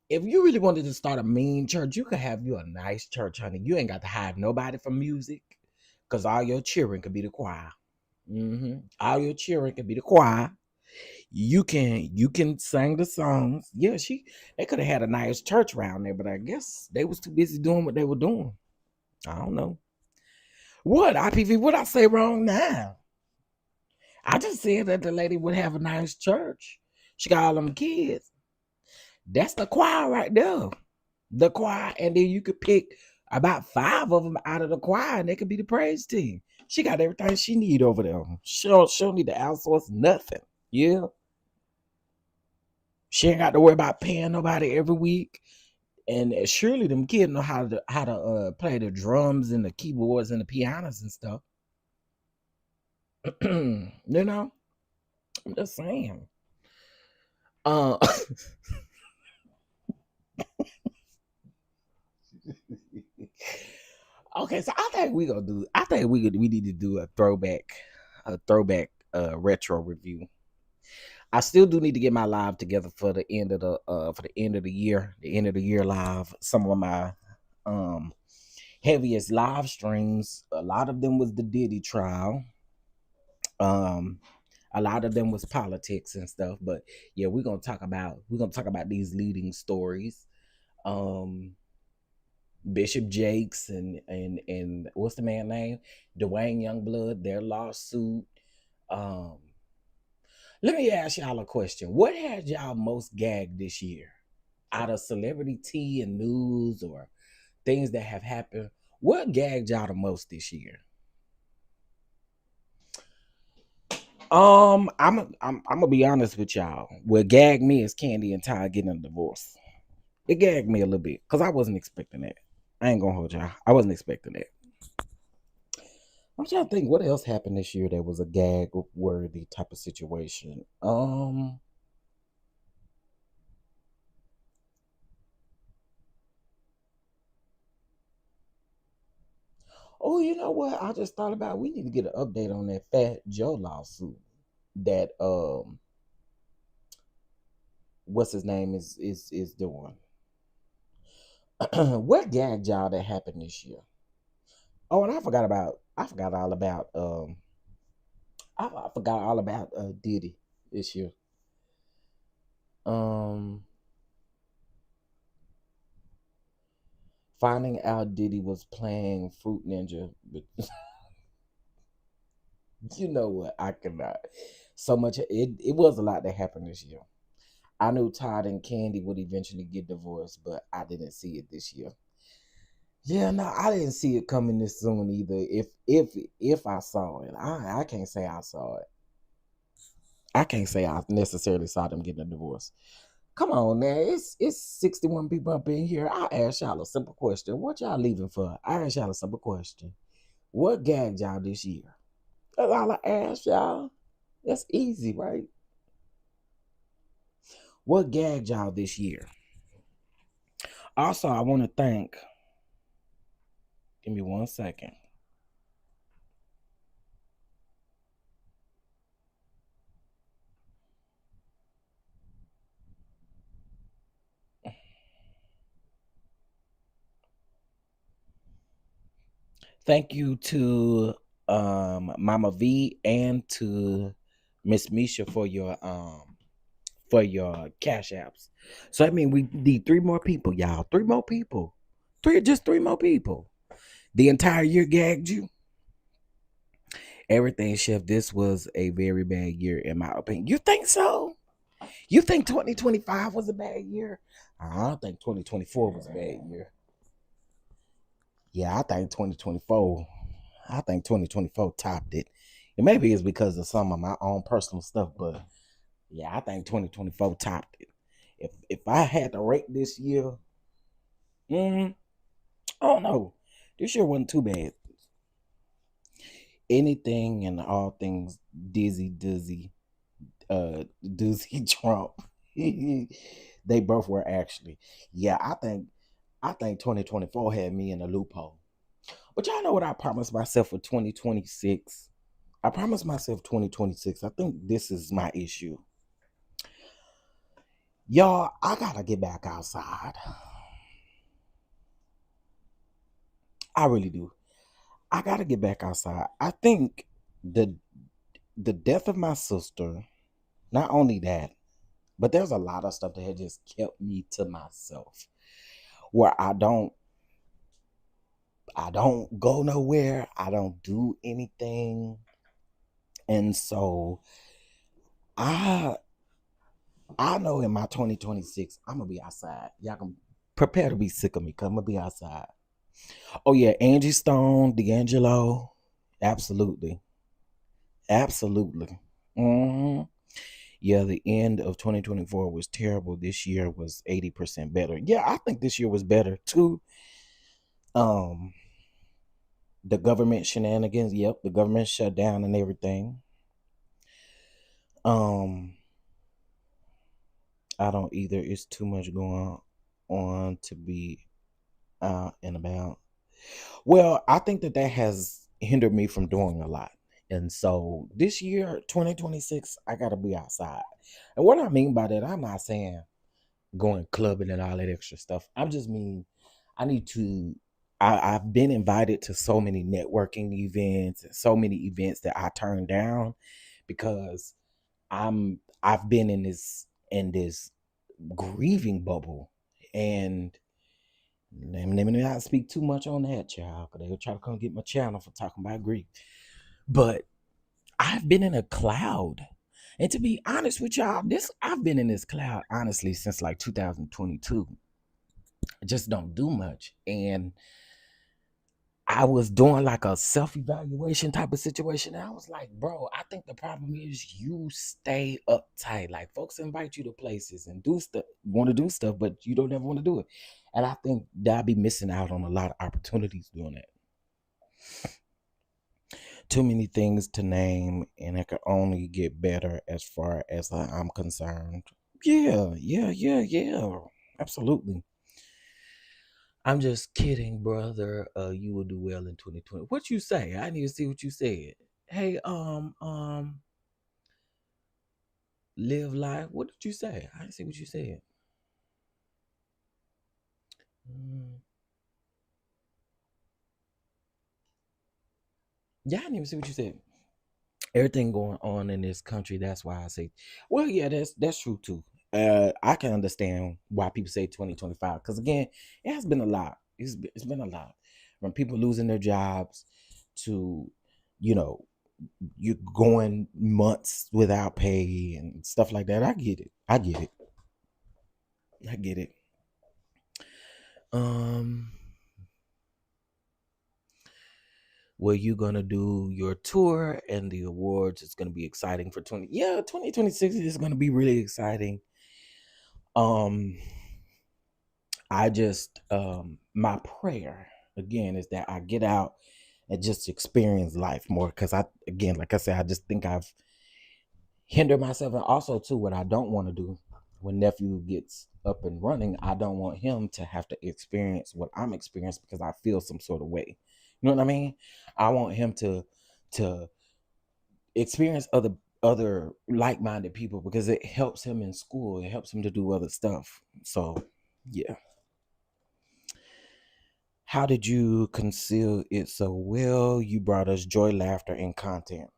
if you really wanted to start a mean church, you could have you a nice church, honey. You ain't got to hide nobody from music. Because all your cheering could be the choir. All your cheering could be the choir. You can sing the songs. Yeah, they could have had a nice church around there, but I guess they was too busy doing what they were doing. I don't know. What, IPV, what I say wrong now? I just said that the lady would have a nice church. She got all them kids. That's the choir right there. The choir, and then you could pick about 5 of them out of the choir, and they could be the praise team. She got everything she need over there. She don't need to outsource nothing. Yeah. She ain't got to worry about paying nobody every week. And surely them kids know how to play the drums and the keyboards and the pianos and stuff. You know? I'm just saying. Okay, so I think we need to do a throwback retro review. I still do need to get my live together for the end of the year live. Some of my heaviest live streams, a lot of them was the Diddy trial. A lot of them was politics and stuff, but yeah, we're gonna talk about these leading stories. Bishop Jakes and what's the man name? Dwayne Youngblood, their lawsuit. Let me ask y'all a question. What had y'all most gagged this year? Out of celebrity tea and news or things that have happened, what gagged y'all the most this year? I'm gonna be honest with y'all. What gagged me is Candy and Ty getting a divorce. It gagged me a little bit because I wasn't expecting that. I ain't gonna hold y'all. I wasn't expecting that. I'm trying to think what else happened this year that was a gag worthy type of situation. Oh, you know what? I just thought about we need to get an update on that Fat Joe lawsuit that what's his name is doing. What gagged y'all that happened this year? Oh, and I forgot all about Diddy this year. Finding out Diddy was playing Fruit Ninja, but you know what? I cannot. So much. It was a lot that happened this year. I knew Todd and Candy would eventually get divorced, but I didn't see it this year. Yeah, no, I didn't see it coming this soon either. If I saw it, I can't say I saw it. I can't say I necessarily saw them getting a divorce. Come on now. It's 61 people up in here. I asked y'all a simple question. What y'all leaving for? I asked y'all a simple question. What gagged y'all this year? That's all I asked y'all. That's easy, right? What gagged y'all this year? Also, I want to thank. Give me 1 second. Thank you to Mama V and to Miss Misha for your cash apps. So I mean we need 3 more people, y'all. 3 more people. Three more people. The entire year gagged you. Everything, Chef. This was a very bad year, in my opinion. You think so? You think 2025 was a bad year? I don't think 2024 was a bad year. Yeah, I think 2024. I think 2024 topped it. And maybe it's because of some of my own personal stuff, but yeah, I think 2024 topped it. If I had to rate this year, I don't know. This year wasn't too bad. Anything and all things Doozy Trump. They both were actually. Yeah, I think 2024 had me in a loophole. But y'all know what I promised myself for 2026? I promised myself 2026. I think this is my issue. Y'all, I gotta get back outside. I really do. I gotta get back outside. I think the death of my sister, not only that, but there's a lot of stuff that had just kept me to myself. Where I don't go nowhere. I don't do anything. And so I know in my 2026, I'm gonna be outside. Y'all can prepare to be sick of me because I'm gonna be outside. Oh yeah, Angie Stone, D'Angelo. Absolutely. Absolutely. hmm Yeah, the end of 2024 was terrible. This year was 80% better. Yeah, I think this year was better too. Um, the government shenanigans. Yep, the government shut down and everything. Um, I don't either. It's too much going on to be out and about. Well, I think that has hindered me from doing a lot. And so this year, 2026, I got to be outside. And what I mean by that, I'm not saying going clubbing and all that extra stuff. I'm just mean I need to. I've been invited to so many networking events and so many events that I turned down because I've been in this grieving bubble, and let me not speak too much on that, child, because they'll try to come get my channel for talking about grief. But I've been in a cloud. And to be honest with y'all, I've been in this cloud honestly since like 2022. I just don't do much. And I was doing like a self-evaluation type of situation. And I was like, bro, I think the problem is you stay uptight. Like folks invite you to places and do stuff, want to do stuff, but you don't ever want to do it. And I think that I'd be missing out on a lot of opportunities doing that. Too many things to name, and it could only get better as far as I'm concerned. Yeah. Absolutely. I'm just kidding, brother. You will do well in 2020. What you say? I need to see what you said. Hey, live life. What did you say? I didn't see what you said. Yeah, I didn't even see what you said. Everything going on in this country. That's why I say, well, yeah, that's true too. I can understand why people say 2025 because again, it has been a lot. It's been a lot from people losing their jobs to, you know, you going months without pay and stuff like that. I get it. I get it. I get it. Where you gonna do your tour and the awards? It's gonna be exciting for 2026 is gonna be really exciting. Um, I just my prayer again is that I get out and just experience life more because I again, like I said, I just think I've hindered myself, and also too what I don't want to do when nephew gets up and running, I don't want him to have to experience what I'm experiencing because I feel some sort of way. You know what I mean? I want him to experience other like-minded people because it helps him in school. It helps him to do other stuff. So, yeah. How did you conceal it so well? You brought us joy, laughter, and content.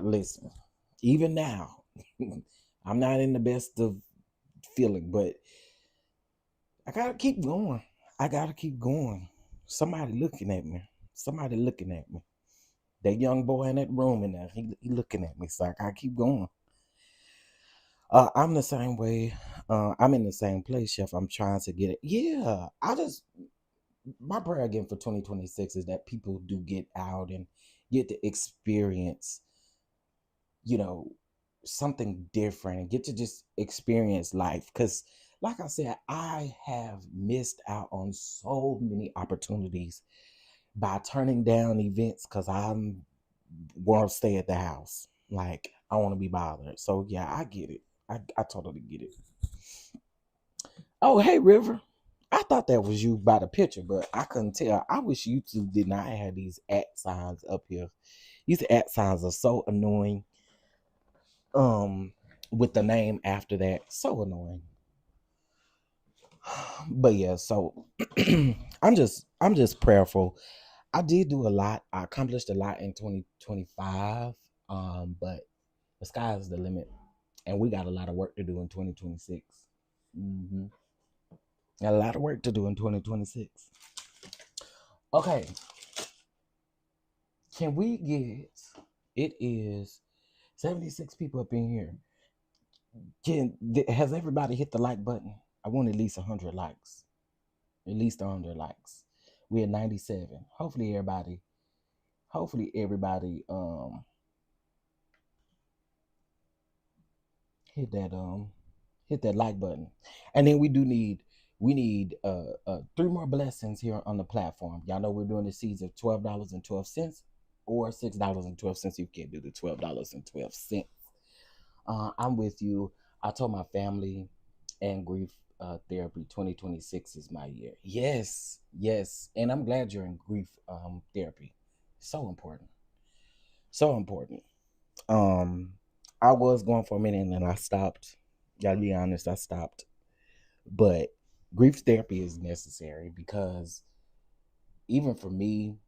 Listen, even now, I'm not in the best of feeling, but I gotta keep going. I gotta keep going. Somebody looking at me. Somebody looking at me. That young boy in that room in there, he looking at me. So I gotta keep going. I'm the same way. I'm in the same place, Chef. I'm trying to get it. Yeah, my prayer again for 2026 is that people do get out and get to experience, you know, something different and get to just experience life. Because, like I said, I have missed out on so many opportunities by turning down events because I'm want to stay at the house. Like, I want to be bothered. So, yeah, I get it. I totally get it. Oh, hey, River. I thought that was you by the picture, but I couldn't tell. I wish YouTube did not have these at signs up here. These at signs are so annoying. With the name after that, so annoying. But yeah, so I'm just prayerful. I did do a lot. I accomplished a lot in 2025. But the sky is the limit, and we got a lot of work to do in 2026. Mm-hmm. Got a lot of work to do in 2026. Okay, can we get? It is 76 people up in here. Has everybody hit the like button? I want at least 100 likes. At least 100 likes. We're at 97. Hopefully everybody hit that like button. And then we need 3 more blessings here on the platform. Y'all know we're doing the seeds of $12.12 or $6.12. You can't do the $12.12. I'm with you. I told my family and grief therapy 2026 is my year. Yes, yes. And I'm glad you're in grief therapy. So important. So important. Um, I was going for a minute and then I stopped. Gotta be honest, I stopped. But grief therapy is necessary because even for me,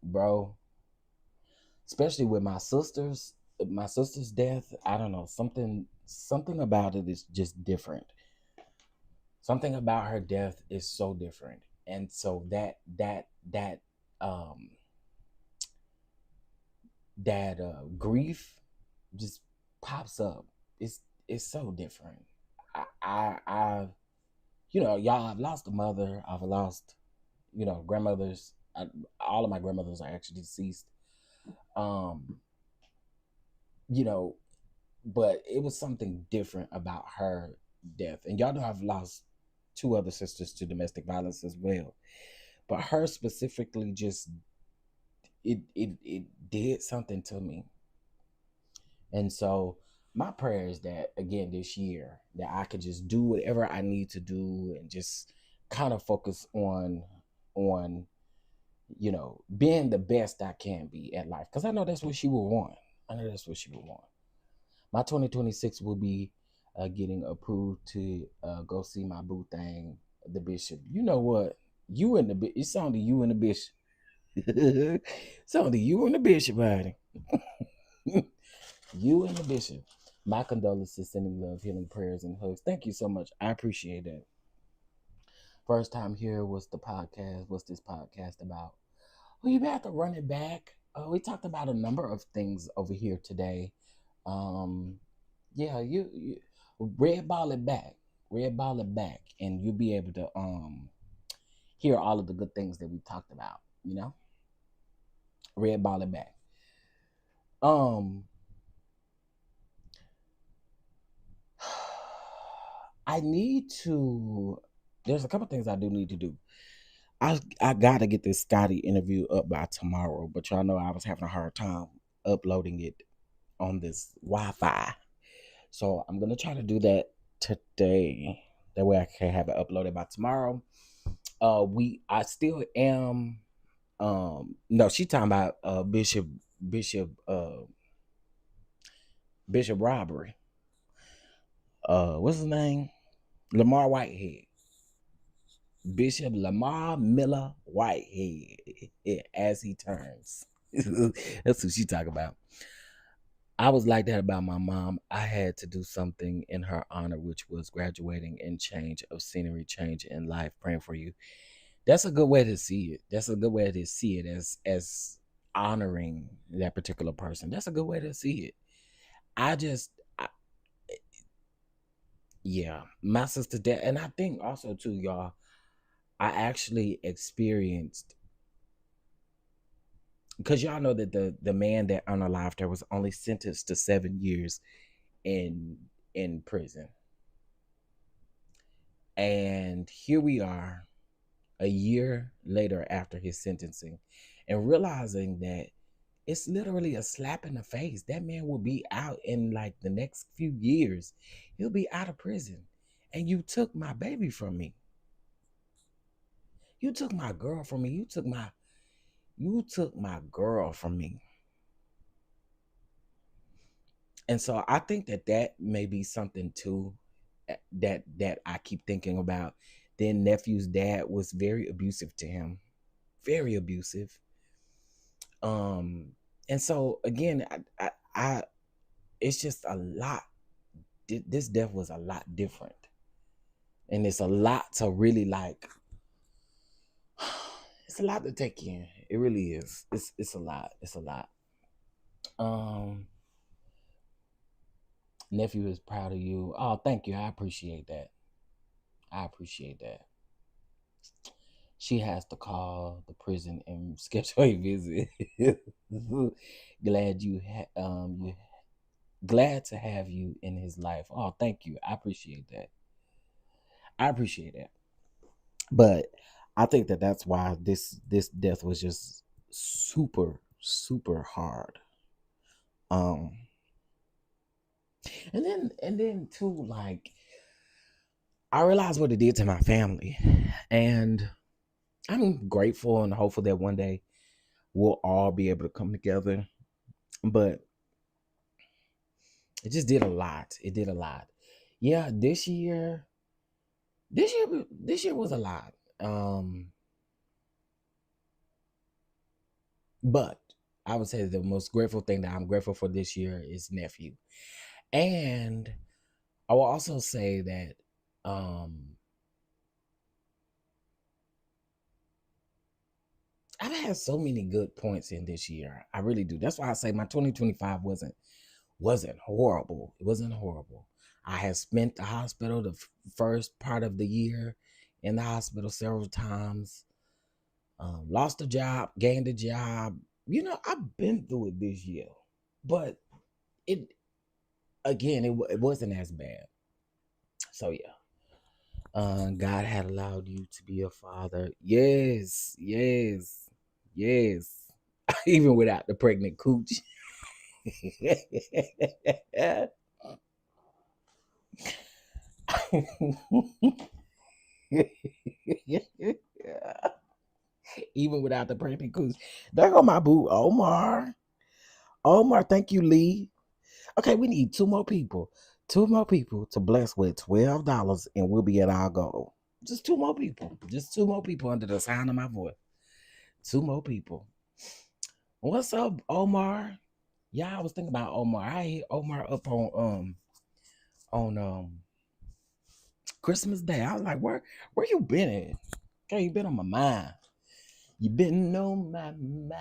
bro, especially with my sister's death, I don't know, something about it is just different. Something about her death is so different. And so um that grief just pops up. It's so different. I y'all, I've lost a mother. I've lost, grandmothers. All of my grandmothers are actually deceased. Um, you know, but it was something different about her death. And y'all know I've lost 2 other sisters to domestic violence as well. But her specifically just it did something to me. And so my prayer is that again this year that I could just do whatever I need to do and just kind of focus on being the best I can be at life because I know that's what she would want. I know that's what she would want. My 2026 will be getting approved to go see my boo thing, the bishop. You know what? You and the it sounded you and the bishop. Sounded you and the bishop, buddy. You and the bishop. My condolences, sending love, healing prayers, and hugs. Thank you so much. I appreciate that. First time here. What's the podcast? What's this podcast about? Well, you have to run it back. We talked about a number of things over here today. Um, yeah, you red ball it back, and you'll be able to hear all of the good things that we talked about. Red ball it back. Um, there's a couple things I do need to do. I gotta get this Scotty interview up by tomorrow, but y'all know I was having a hard time uploading it on this Wi-Fi. So I'm gonna try to do that today. That way I can have it uploaded by tomorrow. I still am no, she talking about Bishop Robbery. What's his name? Lamar Whitehead. Bishop Lamar Miller Whitehead, as he turns. That's what she talk about. I was like that about my mom. I had to do something in her honor, which was graduating and change of scenery, change in life. Praying for you. That's a good way to see it. That's a good way to see it as honoring that particular person. That's a good way to see it. Yeah, my sister dad, and I think also too, y'all. I actually experienced, because y'all know that the man that unalived her was only sentenced to 7 years in prison, and here we are a year later after his sentencing, and realizing that it's literally a slap in the face. That man will be out in like the next few years. He'll be out of prison, and you took my baby from me. You took my girl from me. You took my girl from me. And so I think that may be something too that I keep thinking about. Then nephew's dad was very abusive to him. Very abusive. And so again, I it's just a lot. This death was a lot different. And it's a lot to really like. It's a lot to take in. It really is. It's a lot. It's a lot. Nephew is proud of you. Oh, thank you. I appreciate that. She has to call the prison and schedule a visit. Glad glad to have you in his life. Oh, thank you. I appreciate that. But I think that's why this death was just super hard. And then too, like, I realized what it did to my family, and I'm grateful and hopeful that one day we'll all be able to come together. But it just did a lot. It did a lot. Yeah, this year was a lot. But I would say the most grateful thing that I'm grateful for this year is nephew. And I will also say that I've had so many good points in this year. I really do. That's why I say my 2025 wasn't horrible. It wasn't horrible. I had spent the hospital the first part of the year in the hospital several times. Lost a job, gained a job. You know, I've been through it this year, but it wasn't as bad. So yeah. God had allowed you to be a father. Yes. Even without the pregnant cooch. Even without the pregnant cooch. There go my boo, Omar. Omar, thank you, Lee. Okay, we need two more people to bless with $12, and we'll be at our goal. Just two more people under the sound of my voice. Two more people. What's up, Omar? Yeah, I was thinking about Omar. I hit Omar up on Christmas Day. I was like, where you been at? Okay, you been on my mind. You been on my mind.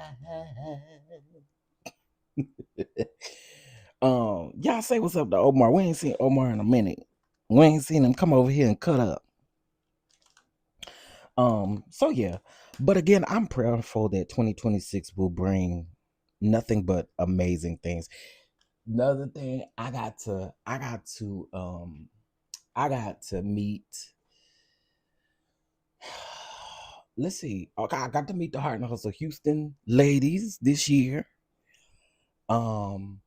Y'all say what's up to Omar. We ain't seen Omar in a minute. We ain't seen him come over here and cut up. So yeah. But again, I'm prayerful that 2026 will bring nothing but amazing things. Another thing, I got to I got to meet. Let's see. Okay, I got to meet the Heart and Hustle Houston ladies this year. Hopefully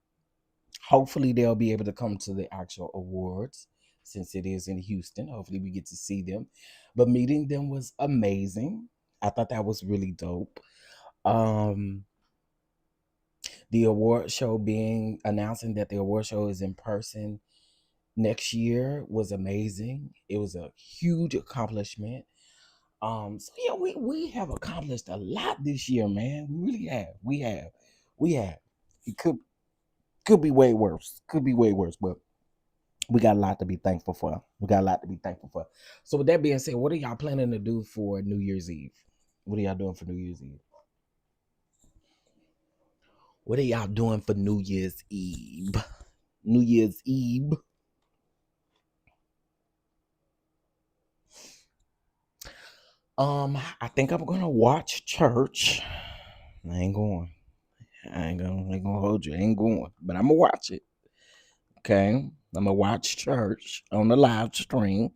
they'll be able to come to the actual awards since it is in Houston. Hopefully we get to see them. But meeting them was amazing. I thought that was really dope. The award show announcing that the award show is in person next year was amazing. It was a huge accomplishment. So yeah, we have accomplished a lot this year, man. We really have. We have. It could be way worse. Could be way worse, but we got a lot to be thankful for. So with that being said, what are y'all planning to do for New Year's Eve? What are y'all doing for New Year's Eve? What are y'all doing for New Year's Eve? New Year's Eve. I think I'm gonna watch church. I ain't gonna hold you. I ain't going, but I'm gonna watch it. Okay, I'm gonna watch church on the live stream.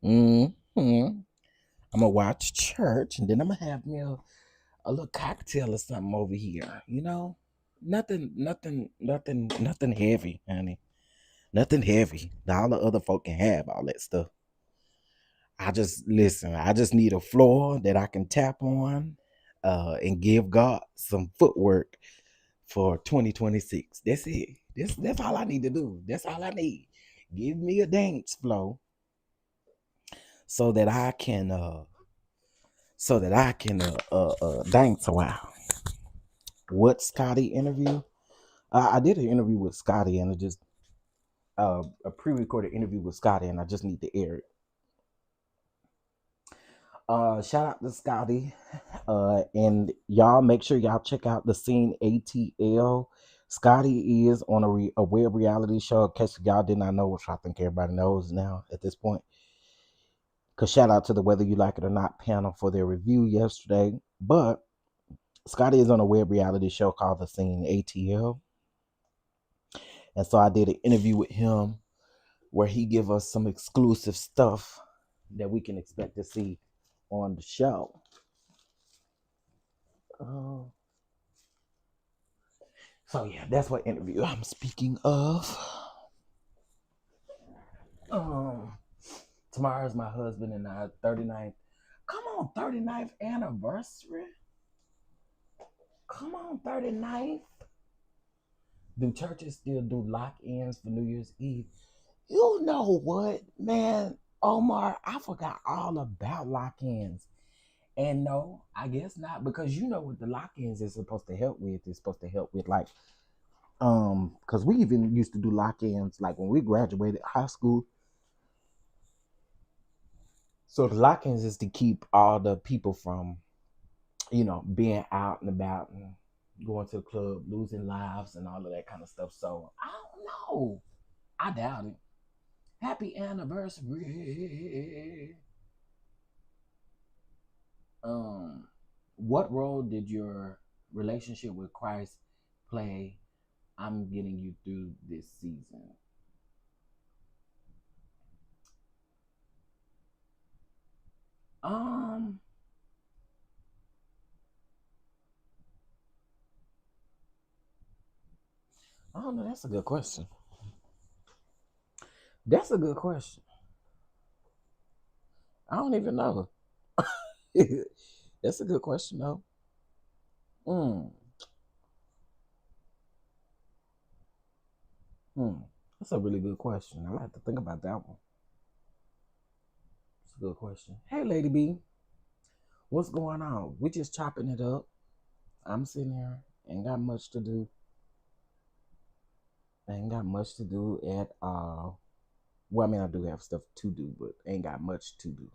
I'm gonna watch church, and then I'm gonna have me a little cocktail or something over here. You know, nothing heavy, honey. Nothing heavy. All the other folk can have all that stuff. I just need a floor that I can tap on, and give God some footwork for 2026. That's it. That's all I need to do. That's all I need. Give me a dance flow so that I can dance a while. What Scotty interview? I did an interview with Scotty, and a pre-recorded interview with Scotty, and I just need to air it. Shout out to Scotty. And y'all make sure y'all check out the Scene ATL. Scotty is on a web reality show. In case y'all did not know, which I think everybody knows now at this point. Because shout out to the Whether You Like It or Not panel for their review yesterday. But Scotty is on a web reality show called The Scene ATL. And so I did an interview with him where he give us some exclusive stuff that we can expect to see on the show. So yeah, that's what interview I'm speaking of. Tomorrow's my husband and I 39th. Come on, 39th anniversary. Come on, 39th. Do churches still do lock-ins for New Year's Eve? You know what, man? Omar, I forgot all about lock-ins. And no, I guess not, because you know what the lock-ins is supposed to help with. It's supposed to help with like, because we even used to do lock-ins like when we graduated high school. So the lock-ins is to keep all the people from, being out and about and going to the club, losing lives and all of that kind of stuff. So I don't know. I doubt it. Happy anniversary. What role did your relationship with Christ play? I'm getting you through this season. I don't know. That's a good question. That's a good question. I don't even know. That's a good question, though. That's a really good question. I have to think about that one. It's a good question. Hey, Lady B, what's going on? We just chopping it up. I'm sitting here, ain't got much to do. Ain't got much to do at all. Well, I mean, I do have stuff to do, but ain't got much to do.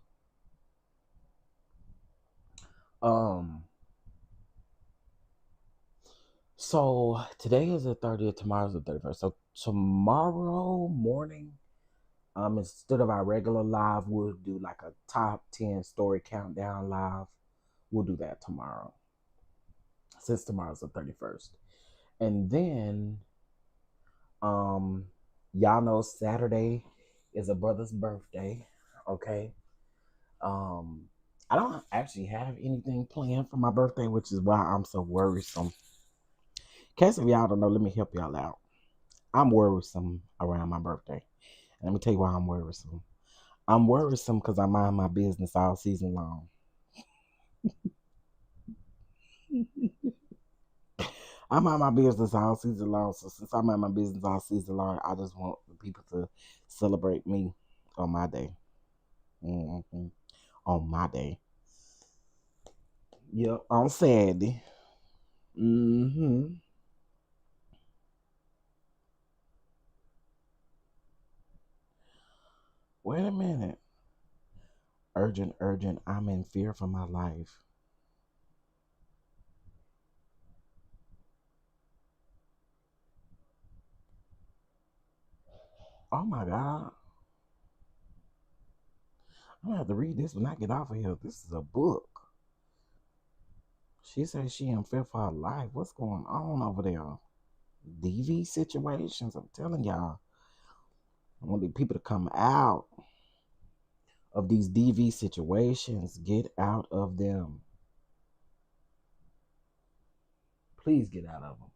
So today is the 30th, tomorrow's the 31st. So tomorrow morning, instead of our regular live, we'll do like a top 10 story countdown live. We'll do that tomorrow, since tomorrow's the 31st. And then, y'all know Saturday is a brother's birthday. Okay. I don't actually have anything planned for my birthday, which is why I'm so worrisome. In case if y'all don't know, let me help y'all out. I'm worrisome around my birthday. Let me tell you why I'm worrisome. I'm worrisome because I mind my business all season long. I mind my business all season long. So since I mind my business all season long, I just want the people to celebrate me on my day. Mm-hmm. On my day. Yep, on Saturday. Mm-hmm. Wait a minute. Urgent, urgent. I'm in fear for my life. Oh my God. I'm gonna have to read this when I get off of here. This is a book. She says she in fear for her life. What's going on over there? DV situations. I'm telling y'all. I want the people to come out of these DV situations. Get out of them. Please get out of them.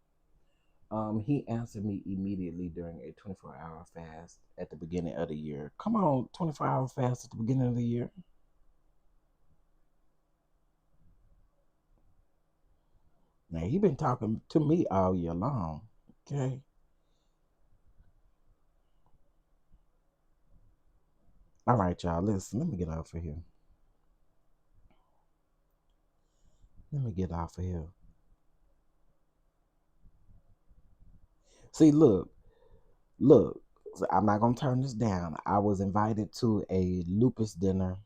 He answered me immediately during a 24-hour fast at the beginning of the year. Come on, 24-hour fast at the beginning of the year. Now, he been talking to me all year long. Okay. All right, y'all. Listen, let me get off of here. Let me get off of here. See, look. So I'm not gonna turn this down. I was invited to a lupus dinner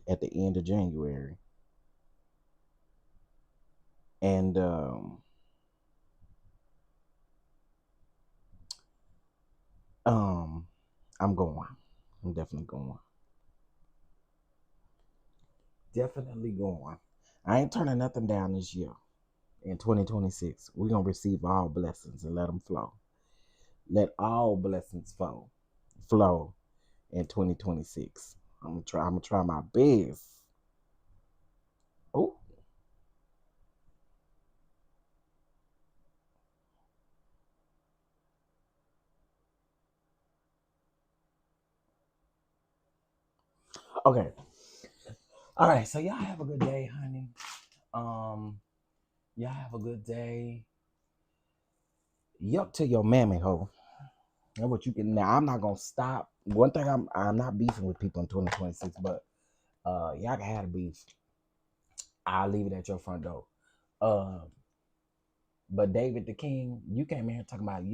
at the end of January. And I'm going. I'm definitely going. Definitely going. I ain't turning nothing down this year. In 2026, we're gonna receive all blessings and let them flow. Let all blessings flow in 2026. I'm gonna try my best. Oh. Okay. All right. So y'all have a good day, honey. Y'all have a good day. Yup to your mammy hoe. That's what you can. Now I'm not gonna stop. One thing I'm not beefing with people in 2026, but y'all can have a beef. I'll leave it at your front door. But David the King, you came in here talking about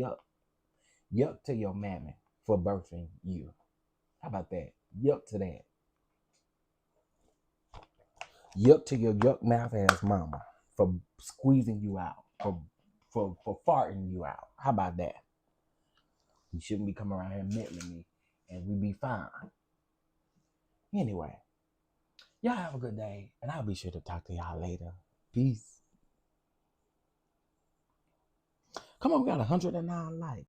yup to your mammy for birthing you. How about that? Yup to that. Yup to your yuck mouth ass mama for squeezing you out, for farting you out. How about that? You shouldn't be coming around here meddling me, and we be fine. Anyway, y'all have a good day, and I'll be sure to talk to y'all later. Peace. Come on, we got 109 likes.